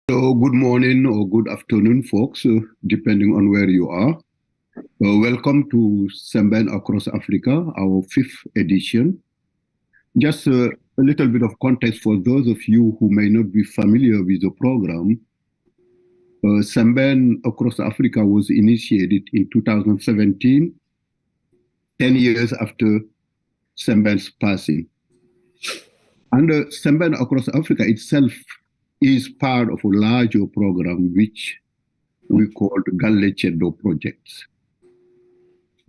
So good morning or good afternoon, folks, depending on where you are. Welcome to Sembene Across Africa, our fifth edition. Just a little bit of context for those of you who may not be familiar with the program. Sembene Across Africa was initiated in 2017, 10 years after Sembene's passing. And Sembene Across Africa itself is part of a larger program which we call the Galle Ceddo projects.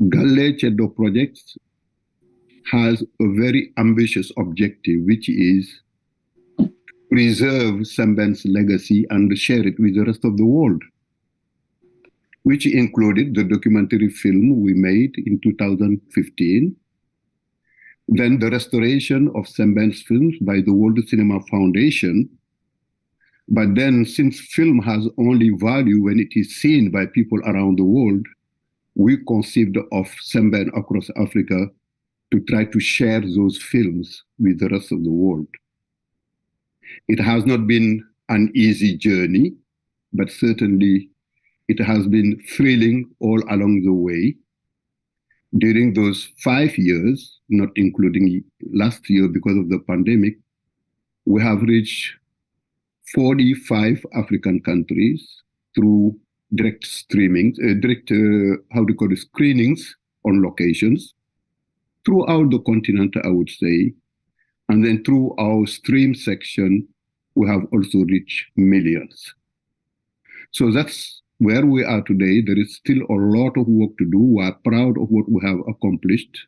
Galle Ceddo projects has a very ambitious objective, which is to preserve Sembene's legacy and share it with the rest of the world, which included the documentary film we made in 2015, then the restoration of Sembene's films by the World Cinema Foundation. But then, since film has only value when it is seen by people around the world, we conceived of Sembene Across Africa to try to share those films with the rest of the world. It has not been an easy journey, but certainly it has been thrilling all along the way. During those 5 years, not including last year because of the pandemic, we have reached 45 African countries through direct streaming, screenings on locations throughout the continent, I would say. And then through our stream section, we have also reached millions. So that's where we are today. There is still a lot of work to do. We are proud of what we have accomplished.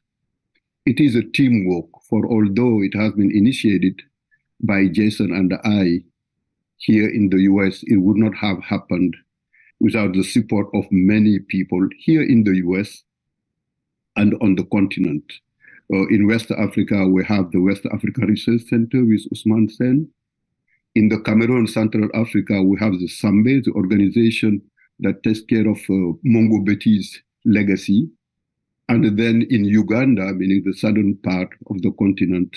It is a teamwork, for although it has been initiated by Jason and I, here in the US, it would not have happened without the support of many people here in the US and on the continent. In West Africa, we have the West Africa Research Center with Usman Sen. In the Cameroon, Central Africa, we have the Sambe, the organization that takes care of Mongo Betty's legacy. And then in Uganda, meaning the southern part of the continent,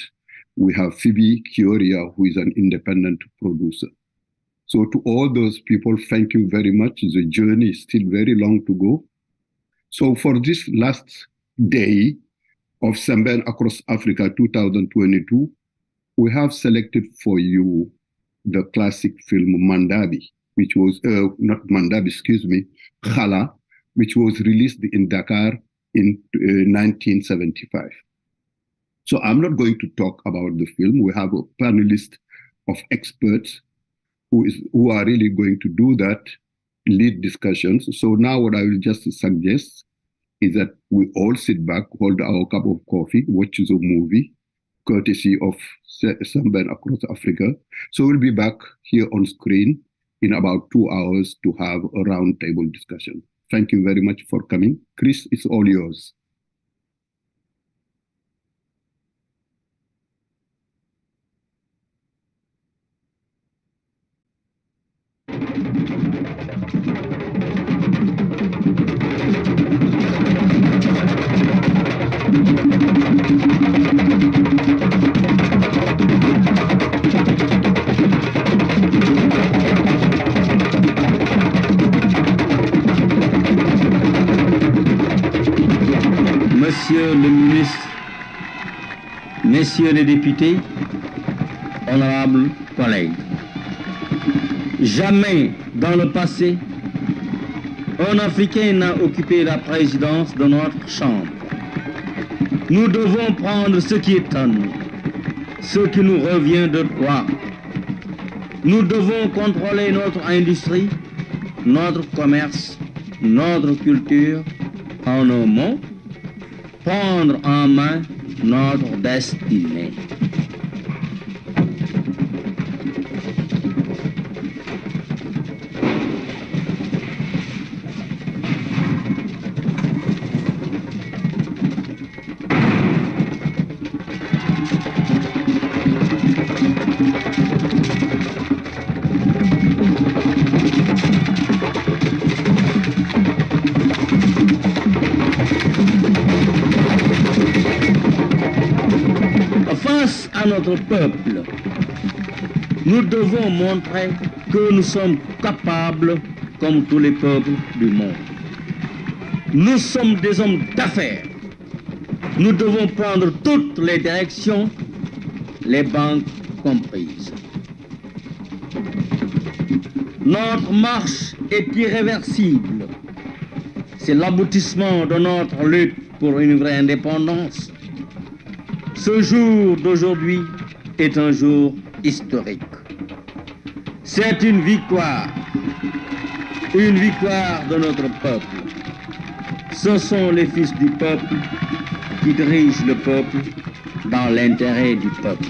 we have Phoebe Kioria, who is an independent producer. So to all those people, thank you very much. The journey is still very long to go. So for this last day of Sembene Across Africa 2022, we have selected for you the classic film Mandabi, which was, not Mandabi, excuse me, Xala, which was released in Dakar in 1975. So I'm not going to talk about the film. We have a panelist of experts who are really going to do that, lead discussions. So now what I will just suggest is that we all sit back, hold our cup of coffee, watch the movie, courtesy of Sembene Across Africa. So we'll be back here on screen in about 2 hours to have a roundtable discussion. Thank you very much for coming. Chris, it's all yours. Monsieur le ministre, Messieurs les députés, honorables collègues, jamais dans le passé, un Africain n'a occupé la présidence de notre Chambre. Nous devons prendre ce qui est à nous, ce qui nous revient de droit. Nous devons contrôler notre industrie, notre commerce, notre culture, en un mot, prendre en main notre destinée. Face à notre peuple, nous devons montrer que nous sommes capables comme tous les peuples du monde. Nous sommes des hommes d'affaires. Nous devons prendre toutes les directions, les banques comprises. Notre marche est irréversible. C'est l'aboutissement de notre lutte pour une vraie indépendance. Ce jour d'aujourd'hui est un jour historique. C'est une victoire de notre peuple. Ce sont les fils du peuple qui dirigent le peuple dans l'intérêt du peuple.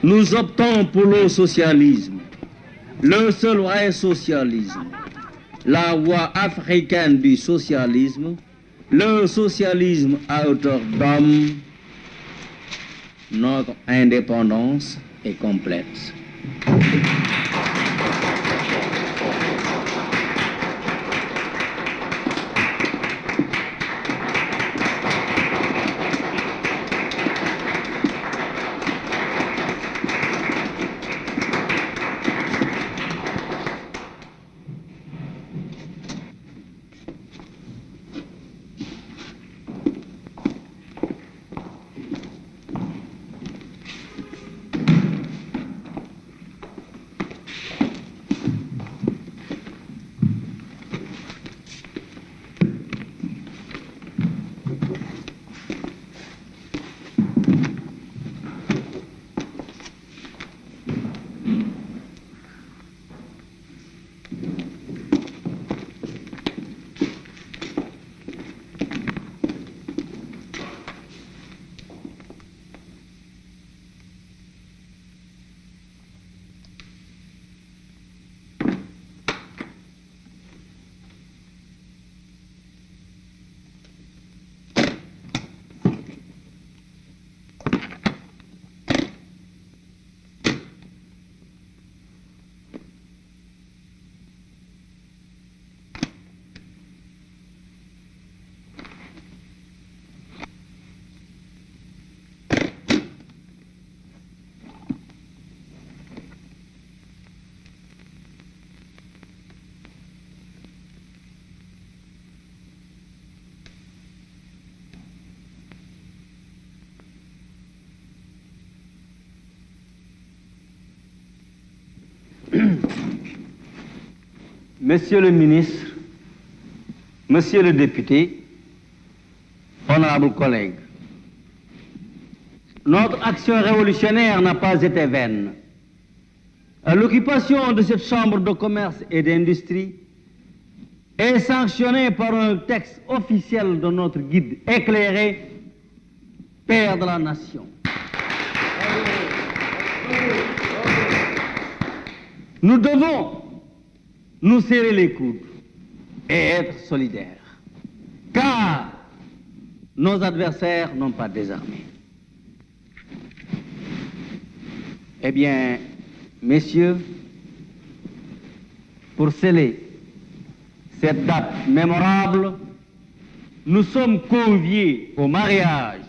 Nous optons pour le socialisme, le seul vrai socialisme, la voie africaine du socialisme, le socialisme à hauteur d'homme. Notre indépendance est complète. Monsieur le ministre, Monsieur le député, honorables collègues, notre action révolutionnaire n'a pas été vaine. L'occupation de cette chambre de commerce et d'industrie est sanctionnée par un texte officiel de notre guide éclairé, Père de la Nation. Nous devons nous serrer les coudes et être solidaires, car nos adversaires n'ont pas désarmé. Eh bien, messieurs, pour sceller cette date mémorable, nous sommes conviés au mariage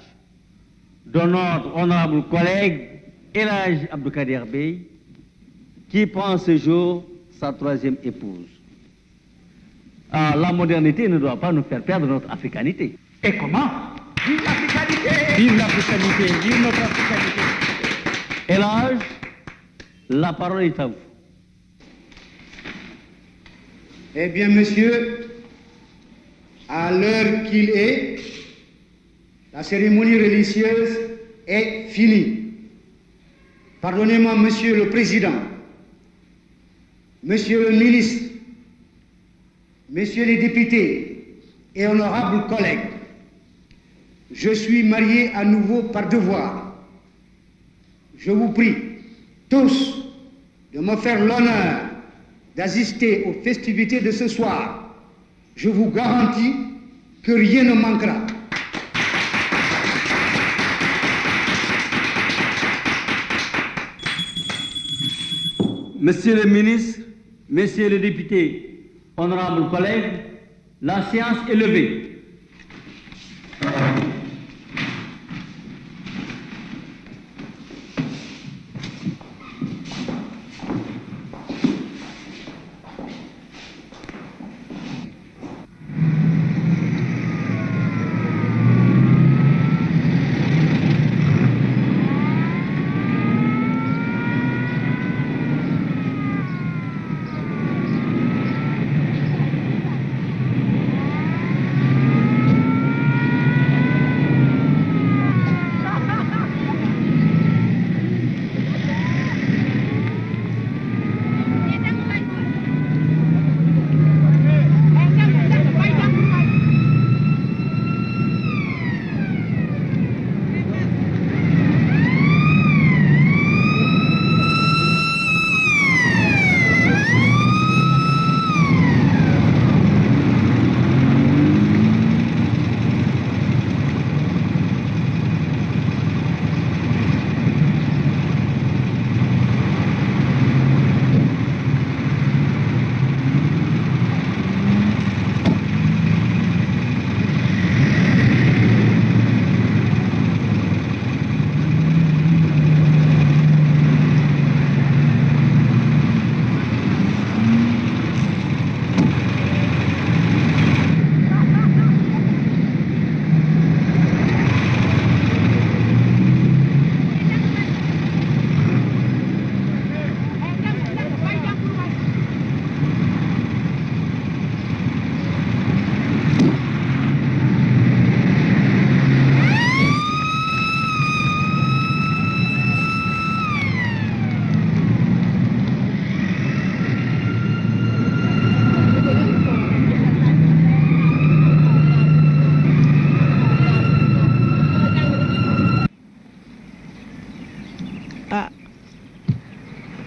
de notre honorable collègue Hadj Abou Kader qui prend ce jour sa 3e épouse. La modernité ne doit pas nous faire perdre notre africanité. Et comment? Vive l'africanité! Vive l'africanité, vive notre africanité. Hadj, la parole est à vous. Eh bien, monsieur, à l'heure qu'il est, la cérémonie religieuse est finie. Pardonnez-moi, monsieur le président, monsieur le ministre, messieurs les députés et honorables collègues, je suis marié à nouveau par devoir. Je vous prie tous de me faire l'honneur d'assister aux festivités de ce soir. Je vous garantis que rien ne manquera. Monsieur le ministre, messieurs les députés, honorables collègues, la séance est levée.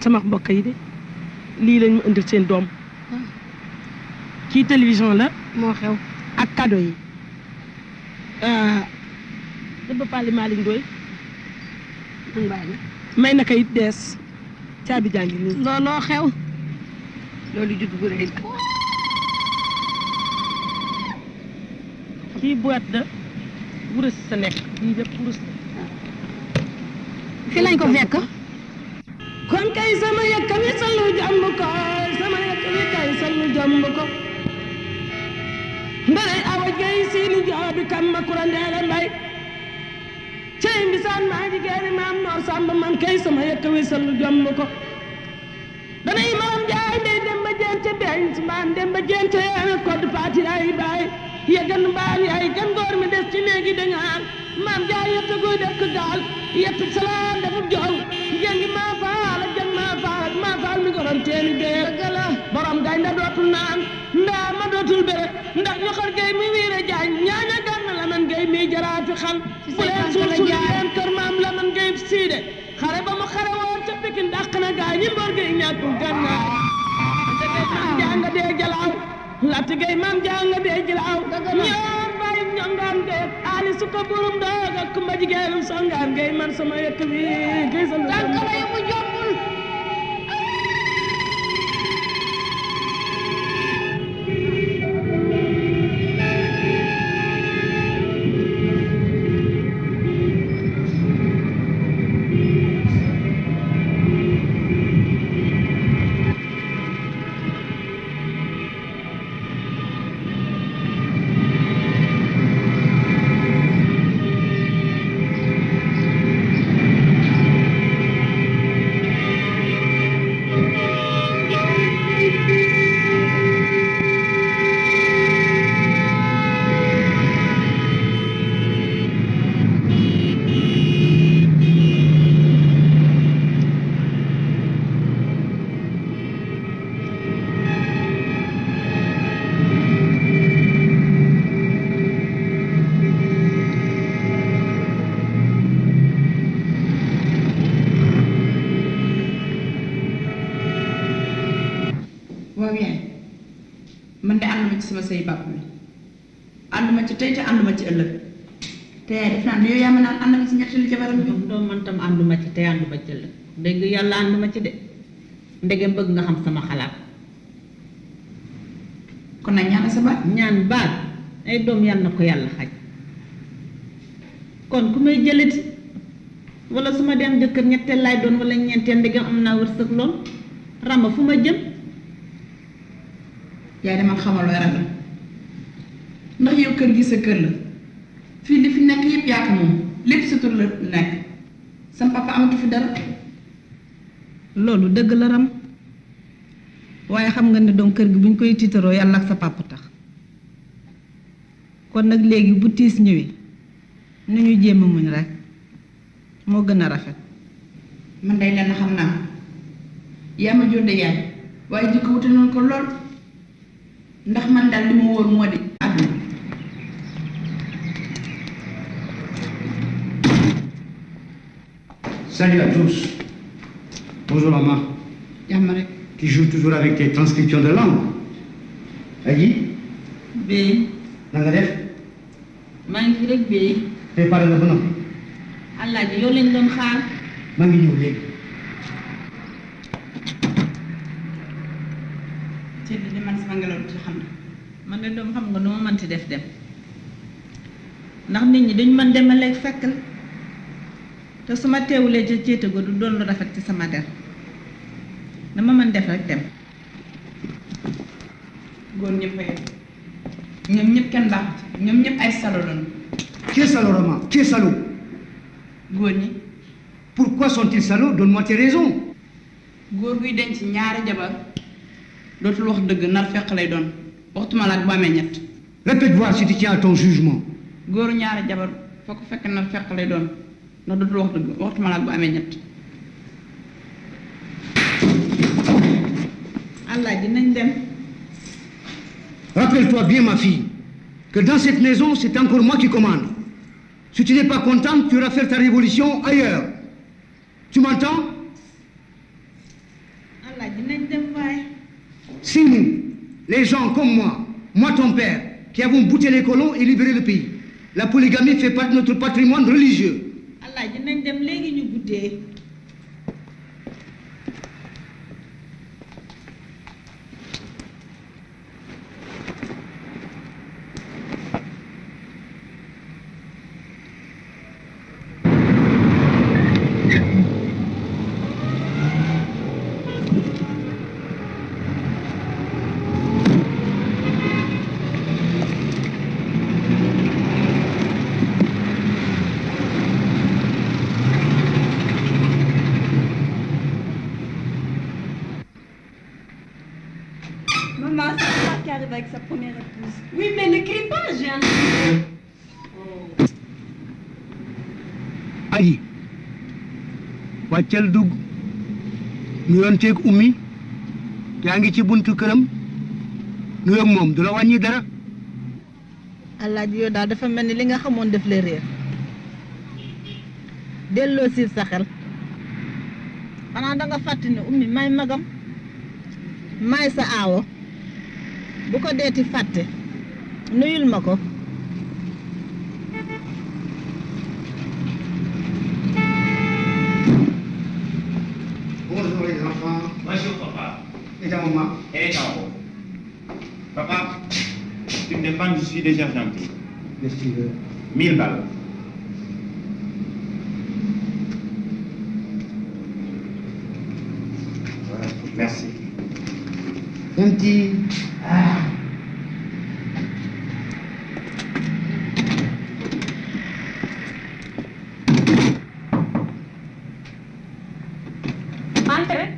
sama mbokk yi de lii lañ ma indil seen doom kii télévision la moo xew ak cadeau yi dëbb Pali Malick Ndoye may na kayit dees caabi jàngi nii looloo xew loolu judd bu rëy kii boîte de wurus sa nekk bii lépp wurus fi lañ ko fekk kon kay sama yëkk wi sallu jàmb ko sama yëkk wi kay sallu jàmb ko ndarey awa gay siini joobi kam ma kurandeele mbay cey mbisaan maa jigéeni maam noor samba man kay sama yëkk wi sallu jàmb ko danay maam jaay ndey dem ba jente beñ mbaan dem ba jente yeena kodd paati ay baay yeggan mbaan yaay gan góor mi des ci néegi dañaan maam jaay yetta guy dëkk gaal yetta salaan dafa joow jengi maa faal ak jeng maa faal mi gorom teeni dee borom gaay nda dootul naan ndaa ma dootul bere ndax ñoxor gay mi wiire jaañ ñaaña gànna la man gay mi jaraati xal bu leen suul suul leen kër maam la man gay siide xare ba mu xare woon ca Pikin dàq na gaay ñi mboor gay ñàkkul gànnaar maam janga dee jalaaw latt gay maam janga dee jalaaw ñoom bàyyi ñongaan dee ali suka burum doog ak kumba jigéenum songaan gay man sama yëkk bi gay sa tànkala yi mu jombul sama sëy bàpp mi ànduma ci tey te ànduma ci ëllëg te yaay def naa ne yow yaa ma naan ànduma ci ñetteelu jabaram bi doom man tam ànduma ci tey ànduma ci ëllëg dégg yàlla ànduma ci de ndegem bëgg nga xam sama xalaat kon nag ñaan sa baat ñaan baat ay doom yàlla na ko yàlla xaj kon ku may jëlati wala su ma dem jëkkër ñetteel laay doon wala ñeenteel ndegem am naa wërsëg lool ramba fu ma jëm yaay demal xamal looy ragal ndax yow kër gi sa kër la fii li fi nekk yëpp yaa ko moom lépp sa tur la nekk sa papa amatu fi dara loolu dëgg la ram waaye xam nga ne doom kër gi buñ koy tiitaroo yàlla ak sa papa tax kon nag léegi bu tiis ñëwee nu ñu jéem a muñ rek moo gën a rafet man day lenn xam naa yaa ma jur de yaay waaye jikko wute noonu ko lool ndax man daal li ma wóor moo di àdduna Salut à tous. Bonjour maman. jàmm rek Tu joues toujours avec tes transcriptions de langue. Aji, béy na nga def? maa ngi fi rek béy Préparé nga ba noppi. Alaaji yow lañ doon xaar maa ngi ñëw léegi. ci di man sama ngelaw ci xam na man de doom xam nga nu ma mënti def dem ndax nit ñi dañu mën demaleeg fekkal te su ma teewulee ca céete go du doon lu rafet ci sama der dama mën def rek dem góor ñëpp a yem ñoom ñëpp kenn baax ci ñoom ñëpp ay salo lañu Qui est salaud, maman? Qui est salaud? góor ñi Pourquoi sont-ils salauds? Donne-moi tes raisons. góor guy denc ñaari jabar dootul wax dëgg nar fekk lay doon waxtuma la ak bu amee ñett Répète voir si tu tiens à ton jugement. góoru ñaari jabar foo ko fekk nar fekk lay doon ndax dootul wax dëgg waxtuma la ak bu amee ñett Alaaji nañ dem Rappelle-toi bien, ma fille, que dans cette maison, c'est encore moi qui commande. Si tu n'es pas contente, tu iras faire ta révolution ailleurs. Tu m'entends? Alaaji nañ dem waaye Si nous, les gens comme moi ton père, qui avons bouté les colons et libéré le pays, la polygamie fait partie de notre patrimoine religieux. Alaaji nañ dem léegi ñu guddee Maman, c'est toi qui arrive avec sa première épouse. Oui, mais ne crie pas, j'ai un... Aji wàccal dugg nuyonteeg ummi yaa ngi ci buntu këram nuyoog moom du la wàññi dara. Alaaji yow daal dafa mel ni li nga xamoon def la réer delloo siir sa xel xanaa danga fàtte ne ummi may magam may sa aawo bu ko deeti fàtte nuyul ma ko Bonjour les enfants. Bonjour papa. Et ta maman? Elle est en haut. Papa, tu me demandes, je suis déjà gentil. Qu'est-ce que tu veux? 1000 balles. Voilà, merci. Un petit. Entrez.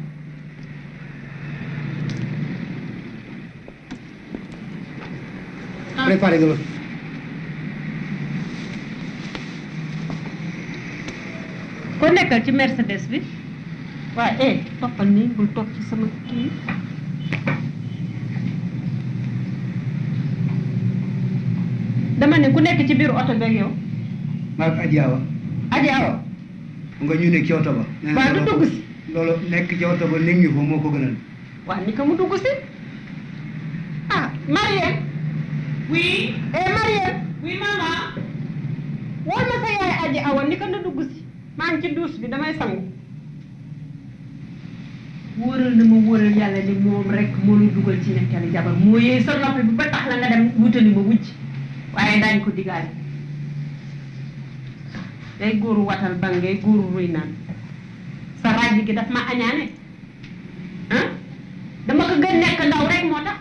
Préparez-le. Ko nekkal ci Mercedes bi waaye toppal nii bul toog ci sama kii dama ne ku nekk ci biir oto beeg yow Maak Adji Awa. Adji Awa nga ñu nekk ci oto ba. waaw du dugg si loolu nekk ci oto ba nekk ñu fa moo ko gënal. waaw ni ko mu dugg si ah Mariam Oui. Mariam. Oui maman. wol ma sa yaay aji awa ni ko na dugg si maa ngi ci duus bi damay sangu. wóoral na ma wóoral yàlla ni moom rek moo ñu dugal ci ñetteelu jabar moo yee sa noppi bi ba tax la nga dem wutali ma wujj waaye daañu ko digaale. day góoru watal bangay góoru ruy naan sa ràjj gi daf ma añaane ah dama ko gën nekk ndaw rek moo tax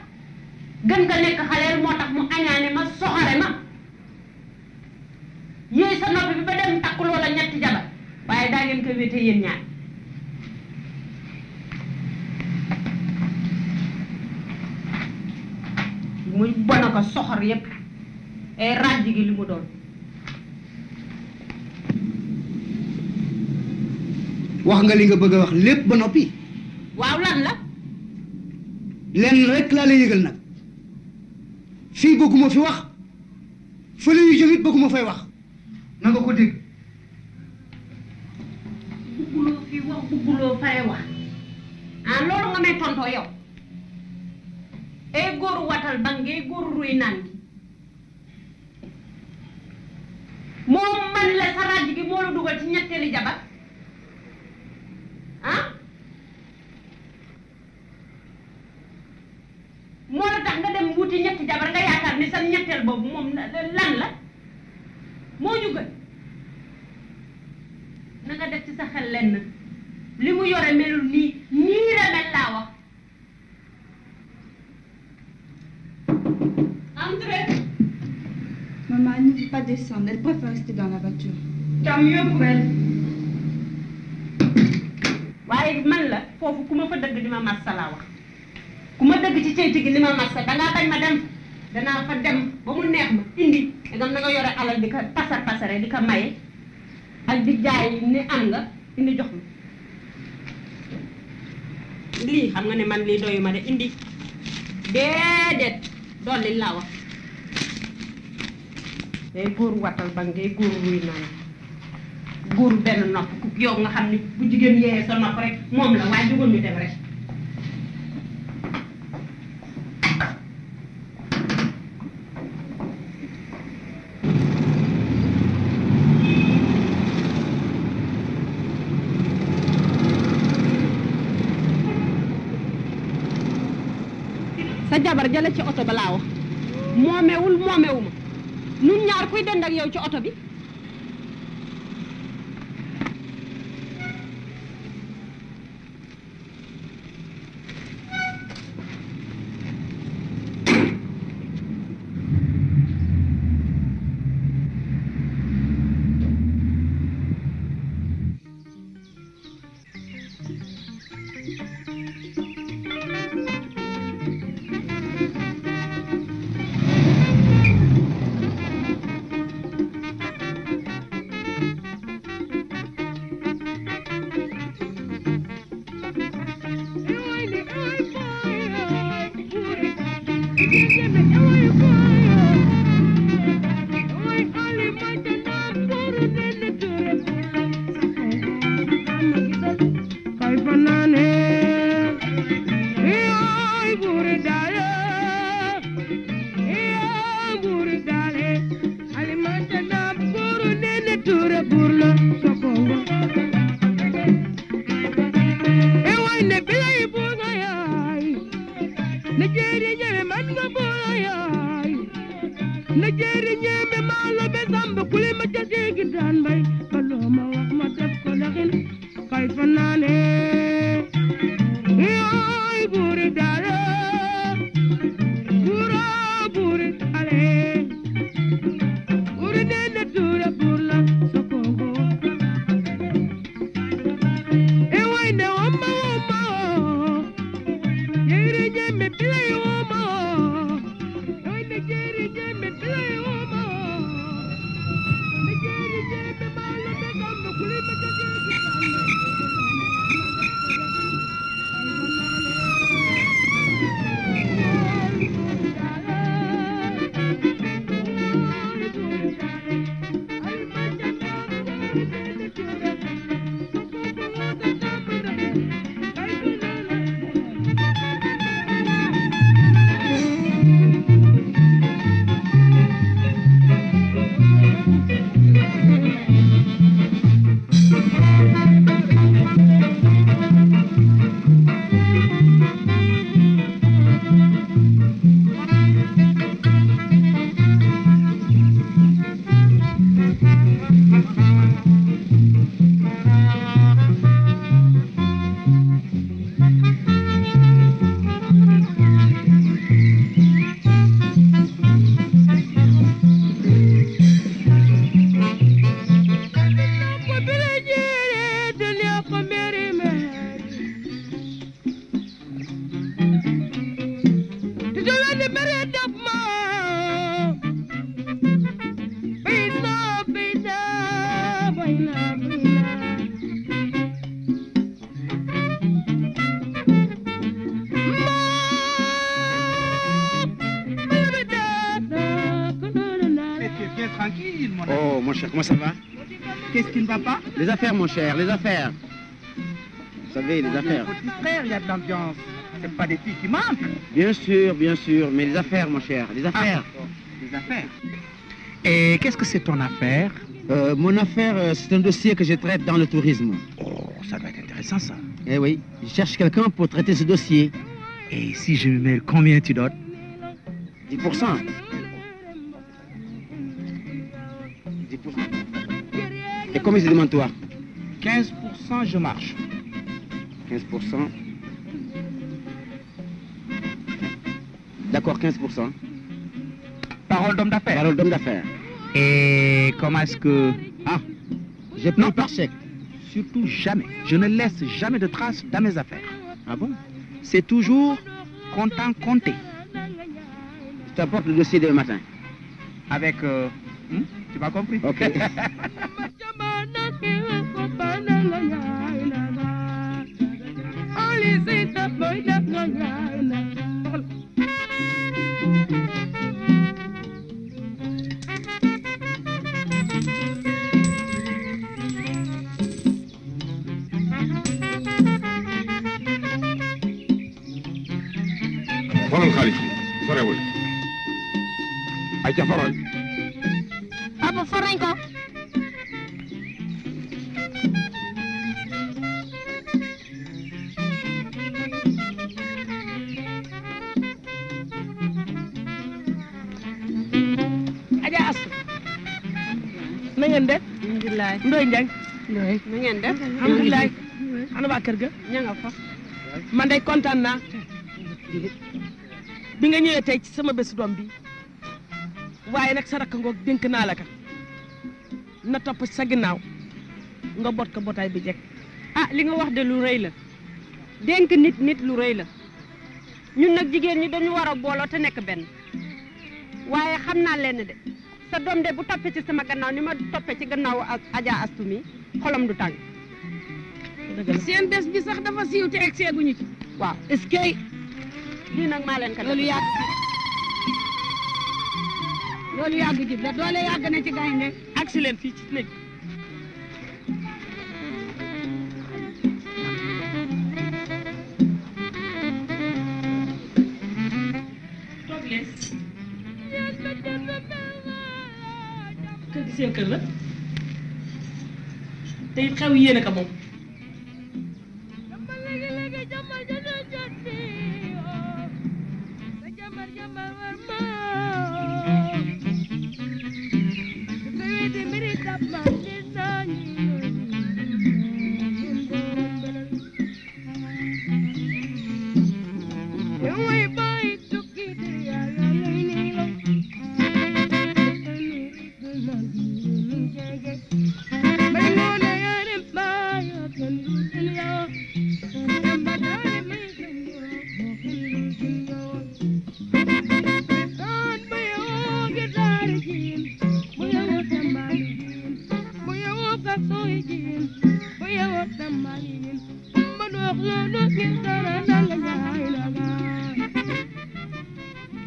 gën nga nekk xaleel moo tax mu añaane ma soxare ma yéey sa noppi bi ba dem takku loola ñetti jabar waaye daa ngeen ko wéete yéen ñaar. muy bon ko soxor yépp ay ràjj gi li mu doon. wax nga li nga bëgg a wax lépp ba noppi. waaw lan la. lenn rek laa lay yëgal nag fii bëgguma fi wax fële yu jëmit bëgguma fay wax na nga ko dégg. bugguloo fi wax bugguloo fay wax ah loolu nga may tontoo yow ay góoru watal bangee góoru ruy naan gi moom man la sa ràjj gi moo la dugal ci ñetteeli jabar ah moo la tax nga dem wuti ñetti jabar nga yaakaar ni sa ñetteel boobu moom lan la moo ñu gën na nga def ci sa xel lenn li mu yore melul nii la mel laa wax. Entrez. Maman, elle ne veut pas descendre, elle préfère rester dans la voiture. Tant mieux pour elle. waaye man la foofu ku ma fa dëgg di ma massa laa wax ku ma dëgg ci ceyti gi di ma massa dangaa bañ ma dem danaa fa dem ba mu neex ma indi dangam na nga yore alal di ko pasare di ko maye ak di jaay ni am nga indi jox ma lii xam nga ne man lii doyu ma de indi déedéet dolli laa wax day góor watal ba ngay góor ruy naan góor benn nopp ku yow nga xam ni bu jigéen yee sa nopp rek moom la waaye jógoon ñu dem rek sa jabar jële ci oto ba laa wax moomewul moomewuma nun ñaar kuy dend ak yow ci oto bi Tranquille, mon ami. Oh, mon cher, comment ça va? Qu'est-ce qui ne va pas? Les affaires, mon cher, les affaires. Vous savez, les affaires. Il faut distraire, il y a de l'ambiance. C'est pas des filles qui manquent. Bien sûr, mais les affaires, mon cher, les affaires. Les affaires. Et qu'est-ce que c'est ton affaire? Mon affaire, c'est un dossier que je traite dans le tourisme. Oh, ça va être intéressant, ça. Eh oui, je cherche quelqu'un pour traiter ce dossier. Et si je lui mets combien tu donnes? 10%. 10%. Et combien tu demandes, toi? 15%, je marche. 15%. D'accord, 15%. Parole d'homme d'affaires. Parole d'homme d'affaires. Et comment est-ce que... Ah, je paye par chèque. Surtout jamais. Je ne laisse jamais de traces dans mes affaires. Ah bon? C'est toujours comptant compté. Je t'apporte le dossier demain matin. Avec... tu m'as compris? Ok. xoolal xaalis bi sorewul ay ca faral Papa for nañ ko. Adja Astou na ngeen def. alhamdulilah. Ndoye Ndiaye. Ndoye na ngeen def. alhamdulilah. ana waa kër ga. ña nga fa. man day kontaan naa. bi nga ñëwee tey ci sama bésu doom bi waaye nag sa rakk ngoog dénk naa la ka na topp sa ginnaaw nga bot ko botaay bi jekk. ah li nga wax de lu rëy la dénk nit lu rëy la ñun nag jigéen ñi dañu war a booloo te nekk benn waaye xam naa leen de sa doom de bu toppee ci sama gannaaw ni ma toppee ci gannaaw Adja Astou mi xolam du tàng. seen bés bi sax dafa siiw te egg seeguñu ci. waaw est-ce que lii nag maa leen ko loolu yàgg ji la doole yàgg na ci gaynde ak si leen fii ci néeg. toog leen. kër gi seen kër la te it xew yéene ka moom.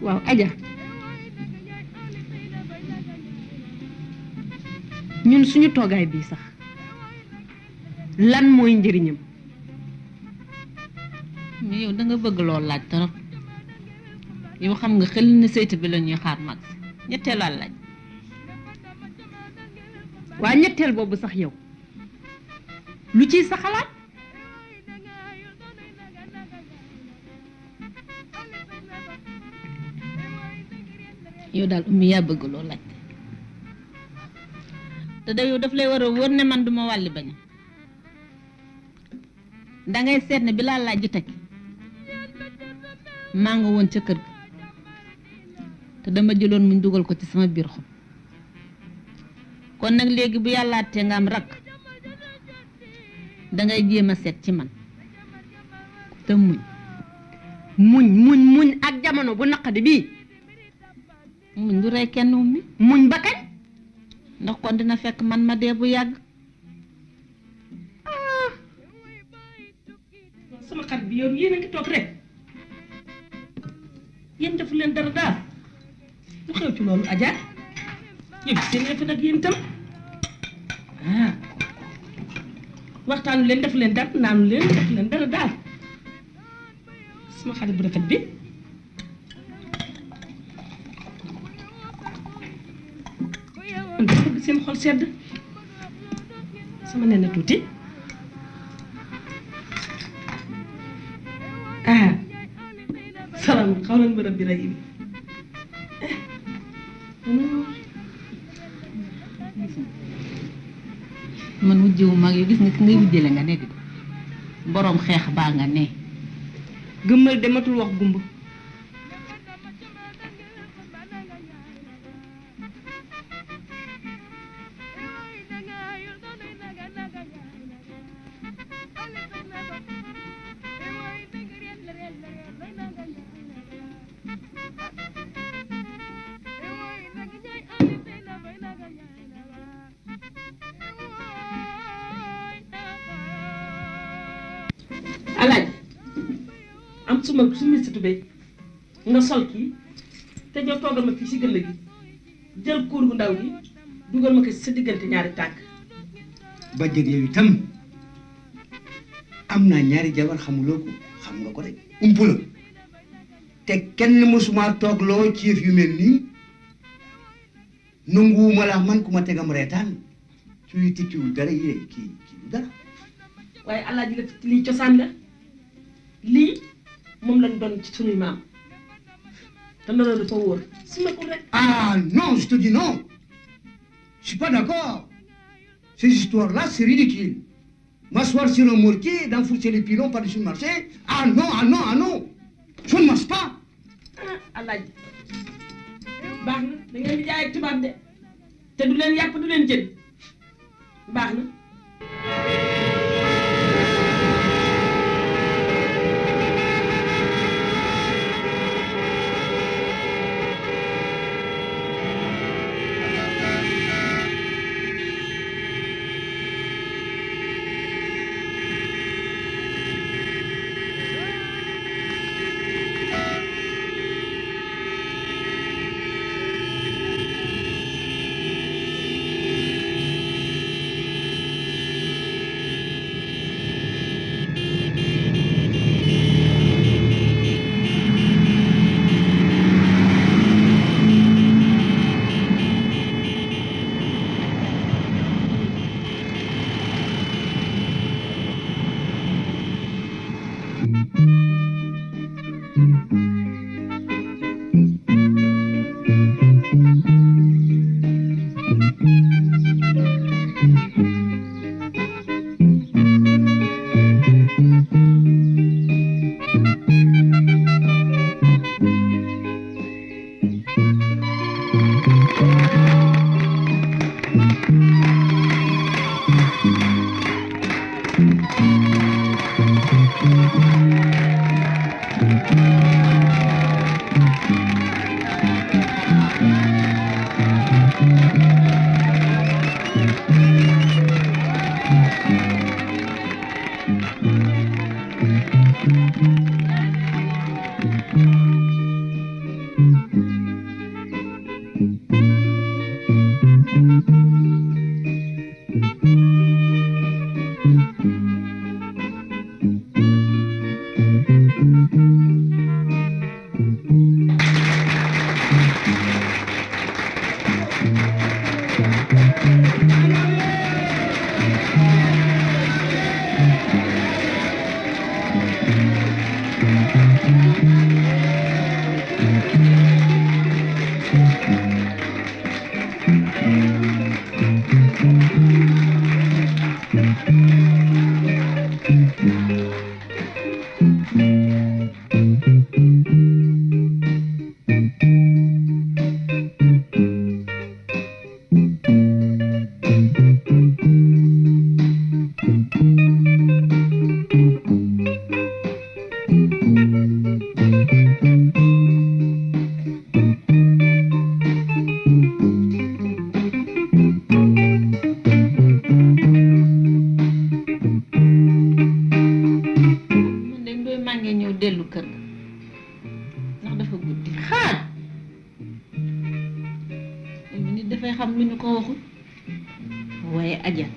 waaw Adja ñun suñu toogaay bii sax lan mooy njëriñam. mais yow da nga bëgg loolu laaj trop yow xam nga xel na saytu bi la ñuy xaar mag ñetteelaal laaj. waa ñetteel boobu sax yow lu ciy sa xalaat. yow daal ummi yaa bëgg loo laajte te da yow daf lay war a wër ne man duma wàlli bañ dangay seet ne bi laa laaj ji teg maa nga woon ca kër ga te dama jëloon muñ dugal ko ci sama biir xol kon nag léegi bu yàllaatee nga am rakk dangay jéem a seet ci man te muñ ak jamono bu naqadi bii muñ du rey kenn ummi muñ ba kañ ndax kon dina fekk man ma dee bu yàgg xat bi yow yéen a ngi toog rek yéen defu leen dara daal lu xew ci loolu Adja yëpp seen effet nag yéen itam waxtaanu leen defu leen dara naanu leen defu leen dara daal sama xarit bu rafet bi man dafa bëgg seen xol sedd sama nen na tuuti salaam xaw leen bërëb bi rek man wujjewu mag yow gis nga ki ngay wujjale nga ne di boroom xeex baa nga ne gëmmal dematul wax gumb alaaj am suma si tubéy nga sol kii te ñoo toogal ma fii si gëll gi jël kuur gu ndaw gi dugal ma ko sa diggante ñaari tànk bàjjen yow itam am naa ñaari jabar xamuloo ko xam nga ko de umpu la te kenn mësuma toogloo ci yëf yu mel nii nanguwuma la man ku ma tegam reetaan ci luy tikkiwul dara yi kii du dara waaye alaaji la fi lii cosaan la lii moom lañ doon ci sunuy maam te loolu dafa wóor su ma ko rek ah non je te dis non je suis pas d'accord ces histoires là c'est ridicule m'asseoir sur un mortier d'enfourcher les pilons par-dessus le marché ah non ah non ah non je ne marche pas alaaji baax na da ngeen di jaay ak tubaab de te du leen yàpp du leen jën baax na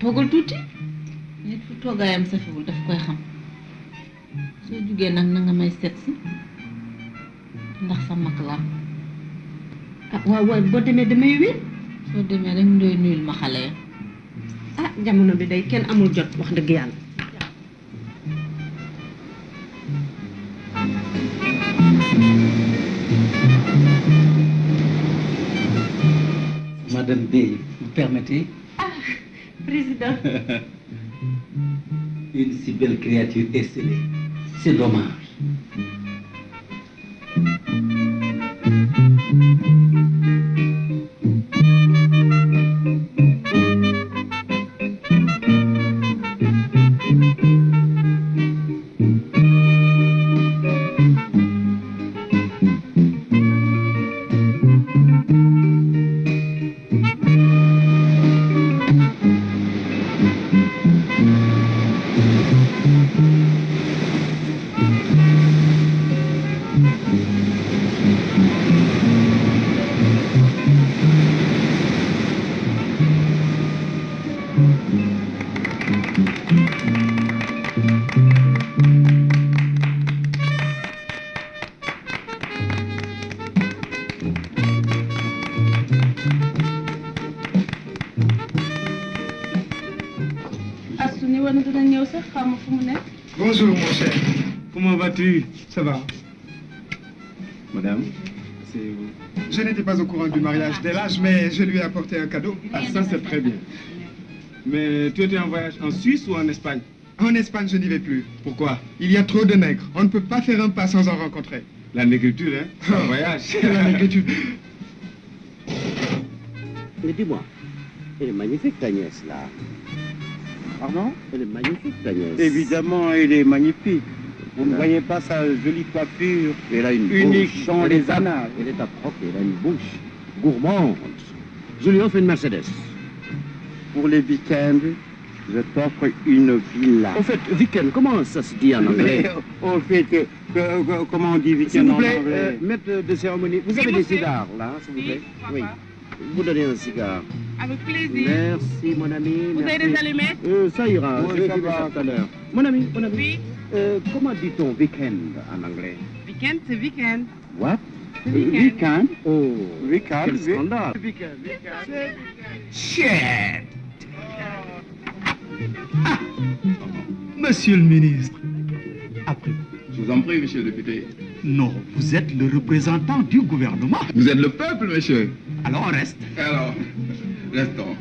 toogal tuuti nit fu toogaayam safewul daf koy xam soo jugee nag na nga may seet si ndax sa mag laa ah waaw boo demee damay wér. soo demee rek ndoy nuyul ma xale ya. ah jamono bi day kenn amul jot wax dëgg yàlla. Madame B, vous permettez? Ah, président. Une si belle créature esselée. C'est dommage. Bonjour mon cher. Comment vas-tu? Ça va. Madame, c'est vous. Je n'étais pas au courant du mariage d'Elhadj, mais je lui ai apporté un cadeau. Ah, ça c'est très bien. Mais tu étais en voyage en Suisse ou en Espagne? En Espagne, je n'y vais plus. Pourquoi? Il y a trop de nègres. On ne peut pas faire un pas sans en rencontrer. La négritude, hein? C'est un voyage. La négritude. Mais dis-moi, elle est magnifique ta nièce là. Pardon? Elle est magnifique ta nièce. Évidemment, elle est magnifique. Vous ne voyez pas sa jolie coiffure elle a une unique bouche. dans les annales. Elle est à propre, elle a une bouche gourmande. Je lui offre une Mercedes. Pour les week-ends, je t'offre une villa. Au fait, week-end, comment ça se dit en anglais? Au fait, comment on dit week-end S'il vous en plaît, anglais? maître de cérémonie, vous avez des cigares là, s'il vous plaît? Oui. Vous donnez un cigare. Avec plaisir. Merci, mon ami. Vous merci. avez des allumettes? Ça ira, Oui, je vais ça dire va. ça tout à l'heure. Mon ami, Oui. comment dit-on week-end en anglais? Week-end, c'est week-end. What? Week-end? Oh, Week-end, quel oui. scandale. Shit! Ah! Monsieur le ministre. Après. Je vous en prie, monsieur le député. Non, vous êtes le représentant du gouvernement. Vous êtes le peuple, monsieur. Alors on reste. Alors, restons.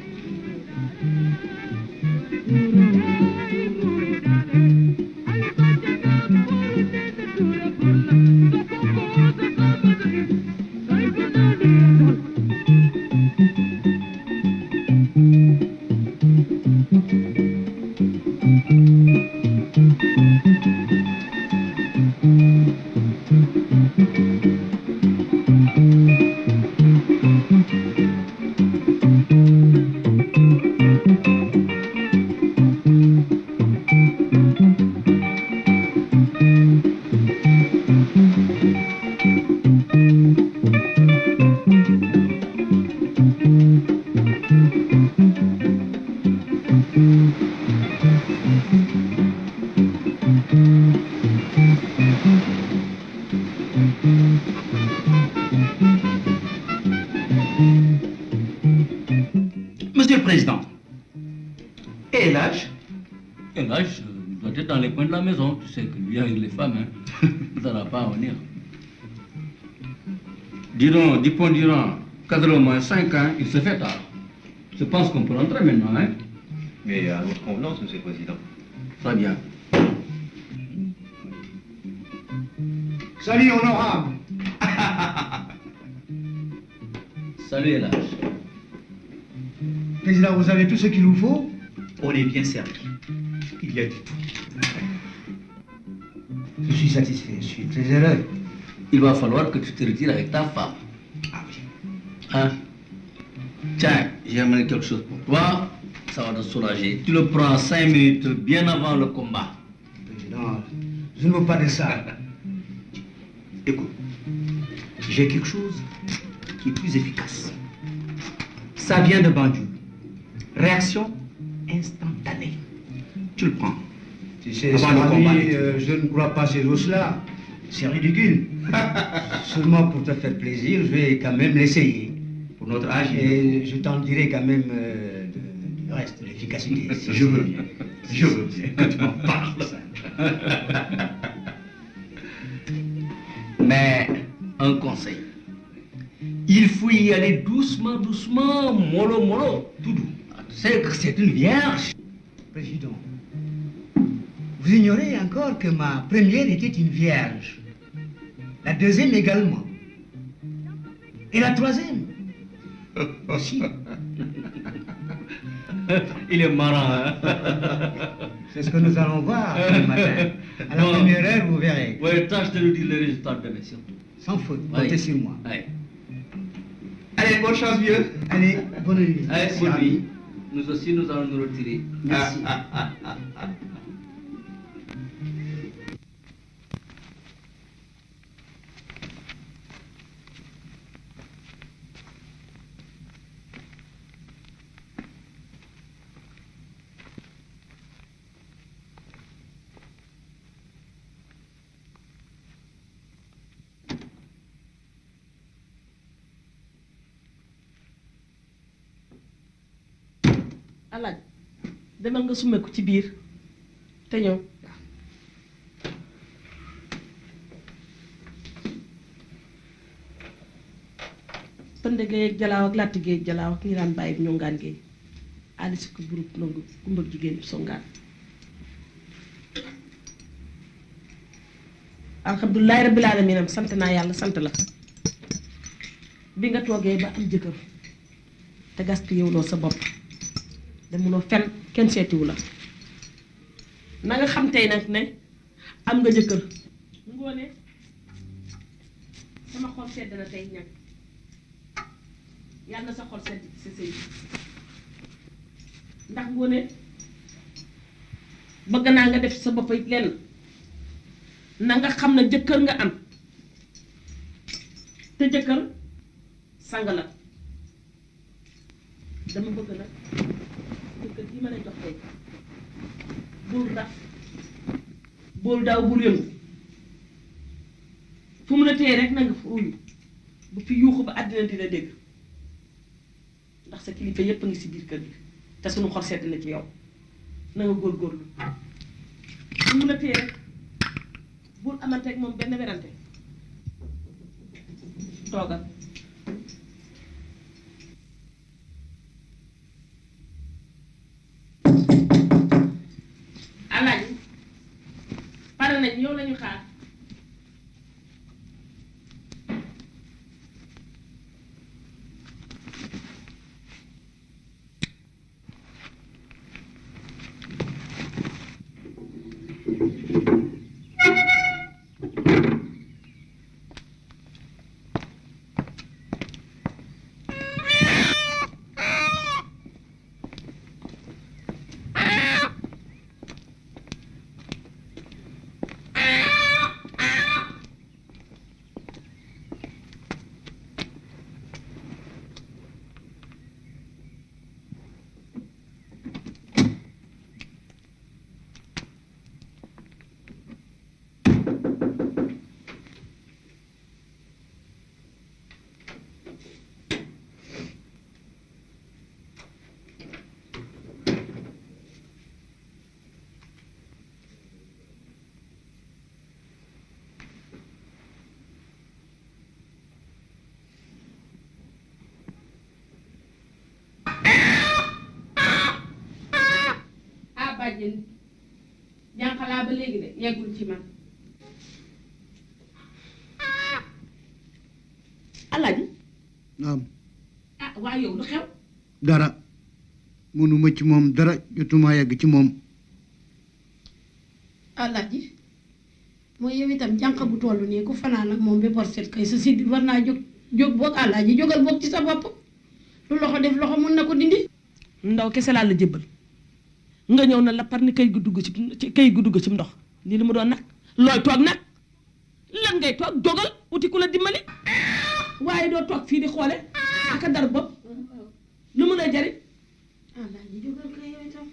Monsieur le Président, et Elhadj? Elhadj doit être dans les coins de la maison. Tu sais que lui avec les femmes, hein, ça n'a pas à venir. Dirons, durant 4 au moins 5 ans, il se fait tard. Je pense qu'on peut rentrer maintenant, hein. Mais à votre convenance, Monsieur le Président. Très bien. Salut, honorable. Salut, Elhadj. Président, vous avez tout ce qu'il vous faut? On est bien servi. Il y a du tout. Je suis satisfait, je suis très heureux. Il va falloir que tu te retires avec ta femme. Ah oui. Hein? Tiens, j'ai amené quelque chose pour toi. Ça va te soulager. Tu le prends 5 minutes bien avant le combat. Président, je ne veux pas de ça. Écoute, j'ai quelque chose qui est plus efficace. Ça vient de Banjul. Réaction instantané. Tu le prends. Si c'est Avant cher, le combat, ami, je ne crois pas ces os-là. C'est ridicule. Seulement pour te faire plaisir, je vais quand même l'essayer. Pour notre âge, Et je t'en dirai quand même du reste, de l'efficacité. Je veux bien. Je veux bien que tu m'en parles. Mais un conseil. Il faut y aller doucement, doucement, mollo, mollo, tout doux. Tu sais que c'est une vierge. Président, vous ignorez encore que ma première était une vierge. La deuxième également. Et la troisième aussi. Il est marrant, hein? C'est ce que nous allons voir ce matin. À la première heure, vous verrez. Oui, tâche de nous dire le résultat demain, surtout. Sans faute, comptez sur moi. Ouais. Allez, bonne chance, vieux. Allez, bonne nuit. Allez, Merci, bonne ami. nuit. Nous aussi, nous allons nous retirer. Merci. alaaj demal nga summeeku ci biir te ñëw pënde géey ak jalaaw ak làtti géey ak jalaaw ak ñi daan bàyyi ñu ngaan géey alisi ko burub nongu gumbag jigéen bi songaan alhamdulilahi rabbil alaminam sant naa yàlla sant la bi nga toogee ba am jëkkër te gastu yow loo sa bopp demuloo fen kenn seetiwu la na nga xam tey nag ne am nga jëkkër ngoone sama xol sedd na tey ñag yàlla na sa xol sedd ci sa sëy ndax ngoone bëgg naa nga def sa bopp it lenn na nga xam ne jëkkër nga am te jëkkër sang la dama bëgg nag jëkkër gi ma lay jox tey bul raf bul daw bul yëngu fu mu la téye rek na nga fa uyu bu fi yuuxu ba àddina dina dégg ndax sa kilifa yépp a ngi si biir kër gi te suñu xol sedd na ci yow na nga góorgóorlu fu mu la téye rek bul amante ak moom benn werante toogal alaaji pare nañ yow lañu xaar bàjjen jànqalaa ba léegi de yeggul ci man alaaji naam ah waa yow lu xew dara mënuma ci moom dara jotuma yegg ci moom alaaji mooy yow itam jànq bu toll nii ku fanaan ak moom ba bor set kay sa siddi war naa jóg boog alaaji jógal boog ci sa bopp lu loxo def loxo mën na ko dindi ndaw kese laa la jébbal nga ñëw na la par ni kay gu dugg ci kay gu dugg ci ndox lii li mu doon nag looy toog nag lan ngay toog jógal uti ku la dimbali waaye doo toog fii di xoole aka dar bopp lu mu lay jariñ alaaji jógal kay yow itam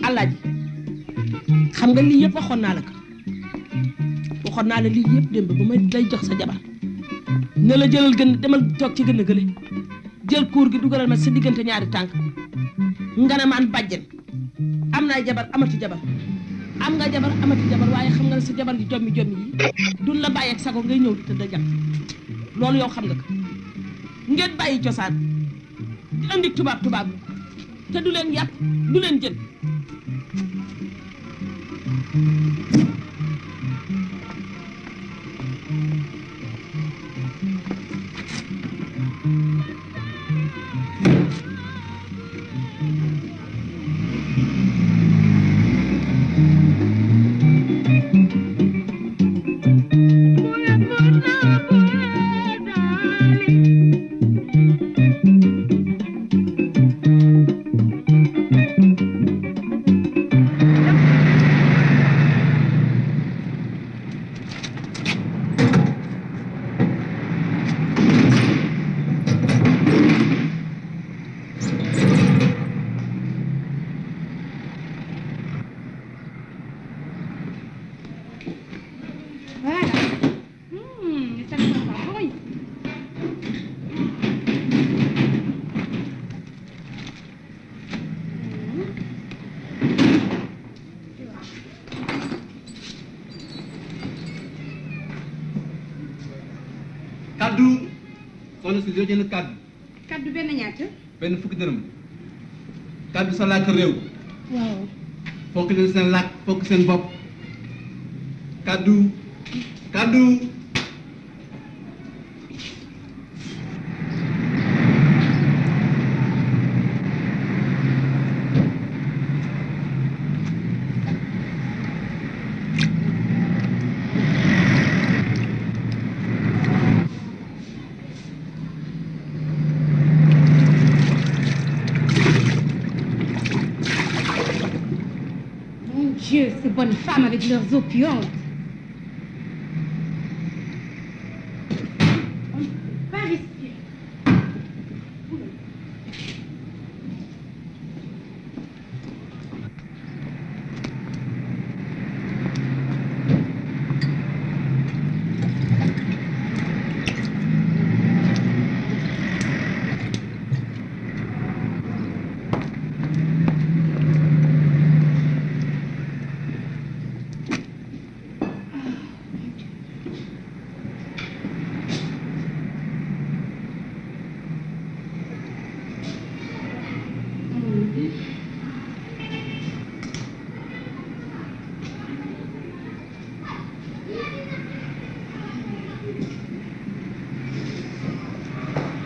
la Alaaji xam nga lii yëpp waxoon naa la ko waxoon naa la lii yëpp démb ba may lay jox sa jabar ne la jëlal gën demal toog ci gën a gële jël kuur gi dugalal ma sa diggante ñaari tànk nga ne maan bàjjen am naa jabar amati jabar am nga jabar amati jabar waaye xam nga ne sa jabar gi jommi jommi yi duñ la bàyyi ak sago ngay ñëw di tëdd a jàpp loolu yow xam nga ko ngeen bàyyi cosaan di andi tubaab tubaab te du leen yàpp du leen jën kaddu soxna si yoo jënd kaddu. kaddu benn ñaata. benn fukki dërëm. kaddu sa làkk réew. waaw. fokk leen seen làkk fokk seen bopp. kaddu kaddu. Dieu, ces bonnes femmes avec leurs opulentes. On ne peut pas respirer.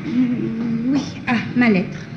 Oui, ah, ma lettre.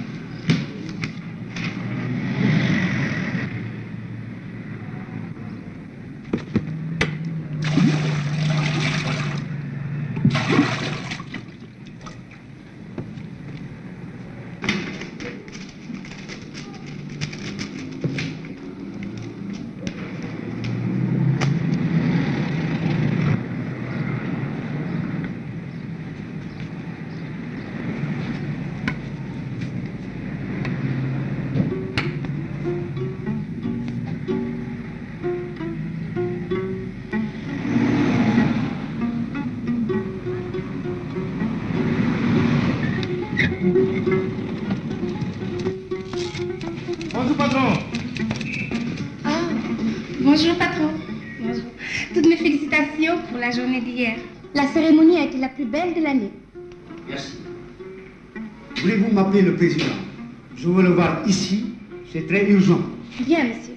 patron. Ah, bonjour patron. Bonjour. Toutes mes félicitations pour la journée d'hier. La cérémonie a été la plus belle de l'année. Merci. Voulez-vous m'appeler le président? Je veux le voir ici, c'est très urgent. Bien, monsieur.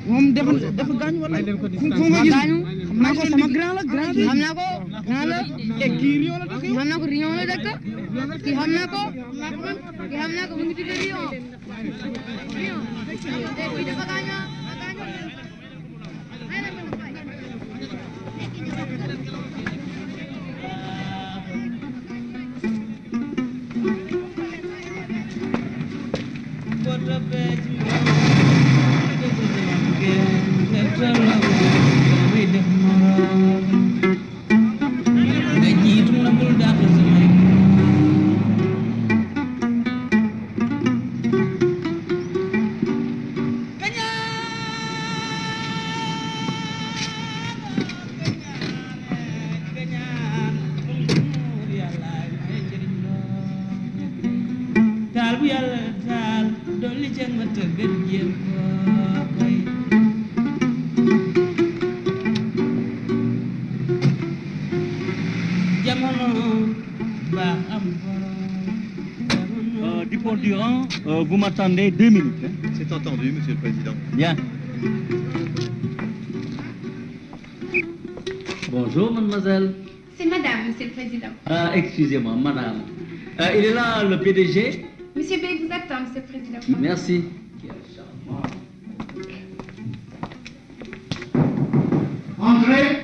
moom dafa gaañu wala fu nga gis xam naa ko sama grand la xam naa ko grand la kii Rion la dëkk xam naa ko Rion la dëkk kii xam naa ko mu ngi tudd Rion kii dafa gaañu Vous m'attendez 2 minutes. Hein? C'est entendu, Monsieur le Président. Bien. Bonjour, mademoiselle. C'est madame, monsieur le président. Ah, excusez-moi, madame. Il est là, le PDG? Monsieur B vous attend, monsieur le président. Merci. Entrez.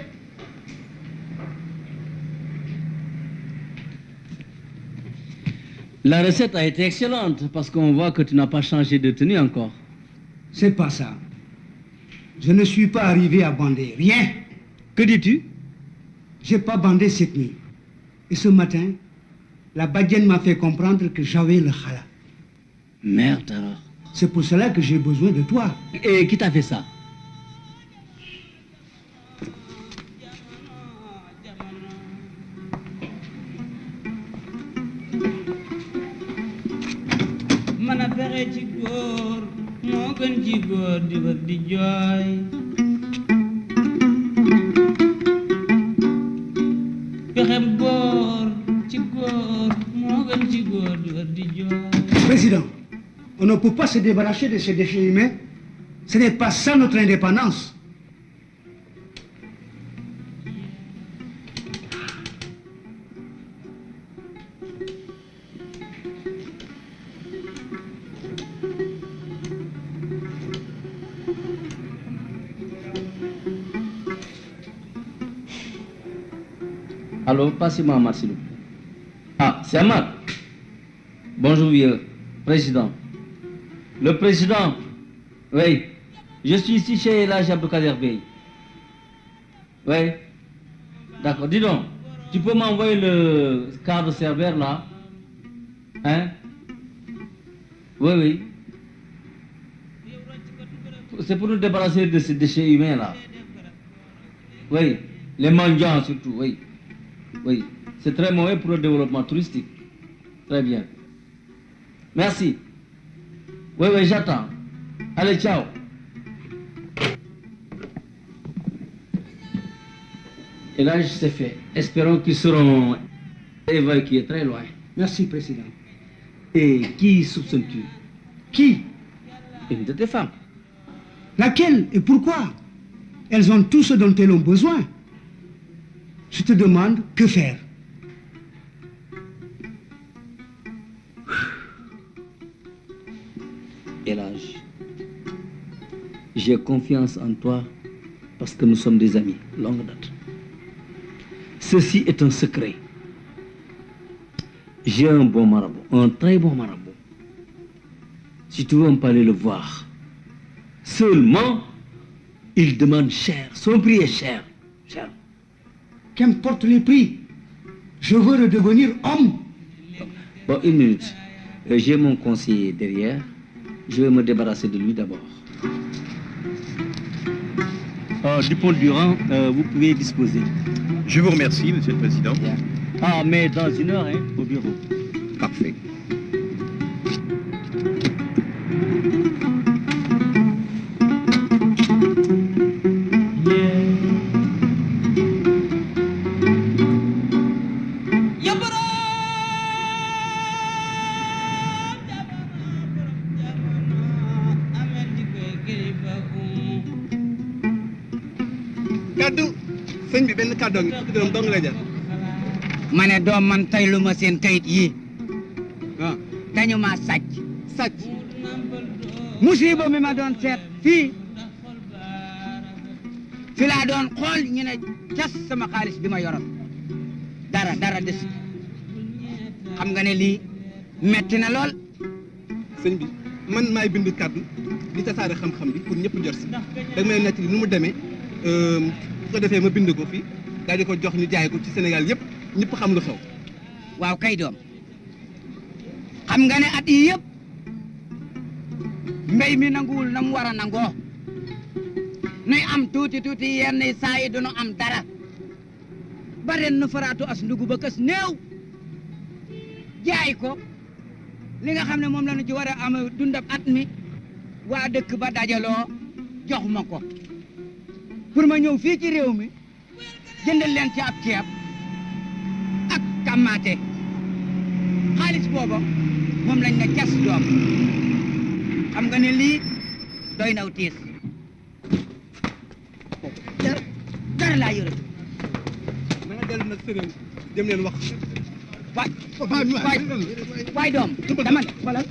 La recette a été excellente parce qu'on voit que tu n'as pas changé de tenue encore. C'est pas ça. Je ne suis pas arrivé à bander. Rien. Que dis-tu? J'ai pas bandé cette nuit. Et ce matin, la badienne m'a fait comprendre que j'avais le Xala. Merde alors. C'est pour cela que j'ai besoin de toi. Et qui t'a fait ça? mana pexe ci góor moo gën ci góor di wër di jooy pexem góor ci góor moo gën ci góor di wër di jooy. Président, on ne peut pas se débarrasser de ces déchets humains. Ce n'est pas ça notre indépendance. Allô, passez-moi Amad, s'il vous plaît. Ah, c'est Amad. Bonjour, vieux président. Le président, oui, je suis ici chez Hadj Abou Kader. Oui, d'accord. Dis donc, tu peux m'envoyer le quart de serveur là? Hein? Oui, oui. C'est pour nous débarrasser de ces déchets humains là. Oui, les mendiants surtout, oui. Oui, c'est très mauvais pour le développement touristique. Très bien. Merci. Oui, oui, j'attends. Allez, ciao. Et là, c'est fait. Espérons qu'ils seront évacués très loin. Merci, Président. Et qui soupçonnes-tu? Qui? Une de tes femmes. Laquelle et pourquoi? Elles ont tout ce dont elles ont besoin. Je te demande que faire. Elhadj, j'ai confiance en toi parce que nous sommes des amis, longue date. Ceci est un secret. J'ai un bon marabout, un très bon marabout. Si tu veux me parler le voir, seulement, il demande cher. Son prix est cher. Cher. Qu'importe les prix. Je veux redevenir homme. Bon, une minute. J'ai mon conseiller derrière. Je vais me débarrasser de lui d'abord. Dupont-Durand, vous pouvez disposer. Je vous remercie, Monsieur le Président. Ah, mais dans une heure, hein, au bureau. Parfait. kaddu sëñ bi benn kaddu ngi fukki dërëm dong la jar. ma ne doom man tey lu ma seen kayit yii dañu ma sàcc musiba mi ma doon seet fii fi laa doon xool ñu ne cas sama xaalis bi ma yoroon dara des xam nga ne lii metti na lool. sëñ bi man maay bind kaddu di tasaare xam-xam bi pour ñëpp jot si da may nekk li nu mu demee su ko defee ma bind ko fii daal di ko jox ñu jaay ko ci Sénégal yëpp ñëpp xam lu xew. waaw kay doom xam nga ne at yi yëpp mbéy mi nanguwul na mu war a nangoo nuy am tuuti yenn saa yi duñu am dara ba ren nu faraatu as ndugu ba kës néew jaay ko li nga xam ne moom la ñu ci war a am dundab at mi waa dëkk ba dajaloo jox ma ko pour ma ñëw fii ci réew mi jëndal leen ci ab ceeb ak kamaate xaalis booba moom lañ ne cas doom xam nga ne lii doy naw tiis dara laa yore. na nga dellu nag sëriñ jëm leen wax. waay doom dama ne xoolal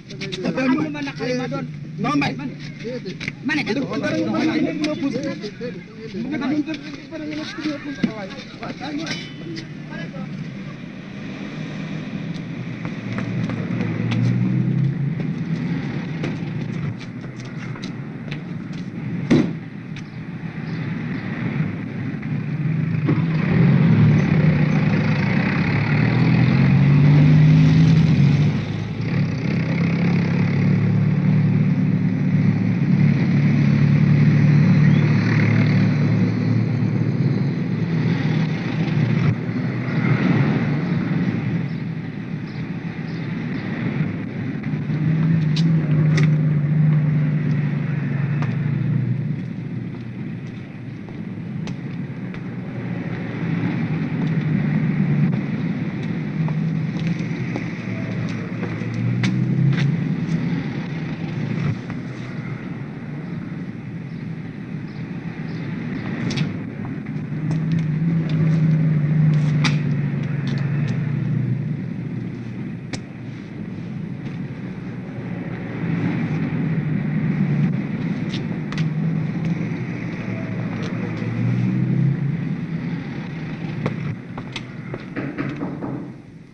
am lu ma naqari ma doon noo mbay ma ne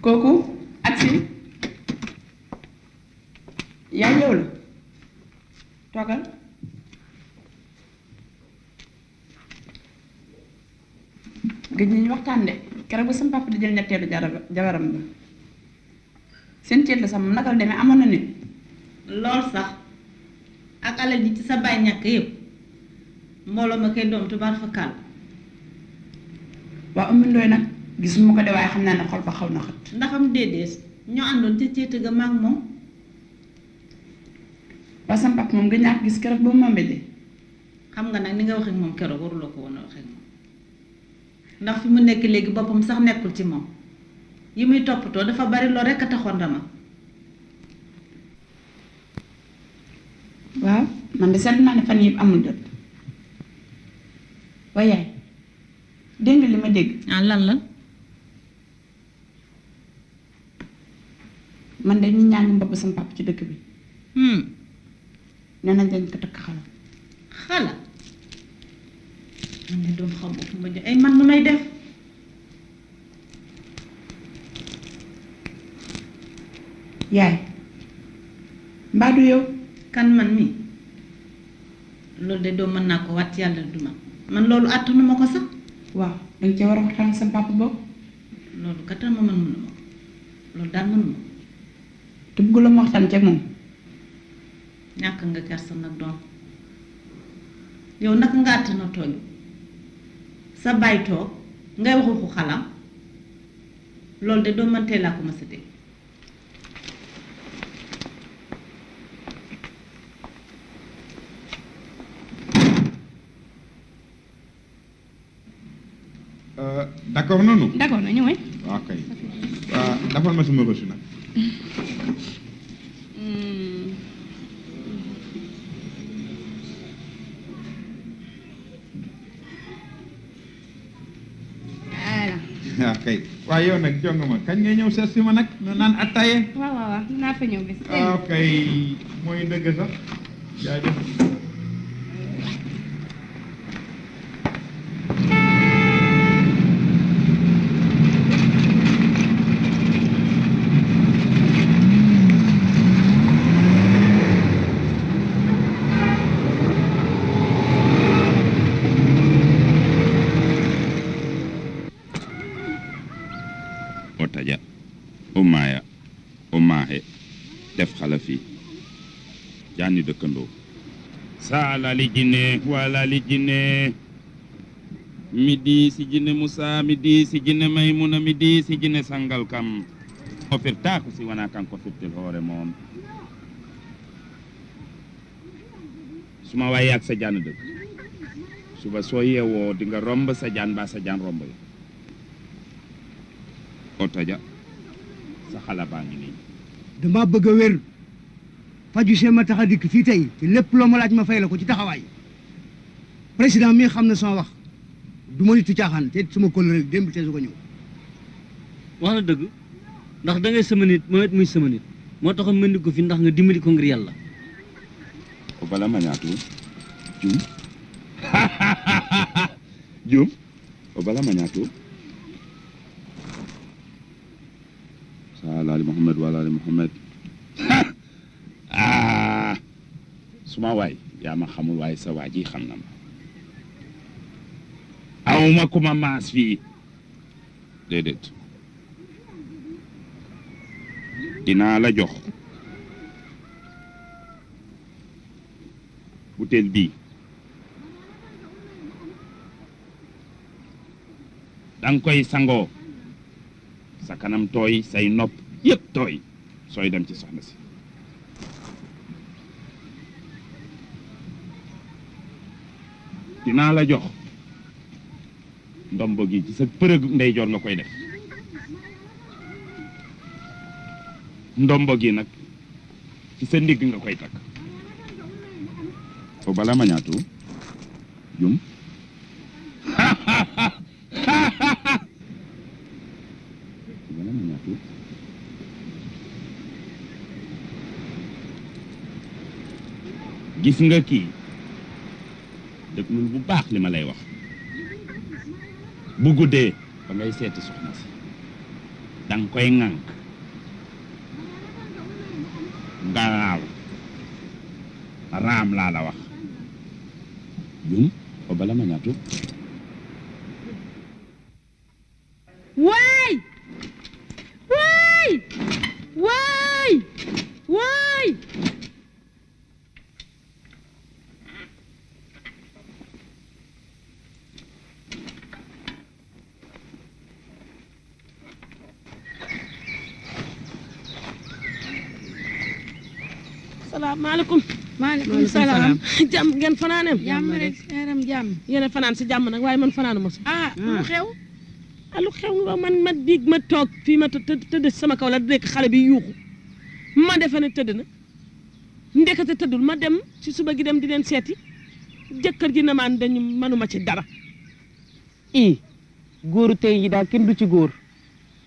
kooku agsi yaa ñëw la toogal gëj nañu waxtaan de keroog ba sama papa di jël ñetteelu jabaram ba seen ceet la sax moom naka la demee amoon na nit lool sax ak alal ji ci sa baay ñàkk yëpp mbooloo ma koy doom tubaar fa kàll waa Oumy Ndoye nag gisuma ko de waaye xam naa ne xol ba xaw na xët ndaxam déedéet ñoo àndoon ca ceet ga maag moom waa sama papa moom nga ñàkk gis keroog ba mu ma mbéjee xam nga nag ni nga waxee moom keroog waruloo ko woon a waxee moom ndax fi mu nekk léegi boppam sax nekkul ci moom yi muy toppatoo dafa bari lool rekk a taxoon dama man de seetlu naa ne fan yëpp amul jot waaye yaay dégg nga li ma dégg. ah lan la. man de ñu ñaa ngi mbobb sama papa ci dëkk bi. nee nañ dañ ko takk xala. xala. man de doom xaw ma fu ma jox ay man nu may def. yaay mbaa du yow. kan man mi loolu de doom mën naa ko wàcc yàlla du man loolu àttanu ma ko sax. waaw danga cee war a waxtaan sa papa boobu. loolu katam ma mënuma ko loolu daal mënuma ko. te bëgg la ma waxtaan ceeg moom. ñàkk nga kersa nag doom yow naka nga àttana tooñ sa baay toog ngay wax waxu xalam loolu de doo mëntee laa ko ma sa dégg. D'accord noonu. D'accord nañu way. waaw kay waaw dafal ma sama reçu nag. Voilà. waaw kay waaye yow nag jonga ma kañ ngay ñëw seet si ma nag na naan attaye. waaw waaw waaw naa fa ñëw bés. waaw kay mooy dëgg sax jaajëf. Otaja Omaya Omahe def xala fii jaani dëkkandoo saala li jinne wala li jinne midi si jinne Musa midi si jinne Maymuna midi si jinne sangal kam o firtaako si wona kanko firtel hoore moom suma wayi ak sa jaan dëkk suba soo yeewoo di nga romb sa jaan ba sa jaan romb yo Otaja sa xala baa ngi nii dama bëgg a wér faju see ma tax a dikk fii tey te lépp loo ma laaj ma fay la ko ci taxawaay président mi xam na sama wax du ma nitu caaxaan te suma kóllëre démb te su ko ñëw wax na dëgg ndax da ngay sama nit moom it muy sama nit moo taxoon mën di ko fi ndax nga dimbali ko ngir yàlla o bala ma ñaatu jum jum o bala ma ñaatu ala ali Muhammad wala ali Muhammad suma waay yaa ma xamul waaye sa waa ji xam na ma awma ku ma maas fii déedéet dinaa la jox butéel bii danga koy sangoo sa kanam tooy say nopp yëpp tooy sooy dem ci soxna si dinaa la jox ndombo gi ci sa përëg ndeyjoor nga koy def ndombo gi nag ci sa ndigg nga koy takk o bala ma ñaatu jum gis nga kii déglul bu baax li ma lay wax bu guddee ba ngay seeti soxna si danga koy ŋànk nga raam laa la wax jum o bala ma ñaatu waay waay waay waay salaamaaleykum. maaleykum salaam. jàmm ngeen fanaaneem. jàmm rek yaram jàmm. yéen a fanaan si jàmm nag waaye man fanaanu ma si. lu xew. lu xew nga man diig ma toog fii ma tëdd sama kaw la dégg xale bi yuuxu ma defe ne tëdd na ndekete tëddul ma dem ci suba gi dem di leen seeti jëkkër ji na maan dañu manuma ci dara góoru tey yi daal kenn du ci góor.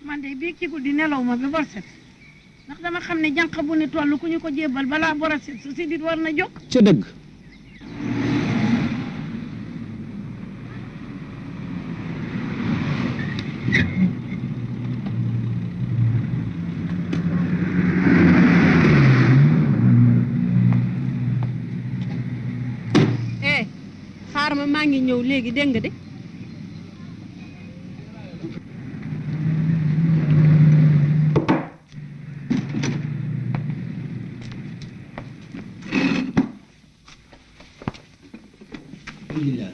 man de bii ci guddi nelaw ma ba bor set ndax dama xam ne jànq bu ne toll ku ñu ko jébbal balaa bor a set su si dit war na jóg. ca dëgg. xaar ma maa ngi ñëw léegi dégg nga de.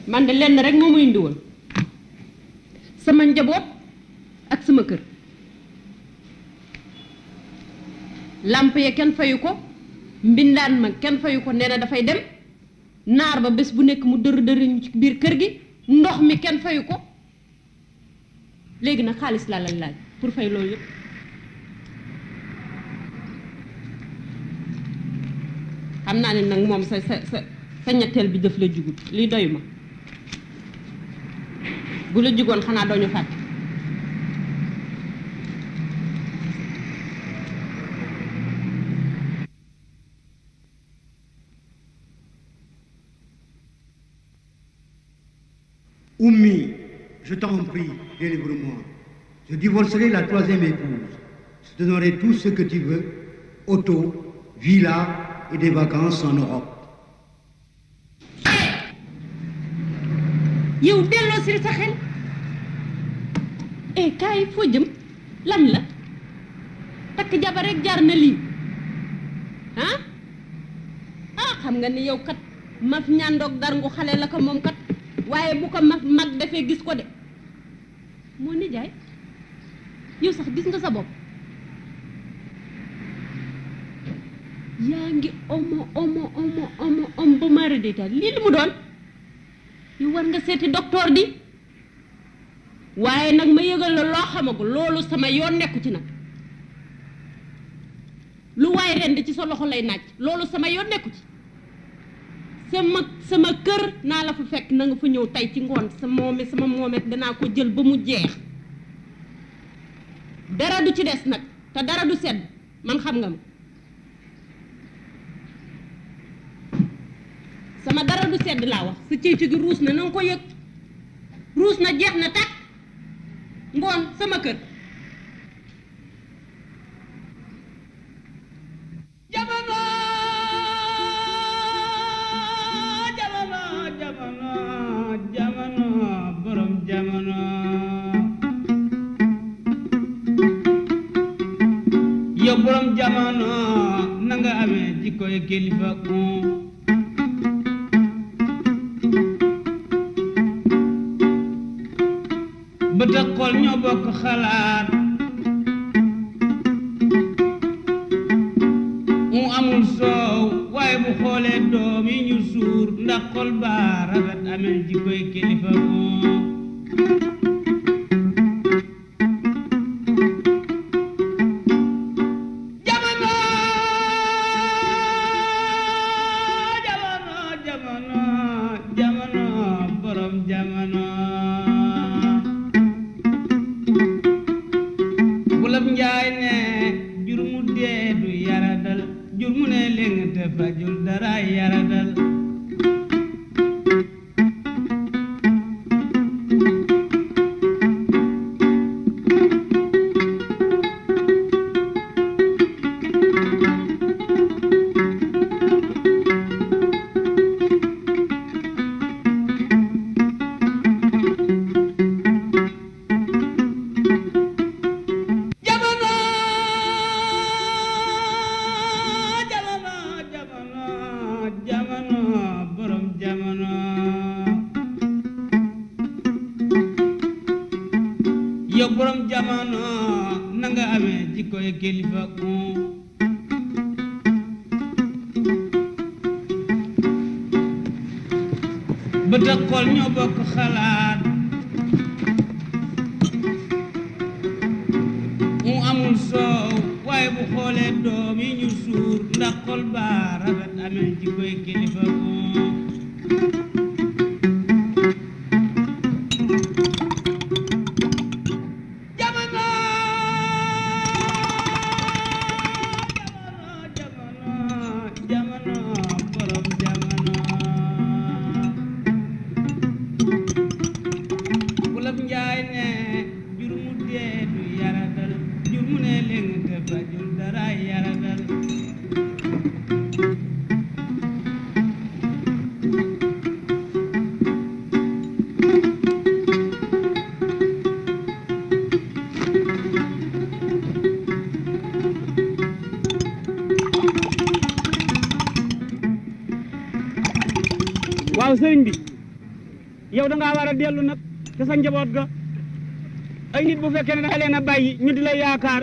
man de lenn rek moo muy indi woon sama njaboot ak sama kër lamp ya kenn fayu ko mbindaan ma kenn fayu ko nee na dafay dem naar ba bés bu nekk mu dër ci biir kër gi ndox mi kenn fayu ko léegi nag xaalis laa la laaj pour fay loolu yëpp xam naa ne nag moom sa ñetteel bi daf la jugut lii doyu ma bu la jugoon xanaa doo ñu fàtte Oumi, je t'en prie, délivre-moi. Je divorcerai la troisième épouse. Je te donnerai tout ce que tu veux, auto, villa et des vacances en Europe. yow delloo si sa xel kaay foo jëm lan la takk jabar rek jaar na lii xam nga ni yow kat maf ñàndoog dar ngu xale la ko moom kat waaye bu ko mag defee gis ko de moo nijaay yow sax gis nga sa bopp yaa ngi omo ba mara détail lii lu mu doon yow war nga seeti docteur di waaye nag ma yëgal la loo xamagul loolu sama yoon nekku ci nag lu waay rend ci sa loxo lay naaj loolu sama yoon nekku ci sama kër naa la fa fekk na nga fa ñëw tey ci ngoon sama moomet danaa ko jël ba mu jeex dara du ci des nag te dara du sedd man xam nga ma sama dara du sedd laa wax sa ceytu gi ruus na nga ko yëg ruus na jeex na tàkk ngoon sama kër jamono borom jamono yow borom jamono na nga amee jikkoy kilifa bët ak xol ñoo bokk xalaat mu amul soow waaye bu xoolee doom yi ñu suur ndax xol baa rafet amee jikkoy kilifa bët ak xol ñoo bokk xalaat mu amul soow waaye bu xoolee doom yi ñu suur ndax xol baa rafet amee jikkoy kilifa moom waaw sëriñ bi yow da ngaa war a dellu nag te sa njaboot ga ay nit bu fekkee ne da nga leen a bàyyi ñu di la yaakaar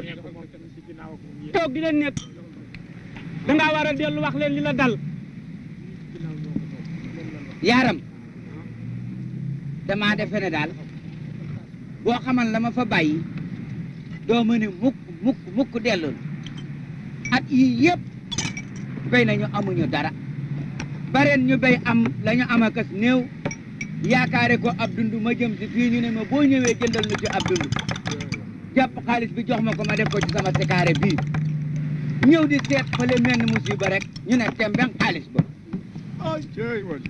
toog di leen nekk da ngaa war a dellu wax leen li la dal. yaaram damaa defe ne daal boo xamal la ma fa bàyyi doo ma ne mukk dellul at yii yëpp béy nañu amuñu dara bareen ñu béy am la ñu am akas néew yaakaare ko ab dund ma jëm si fii ñu ne ma boo ñëwee jëndal nu ci ab dund jàpp xaalis bi jox ma ko ma def ko ci sama sekaare bii ñëw di seet fële mel ni musiba rek ñu ne temben xaalis ba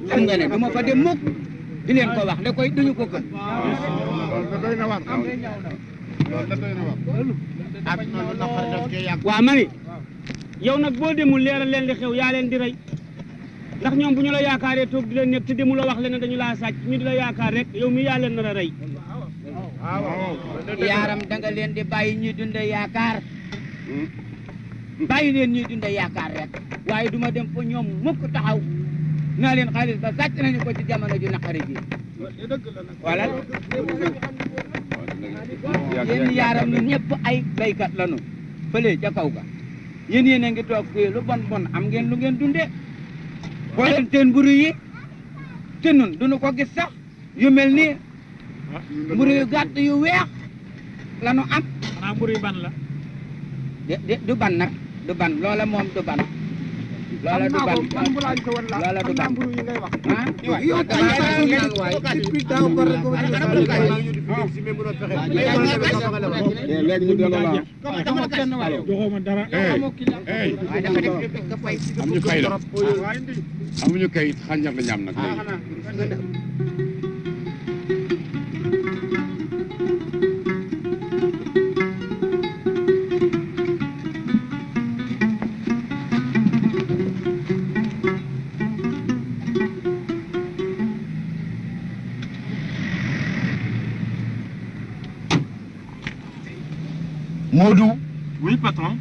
xam nga ne du ma fa dem mukk di leen ko wax da koy duñu ko gën waaw ma ni yow nag boo demul leeral leen li xew yaa leen di rey ndax ñoom bu ñu la yaakaaree toog di leen nekk te demul la wax leen ne dañu laa sàcc ñu di la yaakaar rek yow mi yaa leen nar a rey. yaaram da nga leen di bàyyi ñuy dunde yaakaar bàyyi leen ñuy dunde yaakaar rek waaye duma dem fa ñoom mukk taxaw naa leen xaalis ba sàcc nañu ko ci jamono ju naqari ji wala yéen yaaram ñu ñëpp ay baykat lañu fële ca kaw ga yéen a ngi toog fii lu bon bon am ngeen lu ngeen dunde boo leen seen mburu yi te nun duñu ko gis sax yu mel nii mburu yu gàtt yu weex la nu am xanaa mburu yu ban la du ban nag du ban loola moom du ban loola du ban loola du ban léegi ñu delloo la joxoo dara am ñu fay la amuñu kayit xànjar la ñu am nag léegi Modou. Oui, patron.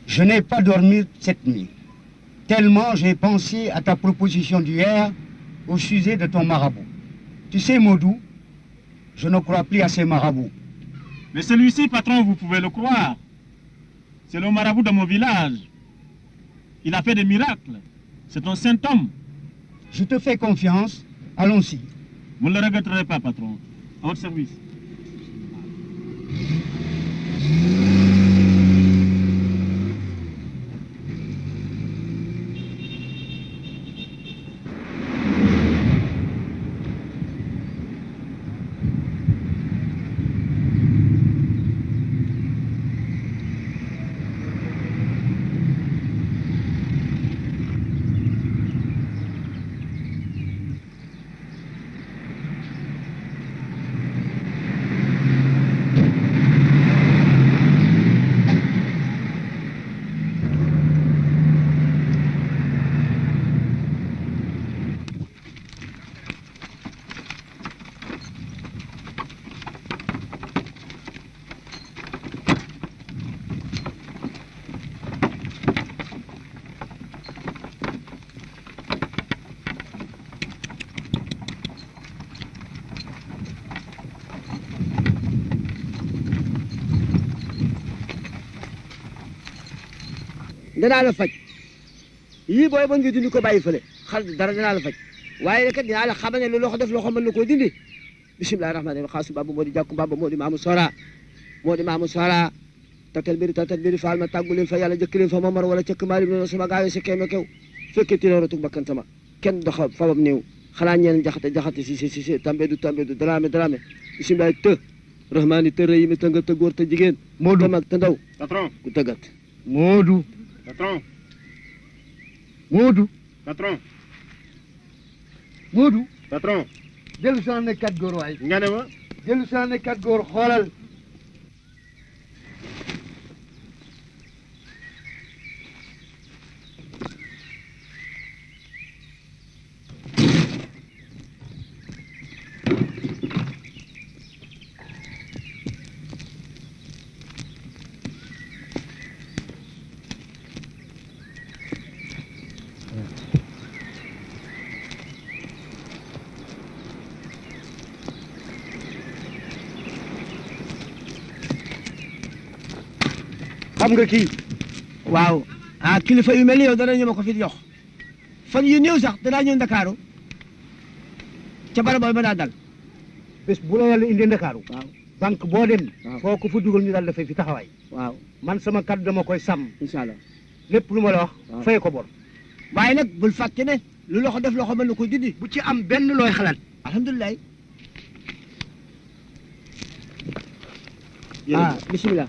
Je n'ai pas dormi cette nuit, tellement j'ai pensé à ta proposition d'hier au sujet de ton marabout. Tu sais, Modou, je ne crois plus à ces marabouts. Mais celui-ci, patron, vous pouvez le croire. C'est le marabout de mon village. Il a fait des miracles. C'est un saint homme. Je te fais confiance. Allons-y. Vous ne le regretterez pas, patron. À votre service. danaa la faj yii booy ba nga dindi ko bàyyi fële xal dara danaa la faj waaye kat dinaa la xamal ne lu loxo def loxo mën na koo dindi bisimilahi rahmaani rahim xaasu baba moo di jàkku baba moo di maamu sora tatal biri faal ma tàggu leen fa yàlla jëkk leen fa mamar wala cëkk maali noonu sama gaayo si keeme kew fekkee tilooratu bakkan sama kenn doxa fabam néew xanaa ñeen jaxate si tambe du daraame bisimilaay të rahmaani të rëy mi të nga të góor te jigéen Moodu mag te ndaw patron ku tëggat patron patron dellu si ne kat góor waay nga ne ma dellu si ne kat góor xoolal xam nga kii waaw kilifa yu mel ni yow dana ñu ma ko fi jox fan yu néew sax danaa ñëw Ndakaaru ca barab ba daa dal bés bu la yàlla indi Ndakaaru waaw banque boo dem foo ko fa dugal ñu daal dafay fi taxawaay waaw man sama kaddu dama koy sàmm incha allah lépp lu ma la wax fay ko bor waaye nag bul fàtte ne lu loxo def loxo mën na ko dindi bu ci am benn looy xalaat alhamdulilah bisimilah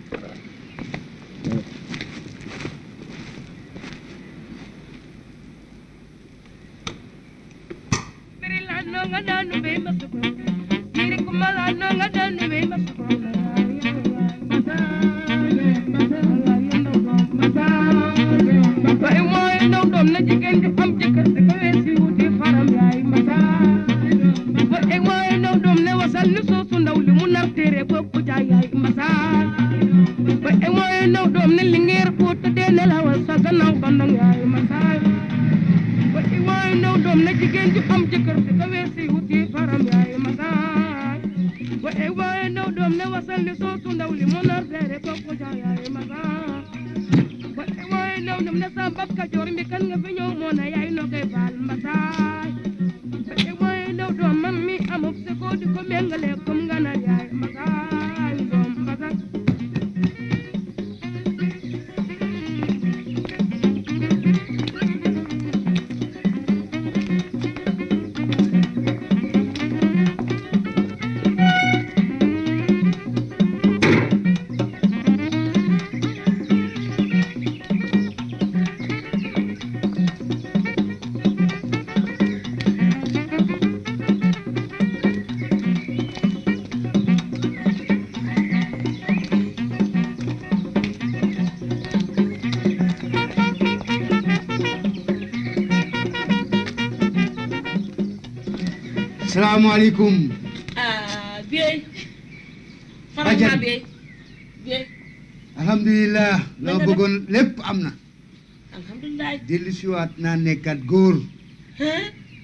nga danu be masuko miri kumala nga danu be masuko ba e moy ndaw doom na jigéen ju am jëkkër te ko weesi wuti faram yaay masa ba e moy ndaw doom ne wasal ni soosu ndaw li mu nar téere bopp jaay yaay masa ba e moy ndaw doom ne li ngeer fuut de ne la wal sa gannaaw bandang yaay masa ba e moy ndaw doom ne jigéen ju am jëkkër te ko weesi wuti faram yaay masa ba e moy ndaw doom ne wasal ni soosu ndaw li mu nar téere bopp jaay yaay masa ndaw dum ne Samba Kajoor mi kan nga fi ñëw moo na yaay no koy baal mbasaay ba e mooy ndaw doom man mi amuk se ko di ko méngale comme nga na yaay mbasaay doom mbasaay salaamaaleykum. Biey. Faral Biey. Biey. alhamdulilah. loo bëggoon lépp am na. alhamdulilah. dellusiwaat naa nekkat góor.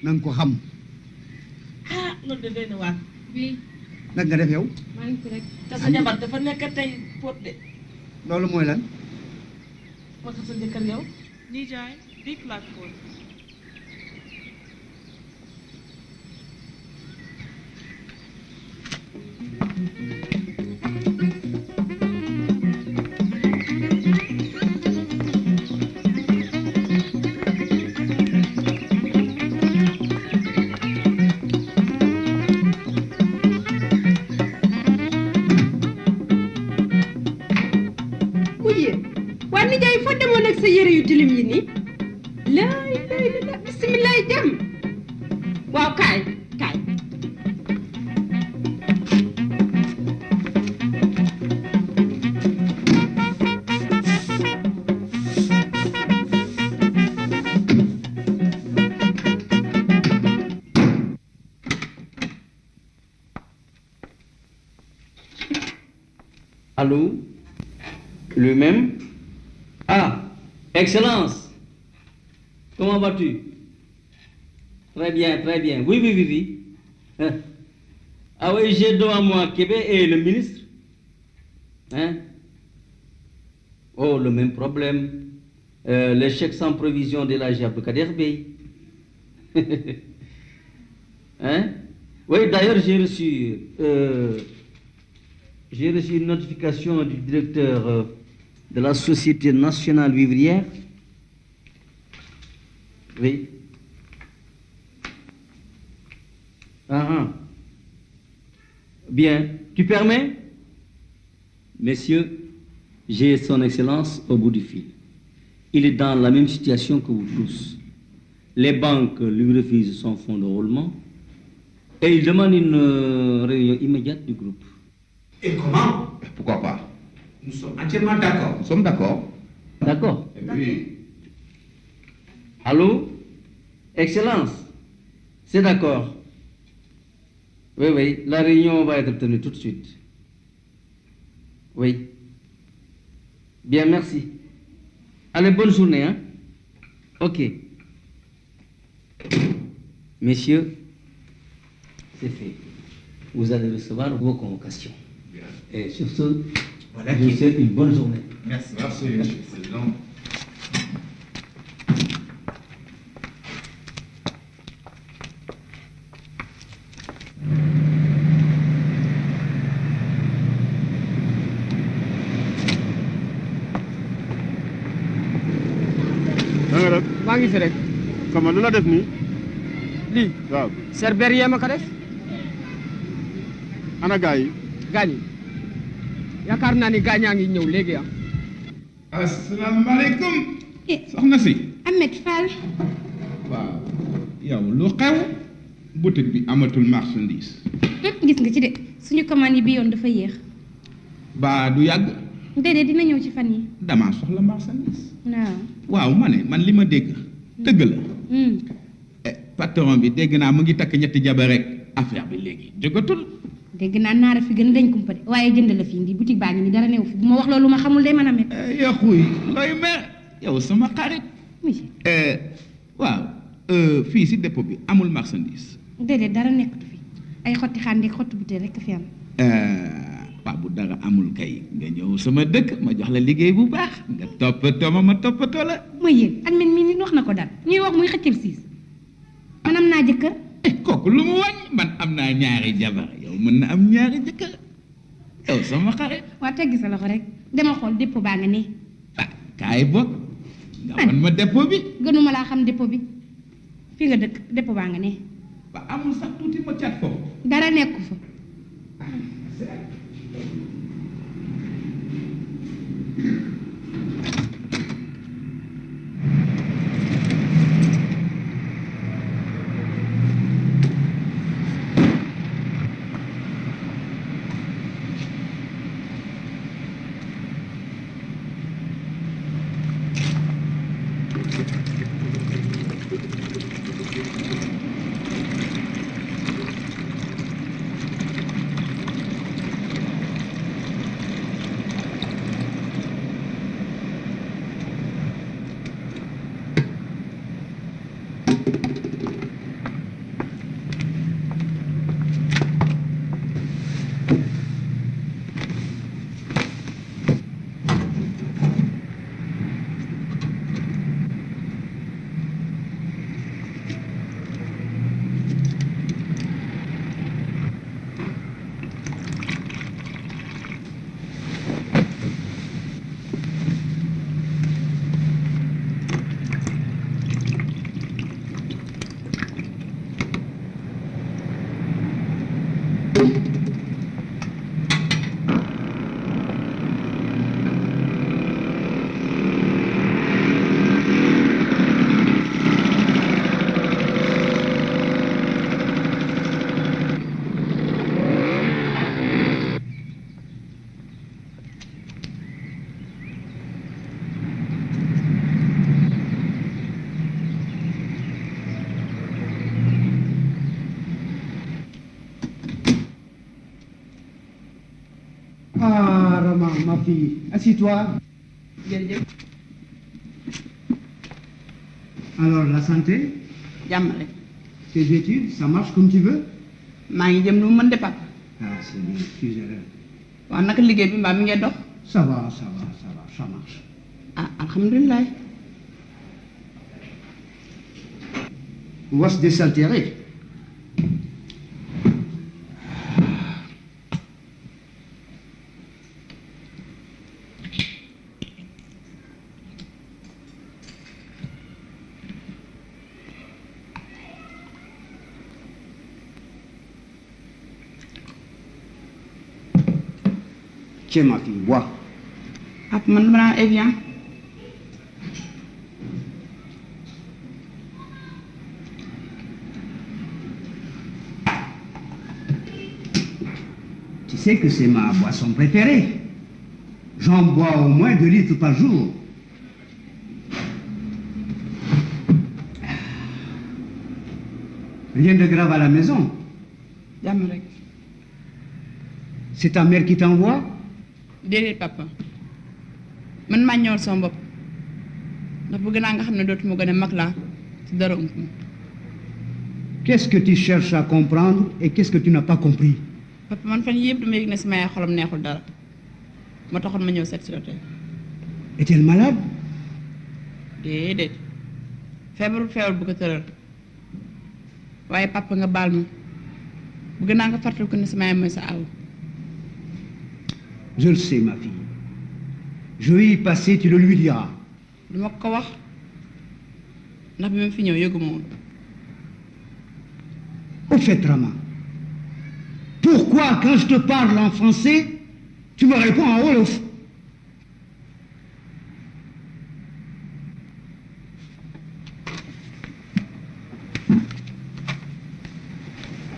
na nga ko xam. loolu de doy na waar. Biey. nag nga def yow. maa ngi fi rek. te sa jabar dafa nekk tey pot de. loolu mooy lan. moo tax sa jëkkër yow. nijaay big black pot. sa yére yu tilim yi nii laay la bisimilah dem waaw kaay kaay Allô? Lui-même? Ah, Excellence! Comment vas-tu? Très bien, très bien. Oui, oui, oui, oui. Ah oui, j'ai devant moi Québec et le ministre. Hein? Oh, le même problème. Les chèques sans provision de Hadj Abou Kader. Hein? Oui, d'ailleurs, j'ai reçu une notification du directeur de la Société nationale vivrière. Oui. Bien, tu permets? Messieurs, j'ai son Excellence au bout du fil. Il est dans la même situation que vous tous. Les banques lui refusent son fonds de roulement et il demande une réunion immédiate du groupe. Et comment? Pourquoi pas? Nous sommes entièrement d'accord. Nous sommes d'accord. D'accord. Et puis, Allô? Excellence, c'est d'accord. Oui, oui, la réunion va être tenue tout de suite. Oui. Bien, merci. Allez, bonne journée, hein? Ok. Messieurs, c'est fait. Vous allez recevoir vos convocations. bien. Et sur ce, Voilà je vous souhaite une bonne journée. Merci. Merci, Monsieur le Président. maa ngi fi rek. Sama lu la def nii. lii. waaw. Cerbère yee ma ko def. ana gaa yi. gaañ yi yaakaar naa ni gaañaa ngi ñëw léegi ah. asalaamaaleykum. soxna si. Ahmed Fall. waaw. yow lu xew. boutique bi amatul marchandise. gis nga ci de suñu commande yi bi yoon dafa yéex. ba du yàgg. déedéet dina ñëw ci fan yi. damaa soxla marchandise. waaw. waaw ma ne man li ma dégg. dëgg la. patron bi dégg naa mu ngi takk ñetti jabar rek affaire bi léegi jógatul. dégg naa naara fi gën a dañ kumpa de waaye jënd la fi indi boutique baa ngi ni dara newu fi bu ma wax loolu ma xamul day mën a met. yaxuy looy mer yow sama xarit. waaw fii si dépôt bi amul marchandise. déedéet dara nekkatu fi ay xotti xàndeeg xotti butéel rek fi am. waaw bu dara amul kay nga ñëw sama dëkk ma jox la liggéey bu baax nga toppatoo ma toppatoo la. mooy yéen admin mi nit wax na ko daal ñuy wax muy xëccal siis man am naa jëkkër. kooku lu mu wàññi man am naa ñaari jabar yow mën na am ñaari jëkkër yow sama xarit. waa teggi sa loxo rek dama xool dépôt baa nga ne. kaay bokk nga wan ma dépôt bi. gënuma laa xam dépôt bi fi nga dëkk dépôt baa nga ne. ba amul sax tuuti ma cat foofu. dara nekku fa. Ah, Rama, ma fille, assis-toi. Alors, la santé, jàmm rek. tes études, ça marche comme tu veux? maa ngi jëm lu mën de papa. Ah, c'est bien, tu es heureux. waaw naka liggéey bi mbaa mi ngee dox. Ça va, ça va, ça va, ça marche. ah alhamdulilah. Was désaltéré. Tiens, ma fille, bois. Papa man dama naan Evian. Tu sais que c'est ma boisson préférée. J'en bois au moins 2 litres par jour. Rien de grave à la maison. jàmm rek. C'est ta mère qui t'envoie? déedéet papa man maa ñëwal sama bopp ndax bëgg naa nga xam ne dootuma gën a mag laa ci dara ump ma. Qu'est-ce que tu cherches à comprendre et qu'est-ce que tu n'as pas compris? papa man fan yii yëpp dama yëg ne sama yaay xolam neexul dara moo taxoon ma ñëw seet si la tey. Est-elle malade? déedéet feebar bu ko tëral waaye papa nga baal ma bëgg naa nga fàttali ko ne sama yaay mooy sa aw. Je le sais, ma fille. Je vais y passer, tu le lui diras. duma ko wax ndax bi ma fi ñëw yëguma woon. Au fait, Rama, pourquoi quand je te parle en français, tu me réponds en Wolof?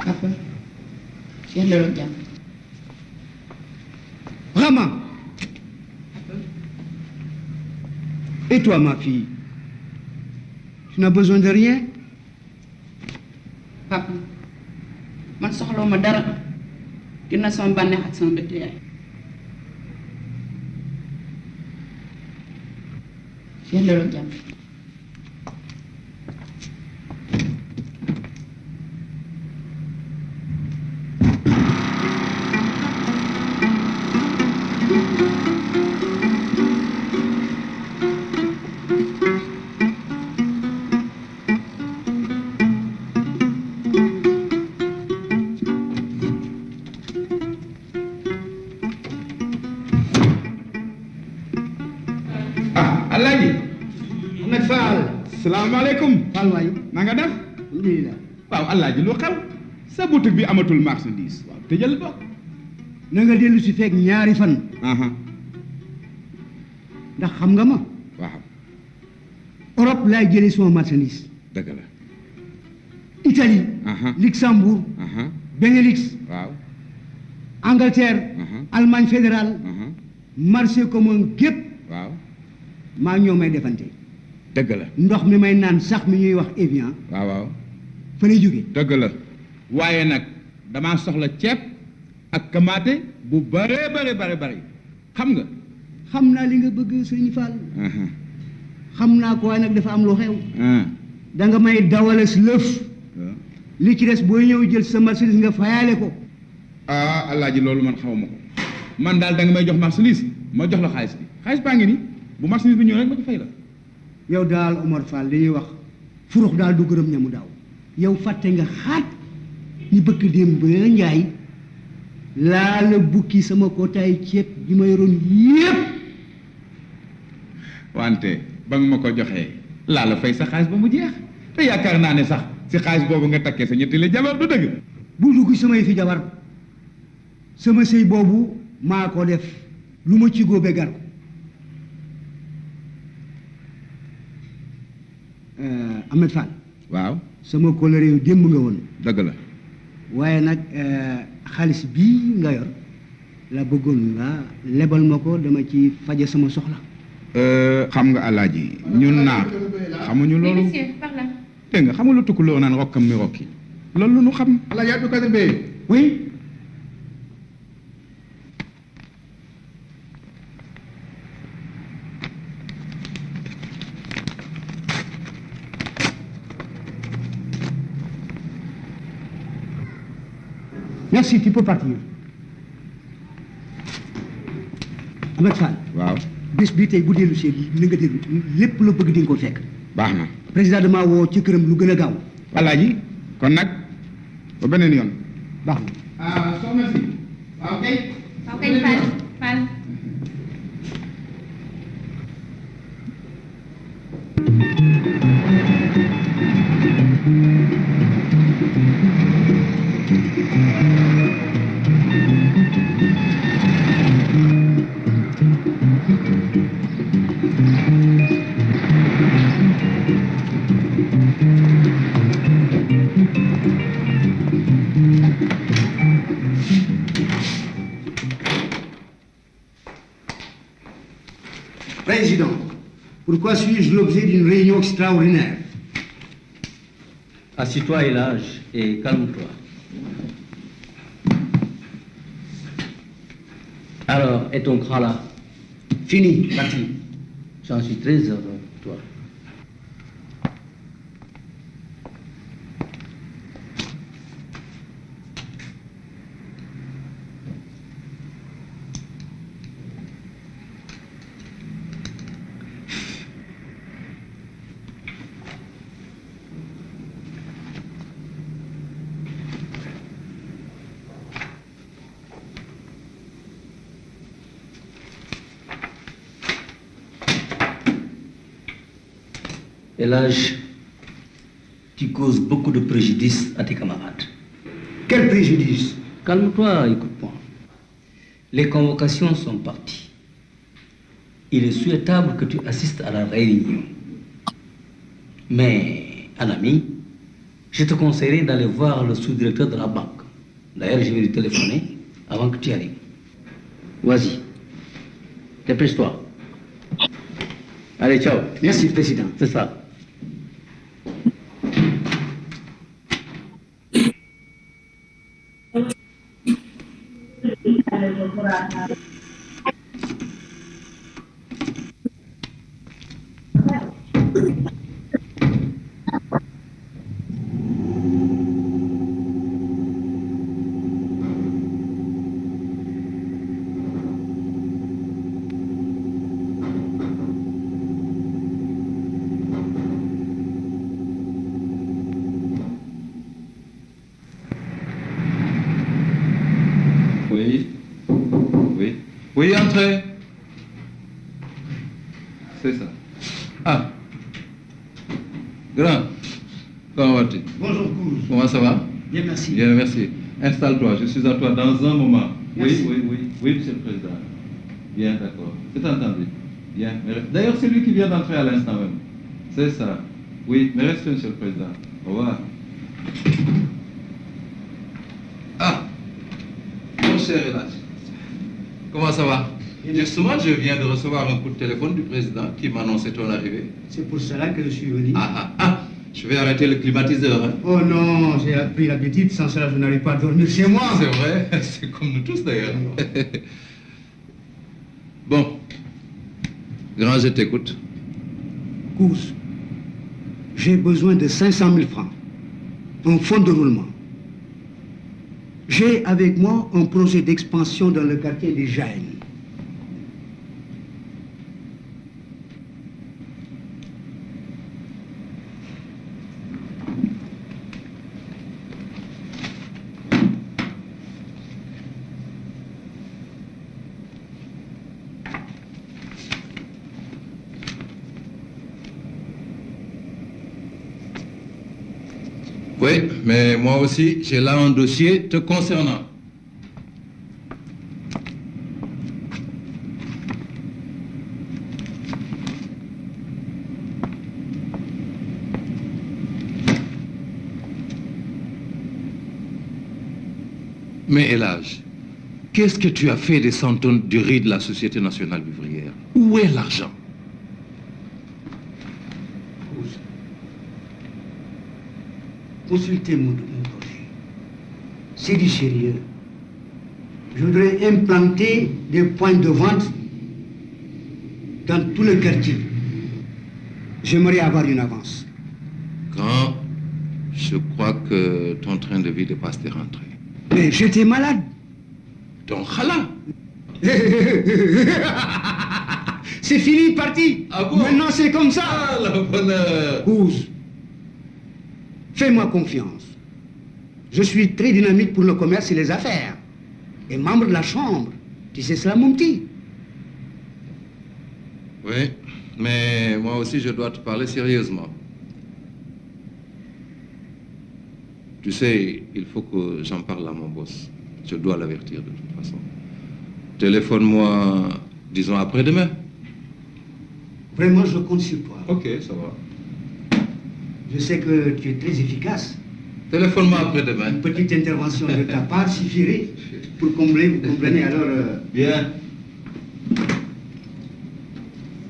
papa yéen la doon jàmm. Rama. Et toi, ma fille, tu n'as besoin de rien? papa man soxlawu ma dara gën sama bànneex ak sama bëtt yaay. yéen la doon jàmm. salaamaaleykum. Fall waay. na nga def. alhamdulilah. waaw Alaaji lu xew. sa boutique bi amatul marchandise. waaw tëjal bokk. na nga dellu si fekk ñaari fan. ndax xam nga ma. waaw. Europe laay jëlee sama marchandise. dëgg la. Italie. Luxembourg. Benelux. waaw. Angleterre. Allemagne fédérale. marché commun gépp. waaw. maa ñoo may defante. dëgg la. ndox mi may naan sax mi ñuy wax Evian. waaw waaw. fa lay jóge. dëgg la. waaye nag damaa soxla ceeb ak kamaate bu bëree bëri xam nga. xam naa li nga bëgg Sëriñ Fall. xam naa ko waaye nag dafa am lu xew. da nga may dawales lëf. li ci des booy ñëw jël sa marchandise nga fayaale ko. Alaaji loolu man xaw ma ko man daal da nga may jox marchandise ma jox la xaalis bi xaalis baa ngi nii bu marchandise bi ñëw rek ma ci fay la. yow daal Omar Fall dañuy wax furux daal du gërëm ñamu daaw yow fàtte nga xaat ñi bëgg dem ba njaay laa la bukki sama kootaay ceeb bi ma yoroon yépp. wante ba nga ma ko joxee laa la fay sa xaalis ba mu jeex te yaakaar naa ne sax si xaalis boobu nga takkee sa ñetti la jabar du dëgg. bu dugg samay fi jabar sama sëy boobu maa ko def lu ma ci góobe gar ko. Ahmed Fall. waaw. sama kóllëre yow démb nga woon. dëgg la. waaye nag xaalis bii nga yor la bëggoon nga lebal ma ko dama ci faje sama soxla. xam nga Alaaji ñun naar xamuñu loolu. dégg nga xamul lu tukkuloo naan rokkam mi rokki loolu lu nu xam. Hadj Abou Kader. oui. Merci, tu peux partir. Ahmed Fall. waaw. bés bii tey bu dellu see na nga déglu lépp la bëgg di nga ko fekk. baax na. président damaa woo ci këram lu gën a gaaw. Alaaji kon nag ba beneen yoon. baax na. soxna si. waaw kay. waaw kay Fall Fall. Président, pourquoi suis-je l'objet d'une réunion extraordinaire? Assis-toi, Elage, et calme-toi. Alors, et ton Xala? Fini. Parti. J'en suis très heureux, toi. Elage, tu causes beaucoup de préjudice à tes camarades. Quel préjudice? Calme-toi, écoute-moi. Les convocations sont parties. Il est souhaitable que tu assistes à la réunion. Mais, un ami, je te conseillerais d'aller voir le sous-directeur de la banque. D'ailleurs, je vais lui téléphoner avant que tu arrives. Vas-y, dépêche-toi. Allez, ciao. Merci, Président. C'est ça. Oui, entrez. C'est ça. Ah. Grand. Comment vas-tu? Bonjour, Couz. Comment ça va? Bien, merci. Bien, merci. Installe-toi, je suis à toi dans un moment. Merci. Oui, monsieur le président. Bien, d'accord. C'est entendu. Bien. D'ailleurs, c'est lui qui vient d'entrer à l'instant même. C'est ça. Oui, mais restez, monsieur le président. Au revoir. Ah. Mon cher Elage. Comment ça va? Justement, je viens de recevoir un coup de téléphone du président qui m'annonçait ton arrivée. C'est pour cela que je suis venu. Je vais arrêter le climatiseur. Hein. Oh non, j'ai pris l'habitude, sans cela je n'arrive pas à dormir chez moi. C'est vrai, c'est comme nous tous d'ailleurs. Bon, grand, je t'écoute. Couz, j'ai besoin de 500 000 francs, un fonds de roulement. J'ai avec moi un projet d'expansion dans le quartier des Jaïnes. Oui, mais moi aussi, j'ai là un dossier te concernant. Mais Elage, qu'est-ce que tu as fait des centaines du riz de la Société nationale vivrière? Où est l'argent? Consultez mon projet. C'est du sérieux. Je voudrais implanter des points de vente dans tout le quartier. J'aimerais avoir une avance. Grand, je crois que ton train de vie dépasse tes rentrées. Mais j'étais malade. Ton Xala? C'est fini, parti. Ah bon? Maintenant c'est comme ça. Ah, le bonheur. Couz, fais-moi confiance. Je suis très dynamique pour le commerce et les affaires. Et membre de la chambre. Tu sais cela, mon petit? Oui, mais moi aussi je dois te parler sérieusement. Tu sais, il faut que j'en parle à mon boss. Je dois l'avertir de toute façon. Téléphone-moi, disons après-demain. Vraiment, je compte sur toi. Ok, ça va. Je sais que tu es très efficace. Téléphone-moi après-demain. Une petite intervention de ta part suffirait pour combler, vous comprenez alors... Bien.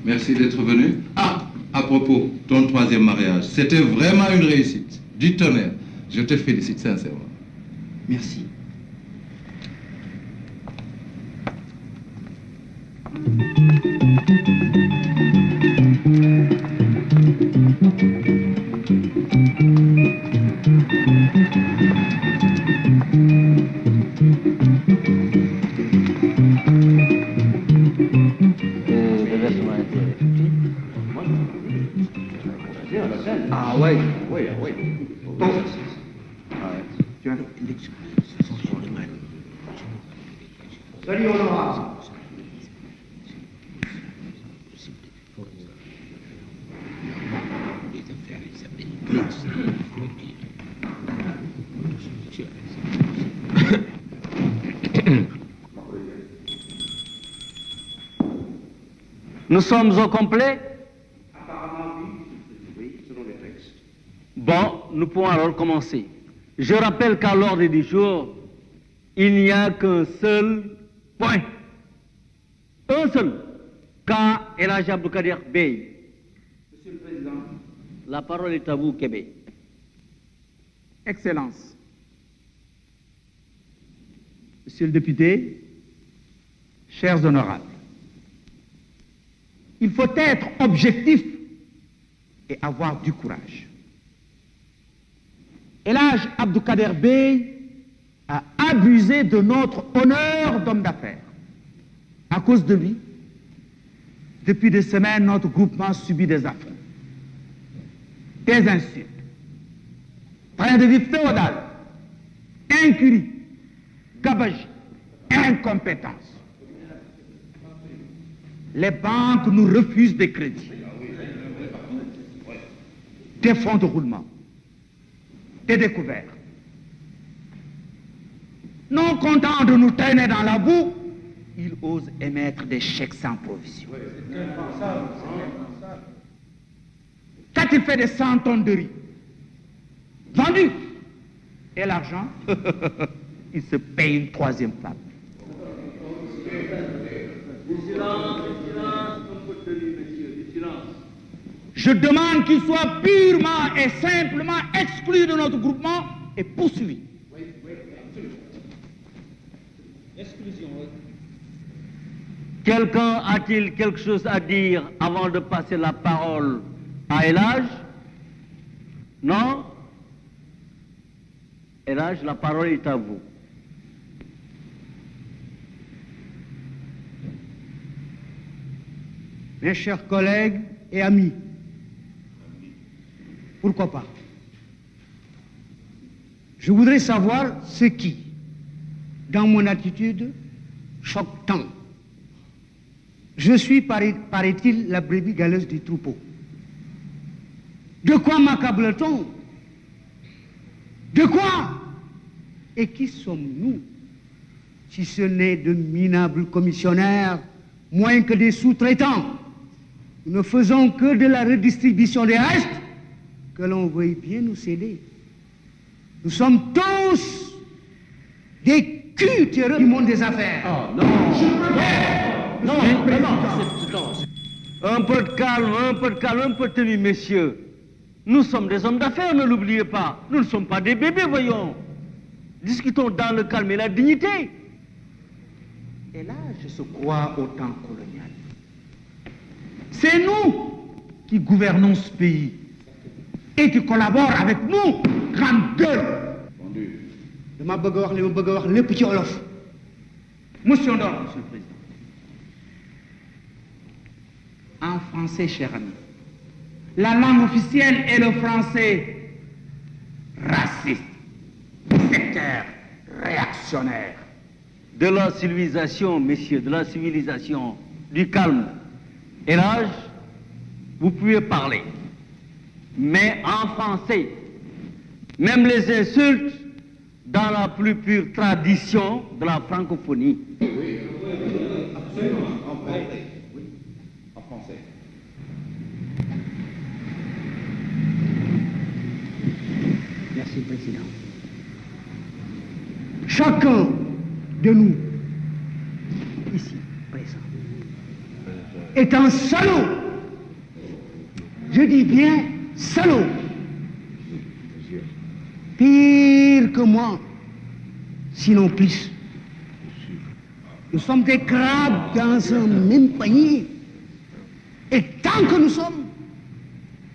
Merci d'être venu. Ah, à propos, ton troisième mariage, c'était vraiment une réussite. Du tonnerre. Je te félicite sincèrement. Merci. Ah ouais, oui, oui. Bon. Tu as Salut honorable. Nous sommes au complet? Oui, selon les textes. Bon, nous pouvons alors commencer. Je rappelle qu'à l'ordre du jour, il n'y a qu'un seul point. Un seul. Cas Hadj Abou Kader Bey. Monsieur le Président. La parole est à vous, Québec. Excellence. Monsieur le député, chers honorables, il faut être objectif et avoir du courage. Hadj Abou Kader Bey a abusé de notre honneur d'homme d'affaires. À cause de lui, depuis des semaines, notre groupement subit des affronts, des insultes, train de vie féodal, incurie, gabegie, incompétence. Les banques nous refusent des crédits, des fonds de roulement, des découvertes. Non content de nous traîner dans la boue, ils osent émettre des chèques sans provision. Quand il fait des 100 tonnes de riz vendus et l'argent, il se paye une troisième femme. Je demande qu'il soit purement et simplement exclu de notre groupement et poursuivi. Exclusion, oui. Quelqu'un a-t-il quelque chose à dire avant de passer la parole à Hadj? Non? Hadj, la parole est à vous. Mes chers collègues et amis, pourquoi pas? Je voudrais savoir ce qui, dans mon attitude, choque tant. Je suis, paraît-il, la brebis galeuse du troupeau. De quoi m'accable-t-on? De quoi? Et qui sommes-nous, si ce n'est de minables commissionnaires, moins que des sous-traitants? Nous ne faisons que de la redistribution des restes que l'on veuille bien nous céder. Nous sommes tous des cultures du monde des affaires. Oh, non. Non, un peu de calme, un peu de tenue, messieurs. Nous sommes des hommes d'affaires, ne l'oubliez pas. Nous ne sommes pas des bébés, voyons. Discutons dans le calme et la dignité. Et là, je se crois au temps colonial. C'est nous qui gouvernons ce pays et qui collaborent avec nous, grande gueule. dama bëgg a wax li ma bëgg a wax lépp ci Wolof. Motion d'ordre, Monsieur le Président. En français, cher ami, la langue officielle est le français raciste, sectaire, réactionnaire. De la civilisation, messieurs, de la civilisation, du calme. Hadj, vous pouvez parler, mais en français. Même les insultes dans la plus pure tradition de la francophonie. Oui, absolument, en français. Oui, en français. Merci, Président. Chacun de nous, ici, présent, est un salaud. Je dis bien salaud. Pire que moi, sinon plus. Nous sommes des crabes dans un même panier. Et tant que nous sommes,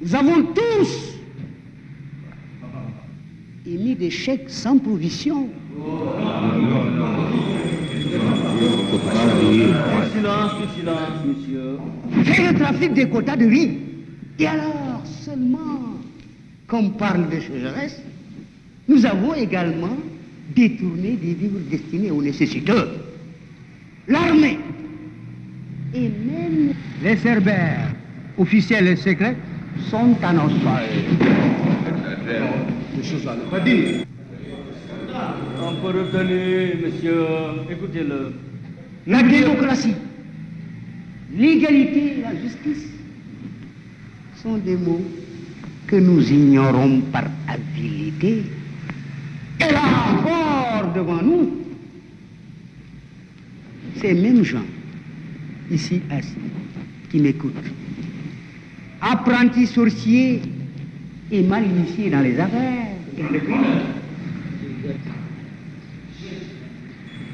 nous avons tous émis des chèques sans provision. Silence, monsieur. C'est le trafic des quotas de riz. Et alors, seulement, qu'on parle de sécheresse, nous avons également détourné des vivres destinés aux nécessiteux. L'armée et même les cerbères, officiels et secrets, sont à nos soirées. Pas dit. Un peu retenu, monsieur. Écoutez-le. La démocratie, l'égalité et la justice sont des mots que nous ignorons par avidité. Et là encore devant nous, ces mêmes gens, ici assis, qui m'écoutent, apprentis sorciers et mal initiés dans les affaires,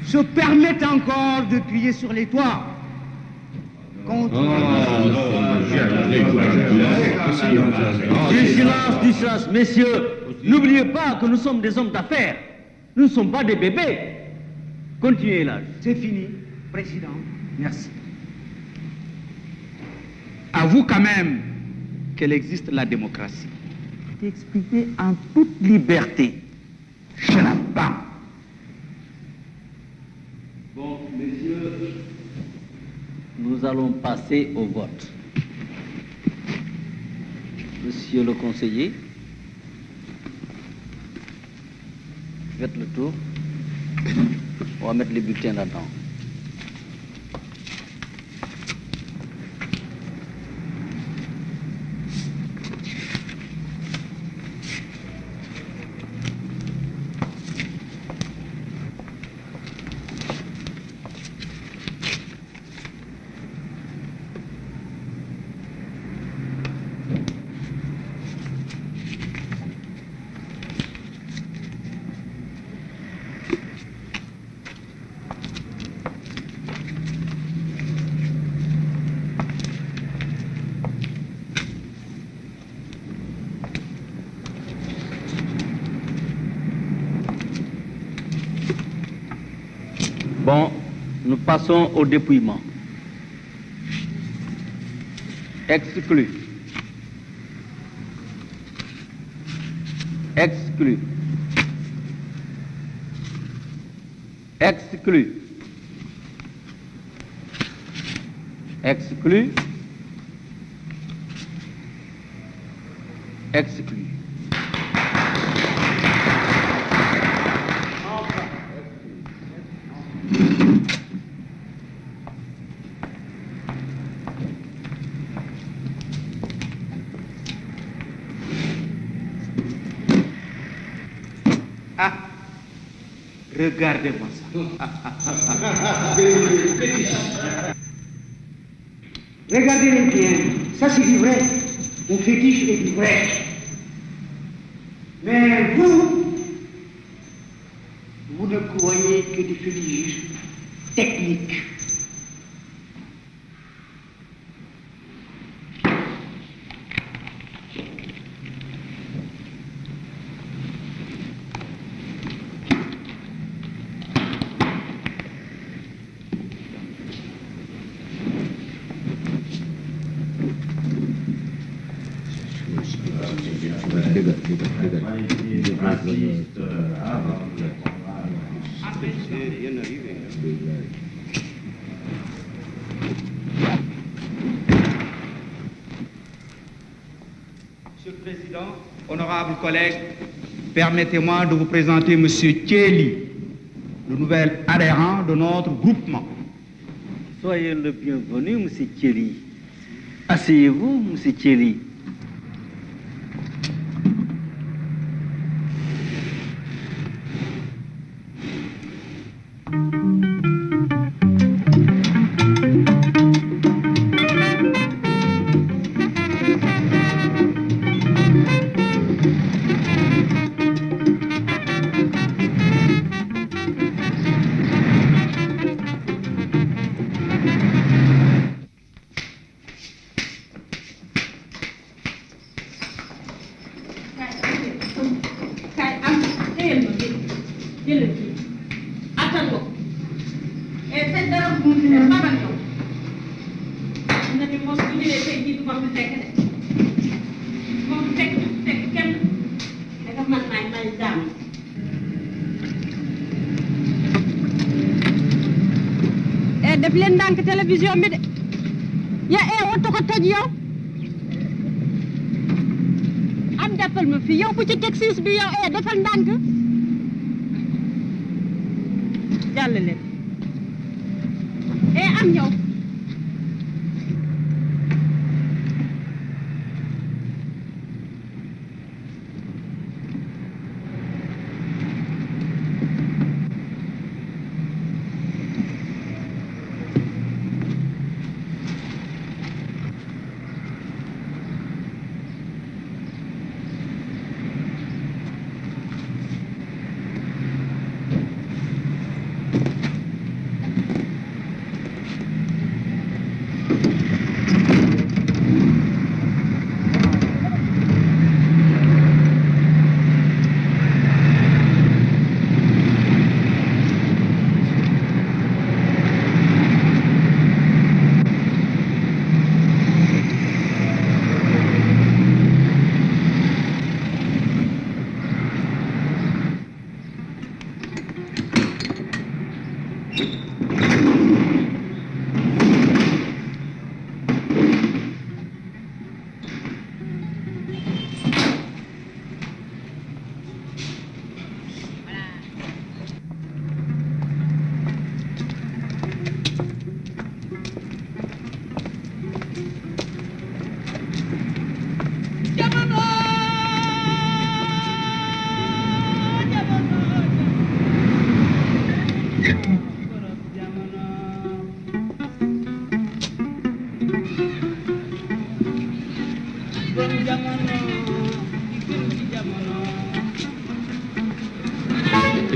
se permettent encore de crier sur les toits contre... Du silence, messieurs. N'oubliez pas que nous sommes des hommes d'affaires. Nous ne sommes pas des bébés. Continuez là. C'est fini, Président. Merci. Avoue quand même qu'elle existe la démocratie. T'expliquer en toute liberté. Je n'ai pas. Bon, messieurs, nous allons passer au vote. Monsieur le conseiller, faites le tour. On va mettre les bulletins là-dedans. Bon, nous passons au dépouillement. Exclu. Exclu. Exclu. Exclu. Exclu. Regardez-moi ça. Regardez-les bien. Ça, c'est du vrai. Mon fétiche est du vrai. Mais vous ne croyez que des fétiches techniques. Monsieur le Président, honorables collègues, permettez-moi de vous présenter M. Thieli, le nouvel adhérent de notre groupement. Soyez le bienvenu, M. Thieli. Asseyez-vous, M. Thieli. dara bu mu fi ne babal yow nga ni moom bu ñëwee tey jii du ma fi fekk de moom fekk kenn dafa man may daam def leen ndànk télévision bi de ya wattu ko toj yow am jàppal ma fii yow bu ci teg siis bi yow defal ndànk jàll leen am ñëw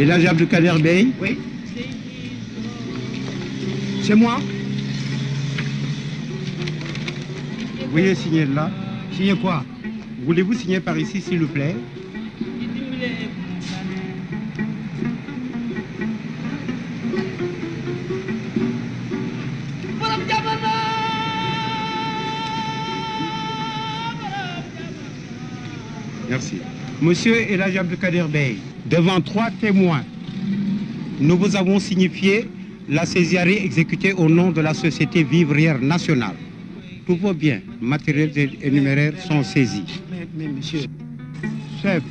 Et Hadj Abou Kader Bey? Oui. C'est moi. Veuillez signer là. Signer quoi? Voulez-vous signer par ici, s'il vous plaît? Merci. Monsieur Hadj Abou Kader Bey, devant 3 témoins, nous vous avons signifié la saisie exécutée au nom de la société vivrière nationale. Tous vos biens matériels et numéraires sont saisis. Mais monsieur... Chef,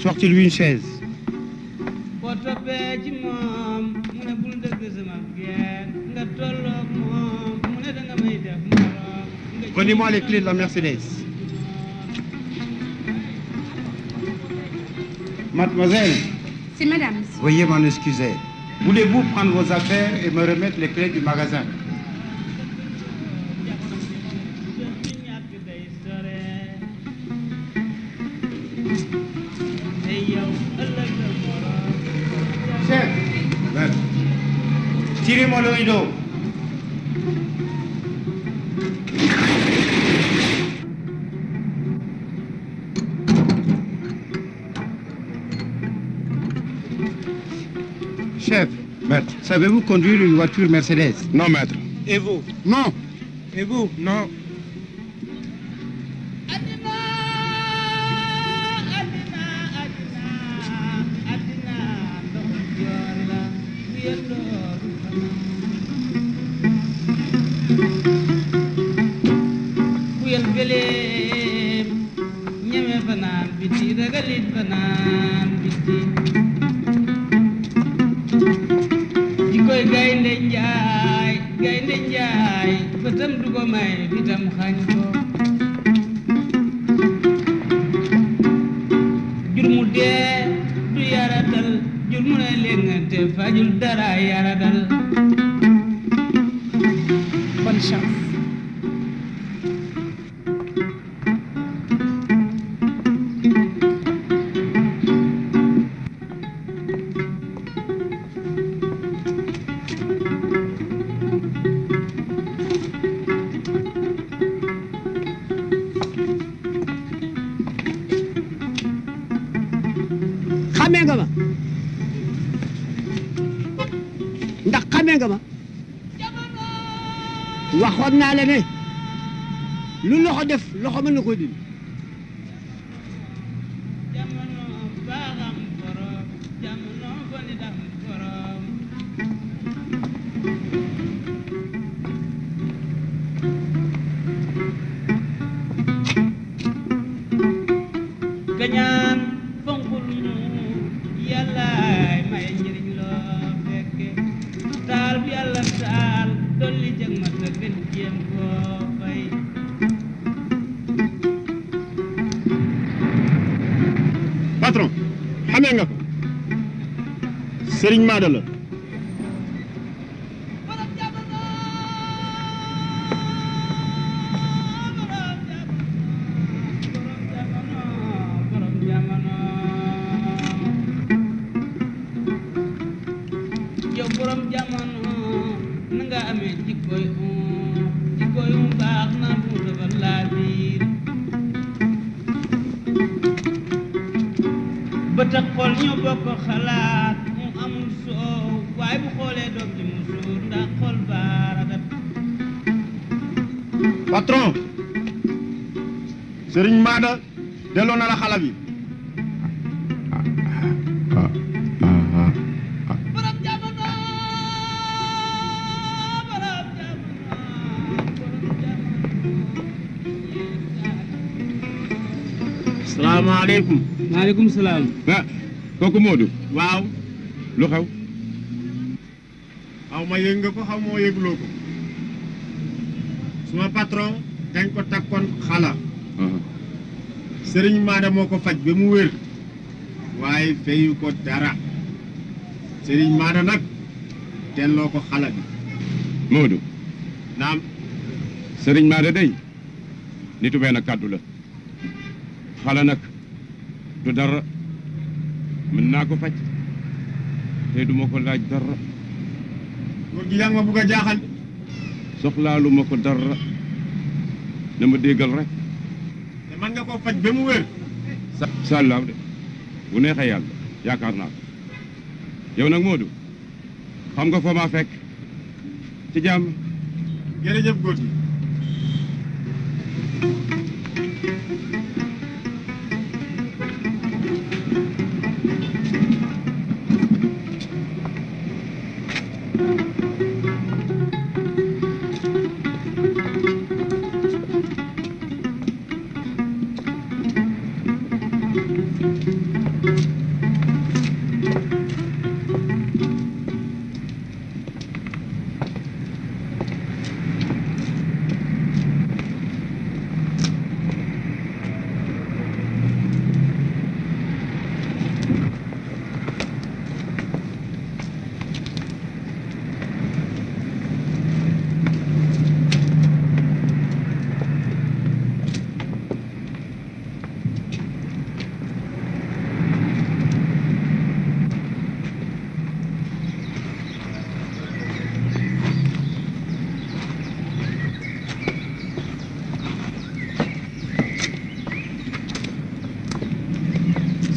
sortez-lui une chaise. Prenez-moi les clés de la Mercedes. Mademoiselle. C'est madame. Veuillez m'en excuser. Voulez-vous prendre vos affaires et me remettre les clés du magasin? Chef, tirez-moi le rideau. Chef, maître, savez-vous conduire une voiture Mercedes? Non, maître. Et vous? Non. Et vous? Non. Bonne chance. xamee nga ma ndax xamee nga ma waxoon naa la ne lu loxo def loxo mën na ko dindi. gañaan fonkul mu yàllaay may njëriñ loo fekke taal bi yàlla taal dolli jag ma sa gën jéem koo fay patron xamee nga ko Serigne Mada la yow borom jamono na nga amee jikkoy baax na bu dafa laa biir ba tax xool ñoo bokk xalaat mu amul soow waaye bu xoolee doom ji mu suur ndax xool baaragat patron Serigne Mada delloo na la xala bi salaamaaleykum. maaleykum salaam. ah kooku Modou. waaw. lu xew. xaw ma yëg nga ko xaw ma yëgloo ko. suma patron dañ ko takkoon xala. Serigne Mada moo ko faj ba mu wér. waaye fayu ko dara. Serigne Mada nag delloo ko xala bi. Modou. naam. Serigne Mada day nitu benn kàddu la. xala nag du dara mën naa ko faj te du ma ko laaj dara. góor gi yaa ngi ma bugg a jaaxal. soxlaalu ma ko dara na ma déggal rek. te man nga ko faj ba mu wér. sàllaaw de bu neexee yàlla yaakaar naa ko yow nag Modou xam nga foo maa fekk ci jàmm. jërëjëf góor gi.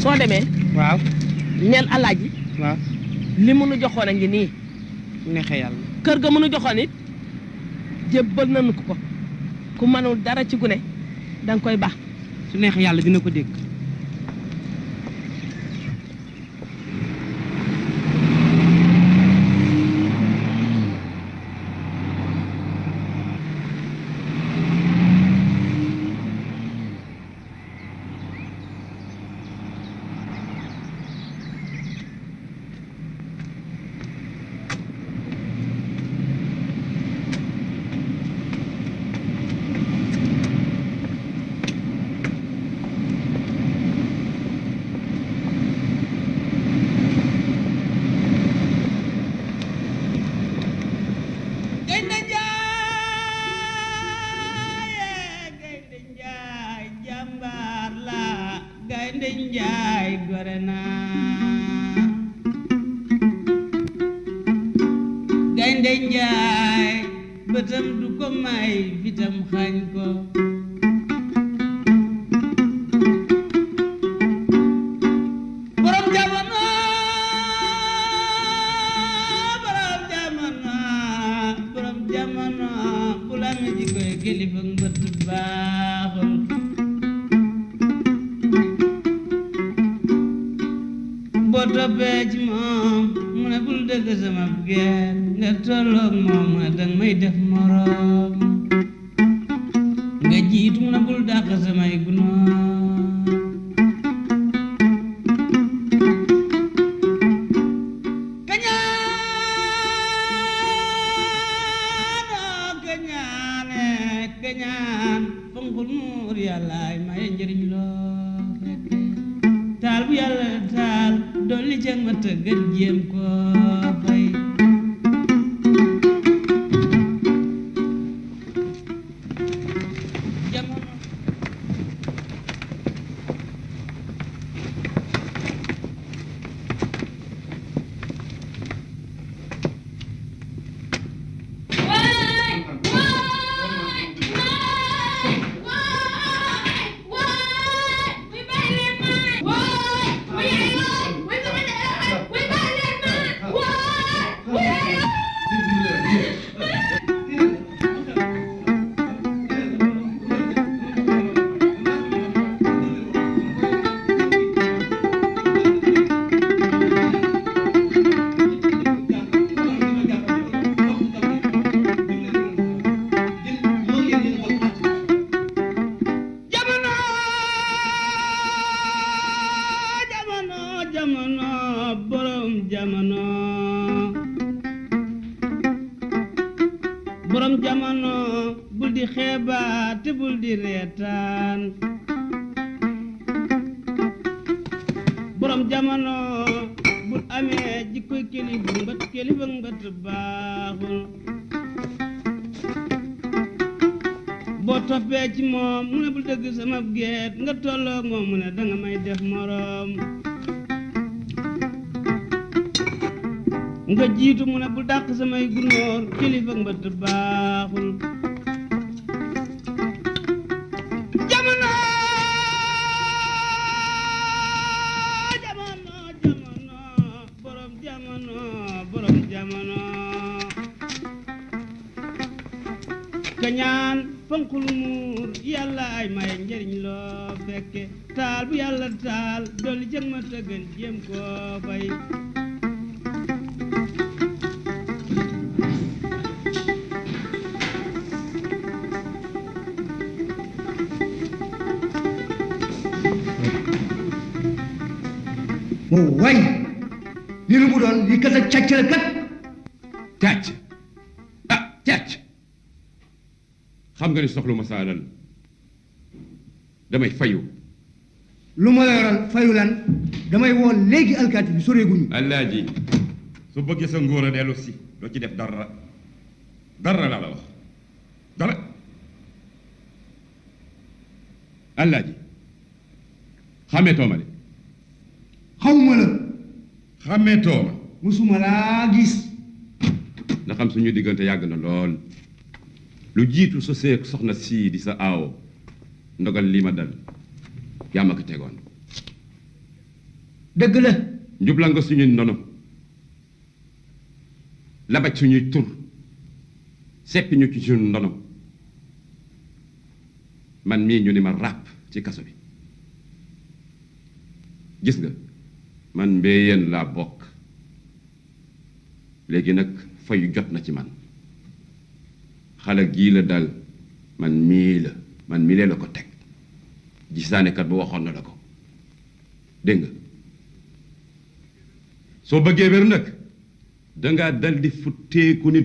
soo demee. waaw. neel alaaji. waaw. li mu nu joxoon a ngi nii. neexee yàlla. kër ga mu nu joxoon it jébbal nañu ko ku mënul dara ci gune danga koy baax. su neexee yàlla dina ko dégg. gaynde njaay gore naa gaynde njaay bëtam du ko may fitam xañ ko borom jamono borom jamono borom jamono bu la amee jikkoy kilifa mbëtt baaxul boo toppee ci moom mu ne bul dëgg sama geer nga tolloog moom mu ne danga may def moroom nga jiitu mu ne bul dàq samay gunóor kañaan fonkul muur yàllaay maye njëriñ loo fekke taal bu yàlla taal dolli jag ma tëggat jéem koo fay borom jamono bul di xeebaat te bul di reetaan borom jamono bul amee jikkoy kilifa mbët baaxul boo toppee ci moom mu ne bul dëgg sama geet nga tolloog moom mu ne danga may def moroom nga jiitu mu ne bul dàq samay gunóor kilifa mbët baaxul jamono borom jamono kañaan fonkul muur yàlla ay maye njëriñ loo fekke taal bu yàlla taal dolli jëg ma tëggan jéem koo fay moo way li lu mu doon li kat ak càcc la kat càcc ah càcc xam nga ni soxlu ma sa alal damay fayu lu ma la yoral fayu lan damay woo léegi alkaati bi soreeguñu Alaaji su bëggee sa ngóor a dellu si doo ci def dara laa la wax dara Alaaji xamee tooma de xawma la xamee tooma musuma laa gis na xam suñu diggante yàgg na lool lu jiitu sa seek soxna sii di sa aawo ndogal lii ma dal yaa ma ko tegoon dëgg la njubla nga suñuy ndono labaj suñuy tur seppi ñu ci suñu ndono man mii ñu ni ma ràpp ci kaso bi gis nga man mbéyeen laa bokk léegi nag fayu jot na ci man xale gii la dal man mii la ko teg gisaanekat ba waxoon na la ko dégg nga soo bëggee wér nag dangaa dal di futteeku ni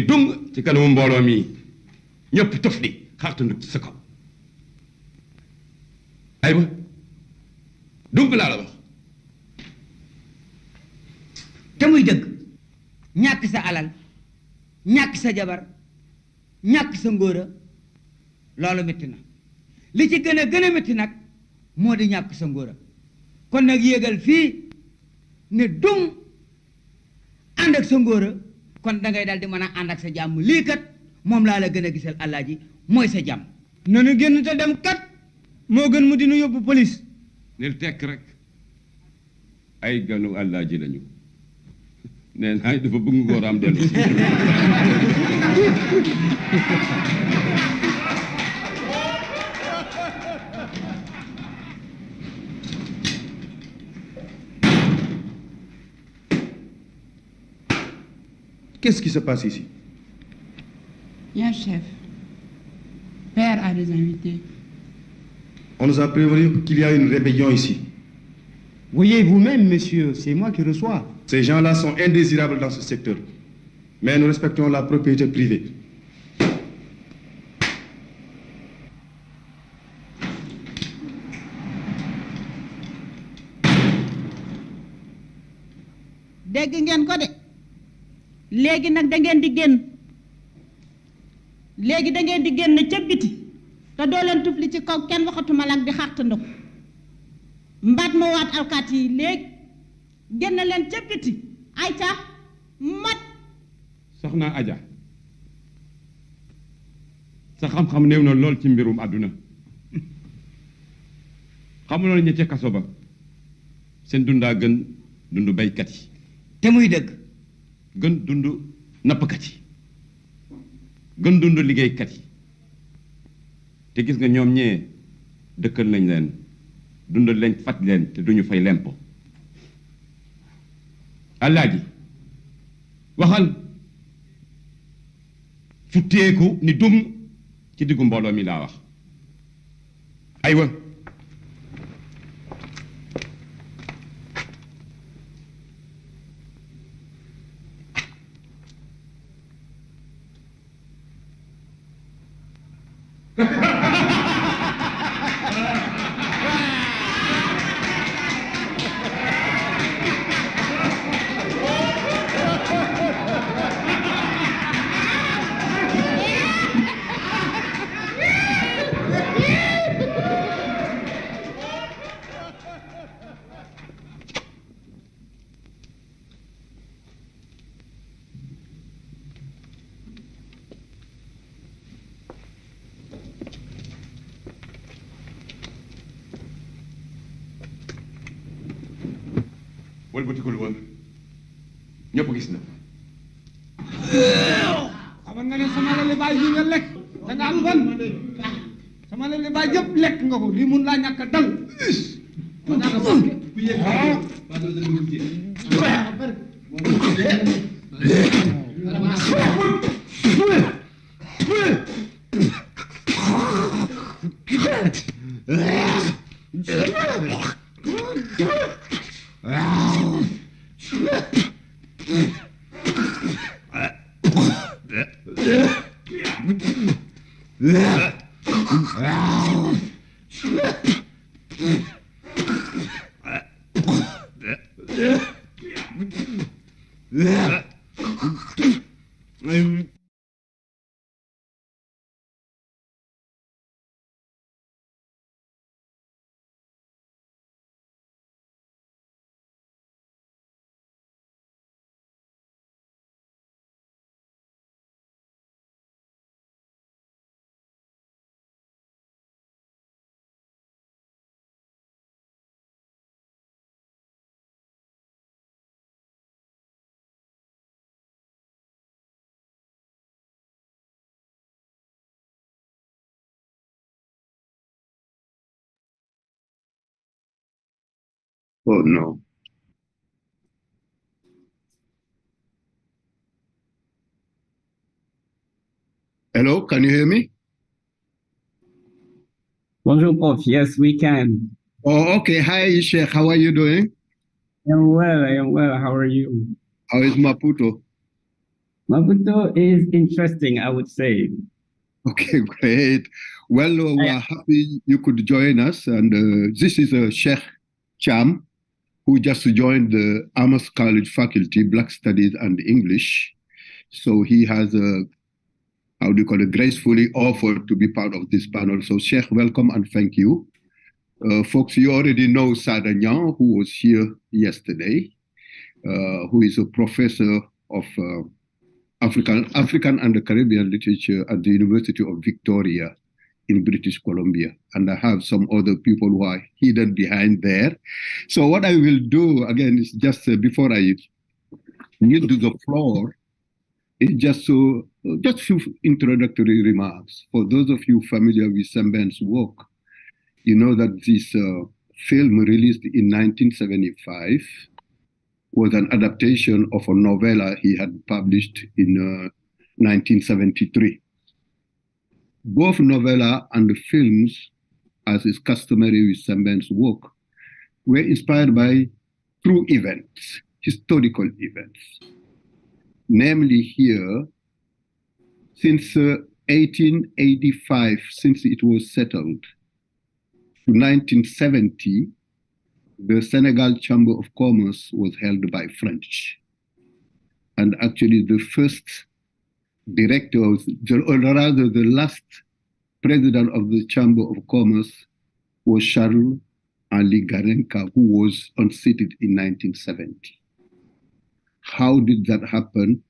dung ci kanamu mbooloo mi ñëpp tëf di xartandu ci sa kaw aywa dung laa la wax te muy dëgg ñàkk sa alal ñàkk sa jabar ñàkk sa ngóora loolu métti na li ci gën a métti nag moo di ñàkk sa ngóora kon nag yéegal fii ne dung ànd ak sa ngóora kon dangay dal di mën a ànd ak sa jàmm lii kat moom laa la gën a gisal Alaaji mooy sa jàmm nanu génn te dem kat moo gën mu dinu yóbbu police nil tekk rek ay ganu Alaaji lañu nee naa dafa bëgg ngóoraam dellu si. Qu'est-ce qui se passe ici? Bien, chef. Père a des invités. On nous a prévenu qu'il y a une rébellion ici. Voyez vous-même, monsieur, c'est moi qui reçois. Ces gens-là sont indésirables dans ce secteur. Mais nous respectons la propriété privée. dégg ngeen ko de léegi nag da ngeen di génn léegi da ngeen di génn ca biti te doo leen tufli ci kaw kenn waxatuma la ak di xartandiku mbaat ma waat alkaat yi léegi génn leen ca biti ay ca mat. soxna Aja sa xam-xam néew na lool ci mbirum àdduna xamuloo ñi ca kaso ba seen dundaa gën dundu baykat yi te muy dëgg gën dund nappkat yi gën dund liggéeykat yi te gis nga ñoom ñee dëkkal nañ leen dundal leen faj leen te duñu fay lempo Alaaji waxal futteeku ni dum ci diggu mbooloo mi laa wax aywa wëlbatikul woon ñëpp gis na xamal nga ne sama la li baay yi nga lekk da nga am gan sama la li baay yëpp lekk nga ko lii mun laa ñàkk a dal Oh no. Hello, can you hear me? Bonjour, Prof. Yes, we can. Oh, okay. Hi, Sheikh. How are you doing? I am well. How are you? How is Maputo? Maputo is interesting, I would say. Okay, great. Well, we're happy you could join us. And this is Sheikh Cham, who just joined the Amherst College faculty, Black Studies and English. So he has gracefully offered to be part of this panel. So Sheikh, welcome and thank you. Folks, you already know Sada Nyan, who was here yesterday, who is a professor of African and Caribbean literature at the University of Victoria in British Columbia. And I have some other people who are hidden behind there. So what I will do, again, is just before I yield the floor is just few introductory remarks. For those of you familiar with Sembene's work, you know that this film released in 1975 was an adaptation of a novella he had published in 1973. Both novella and the films, as is customary with Sembene's work, were inspired by true events, historical events. Namely here, since 1885, since it was settled, to 1970, the Senegal Chamber of Commerce was held by French. And actually the first director, or rather the last president of the Chamber of Commerce was Charles Ali Garenka, who was unseated in 1970. How did that happen?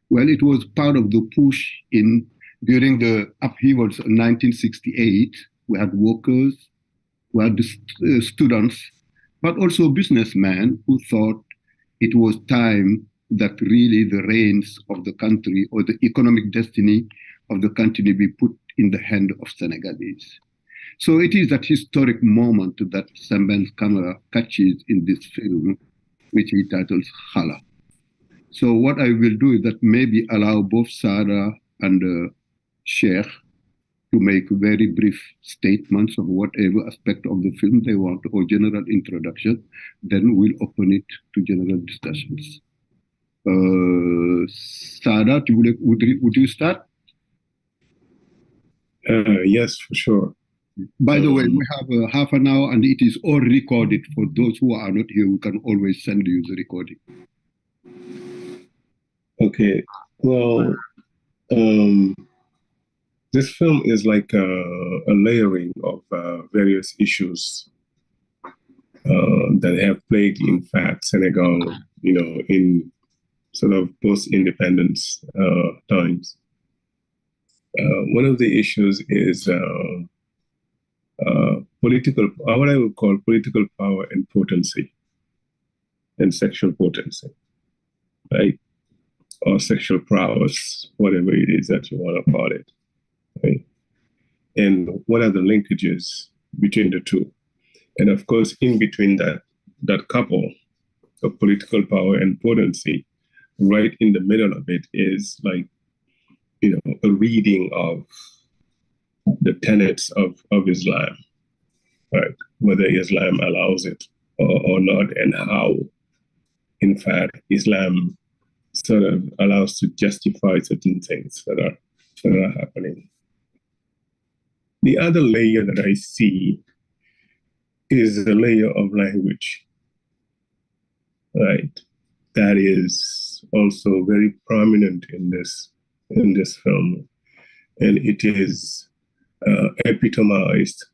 Well, it was part of the push during the upheavals of 1968. We had workers, we had students, but also businessmen who thought it was time that really the reins of the country or the economic destiny of the country be put in the hand of Senegalese. So it is that historic moment that Sembene's camera catches in this film, which he titles Xala. So what I will do is that maybe allow both Sarah and Sheikh to make very brief statements of whatever aspect of the film they want, or general introduction. Then we'll open it to general discussions. Sarah, would you start? Yes, for sure. By the way, we have half an hour and it is all recorded. For those who are not here, we can always send you the recording. Okay, well, this film is like a layering of various issues that have plagued, in fact, Senegal, in sort of post-independence times. One of the issues is what I would call political power and potency, and sexual potency, right? Or sexual prowess, whatever it is that you want to call it, right? And what are the linkages between the two? And of course, in between that couple of political power and potency, right in the middle of it is like, a reading of the tenets of Islam, right? Whether Islam allows it or not, and how, in fact, Islam sort of allows to justify certain things that are happening. The other layer that I see is the layer of language, right? That is also very prominent in this film, and it is epitomized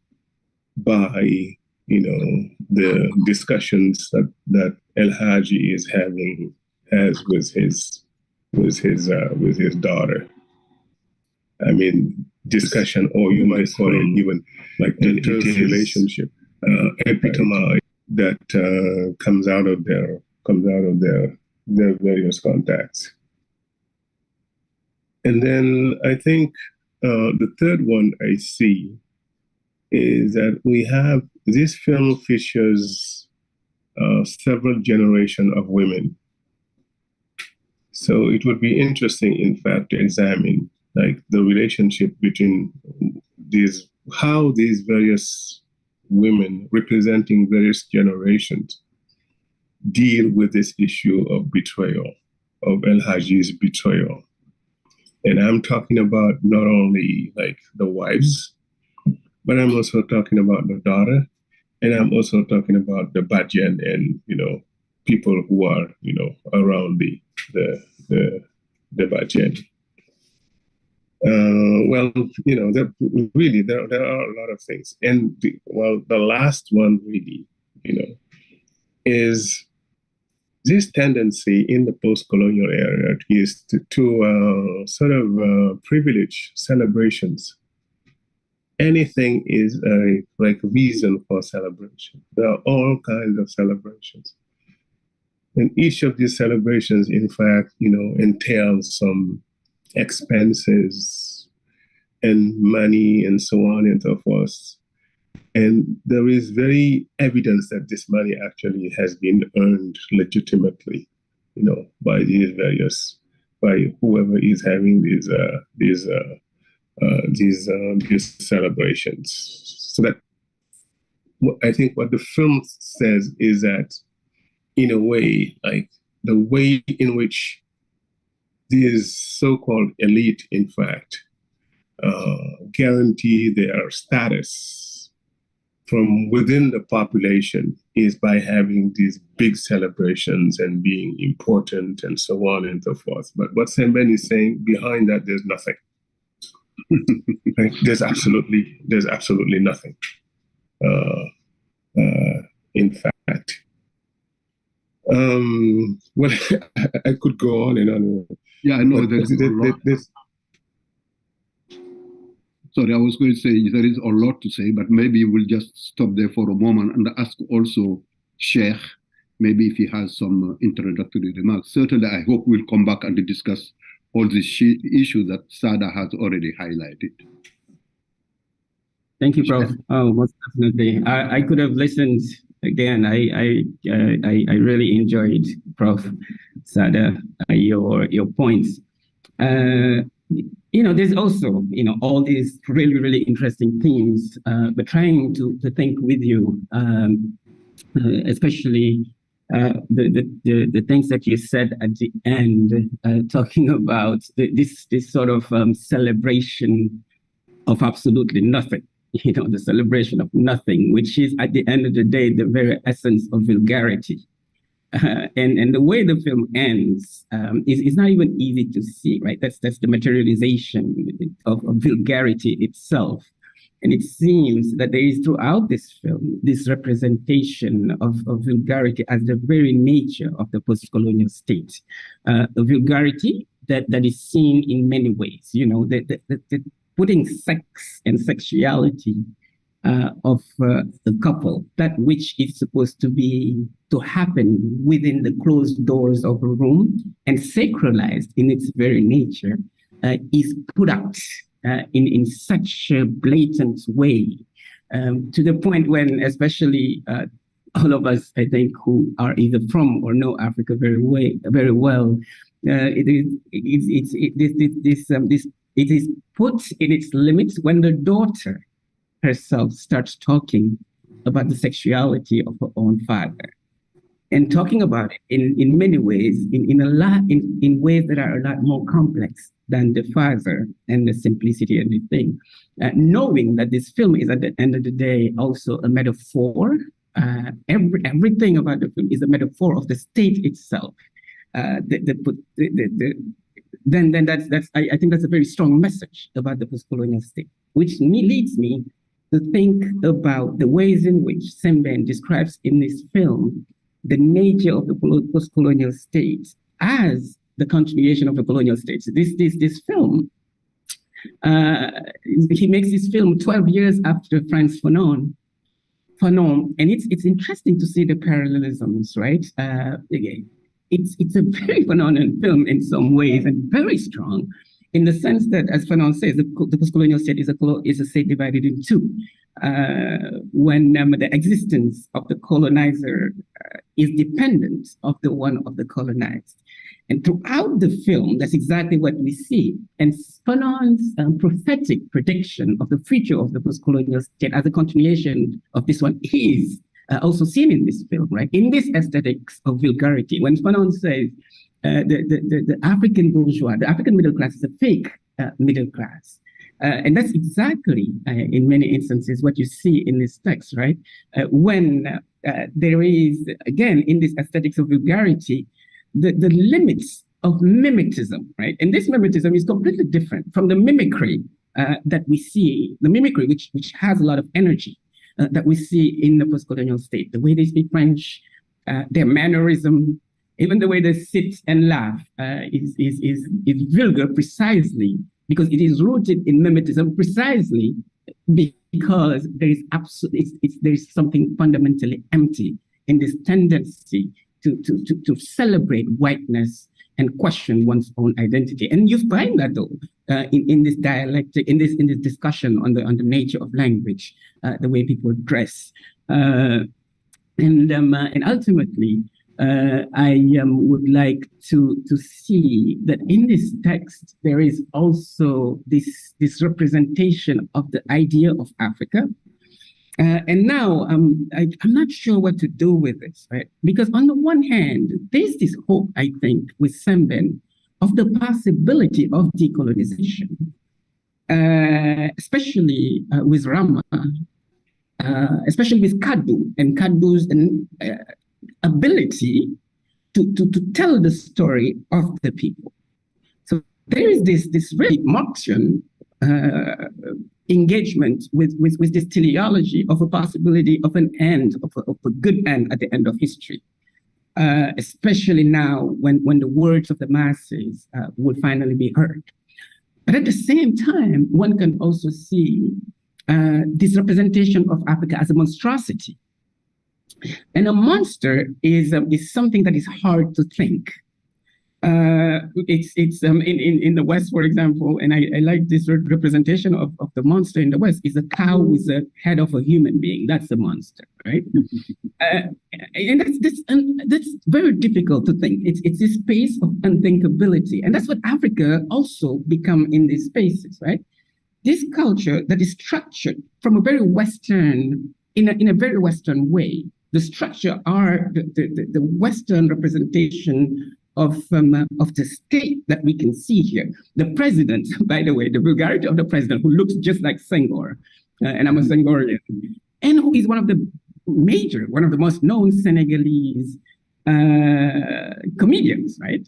by the discussions that El Hadji has with his daughter. I mean, discussion, or you might call it even like an interrelationship, epitomized that comes out of their various contacts. And then I think the third one I see is that we have, this film features several generations of women. So it would be interesting, in fact, to examine like the relationship between how these various women representing various generations deal with this issue of betrayal, of El Hadji's betrayal. And I'm talking about not only like the wives, but I'm also talking about the daughter, and I'm also talking about the Badjan and people who are around the Badjan. Well, there are a lot of things, and the last one really, is this tendency in the post-colonial era is to sort of privilege celebrations. Anything is like a reason for celebration. There are all kinds of celebrations. And each of these celebrations, in fact, entails some expenses and money and so on and so forth. And there is very evidence that this money actually has been earned legitimately, by by whoever is having these celebrations. So that I think what the film says is that, in a way, like the way in which these so-called elite, in fact, guarantee their status from within the population is by having these big celebrations and being important and so on and so forth. But what Sembene is saying, behind that, there's nothing. Right? There's absolutely nothing. In fact, well, I could go on and on. Yeah, I know there is a lot. Sorry, I was going to say there is a lot to say, but maybe we'll just stop there for a moment and ask also Sheikh, maybe if he has some introductory remarks. Certainly, I hope we'll come back and discuss all these issues that Sada has already highlighted. Thank you, Prof. Oh, most definitely. I could have listened again. I really enjoyed, Prof. Sada, your points. There's also, all these really, really interesting themes, but trying to think with you, especially the things that you said at the end, talking about this sort of celebration of absolutely nothing, the celebration of nothing, which is at the end of the day, the very essence of vulgarity. And the way the film ends is not even easy to see, right? That's the materialization of vulgarity itself. And it seems that there is throughout this film, this representation of vulgarity as the very nature of the post-colonial state. A vulgarity that is seen in many ways, the putting sex and sexuality of the couple, that which is supposed to happen within the closed doors of a room and sacralized in its very nature, is put out in such a blatant way, to the point when, especially all of us, I think, who are either from or know Africa very well, it is put in its limits when the daughter herself starts talking about the sexuality of her own father, and talking about it in many ways, in ways that are a lot more complex than the father and the simplicity of the thing. Knowing that this film is at the end of the day also a metaphor, everything about the film is a metaphor of the state itself. Then that's I think that's a very strong message about the post-colonial state, which leads me to think about the ways in which Sembene describes in this film the nature of the post-colonial state as the continuation of the colonial states. This film, he makes this film 12 years after Frantz Fanon, and it's interesting to see the parallelisms, right? It's a very Fanonan film in some ways, and very strong, in the sense that, as Fanon says, the post-colonial state is a state divided in two. When the existence of the colonizer is dependent of the one of the colonized. And throughout the film, that's exactly what we see. And Fanon's prophetic prediction of the future of the post-colonial state as a continuation of this one is also seen in this film, right? In this aesthetics of vulgarity, when Fanon says the African bourgeois, the African middle class is a fake middle class. And that's exactly, in many instances, what you see in this text, right? When there is, again, in this aesthetics of vulgarity, the limits of mimetism, right? And this mimetism is completely different from the mimicry that we see, the mimicry which has a lot of energy that we see in the post-colonial state. The way they speak French, their mannerism, even the way they sit and laugh is vulgar precisely because it is rooted in mimetism, precisely because there is there is something fundamentally empty in this tendency to celebrate whiteness and question one's own identity. And you find that though in this dialectic, in this discussion on the nature of language, the way people dress, and ultimately, I would like to see that in this text there is also this representation of the idea of Africa. And now I'm not sure what to do with this, right? Because on the one hand, there's this hope, I think, with Sembene of the possibility of decolonization, especially with Rama, especially with Kadu and Kadu's ability to tell the story of the people. So there is this really Marxian engagement with this teleology of a possibility of an end, of a good end at the end of history, especially now when the words of the masses will finally be heard. But at the same time, one can also see this representation of Africa as a monstrosity. And a monster is something that is hard to think. It's in the West, for example, and I like this representation of the monster in the West, is a cow with the head of a human being. That's a monster, right? And that's very difficult to think. It's this space of unthinkability, and that's what Africa also become in these spaces, right? This culture that is structured from a very Western, in a very Western way. The structure are the Western representation of the state that we can see here. The president, by the way, the vulgarity of the president, who looks just like Senghor, and I'm a Senghorian, and who is one of the most known Senegalese comedians, right?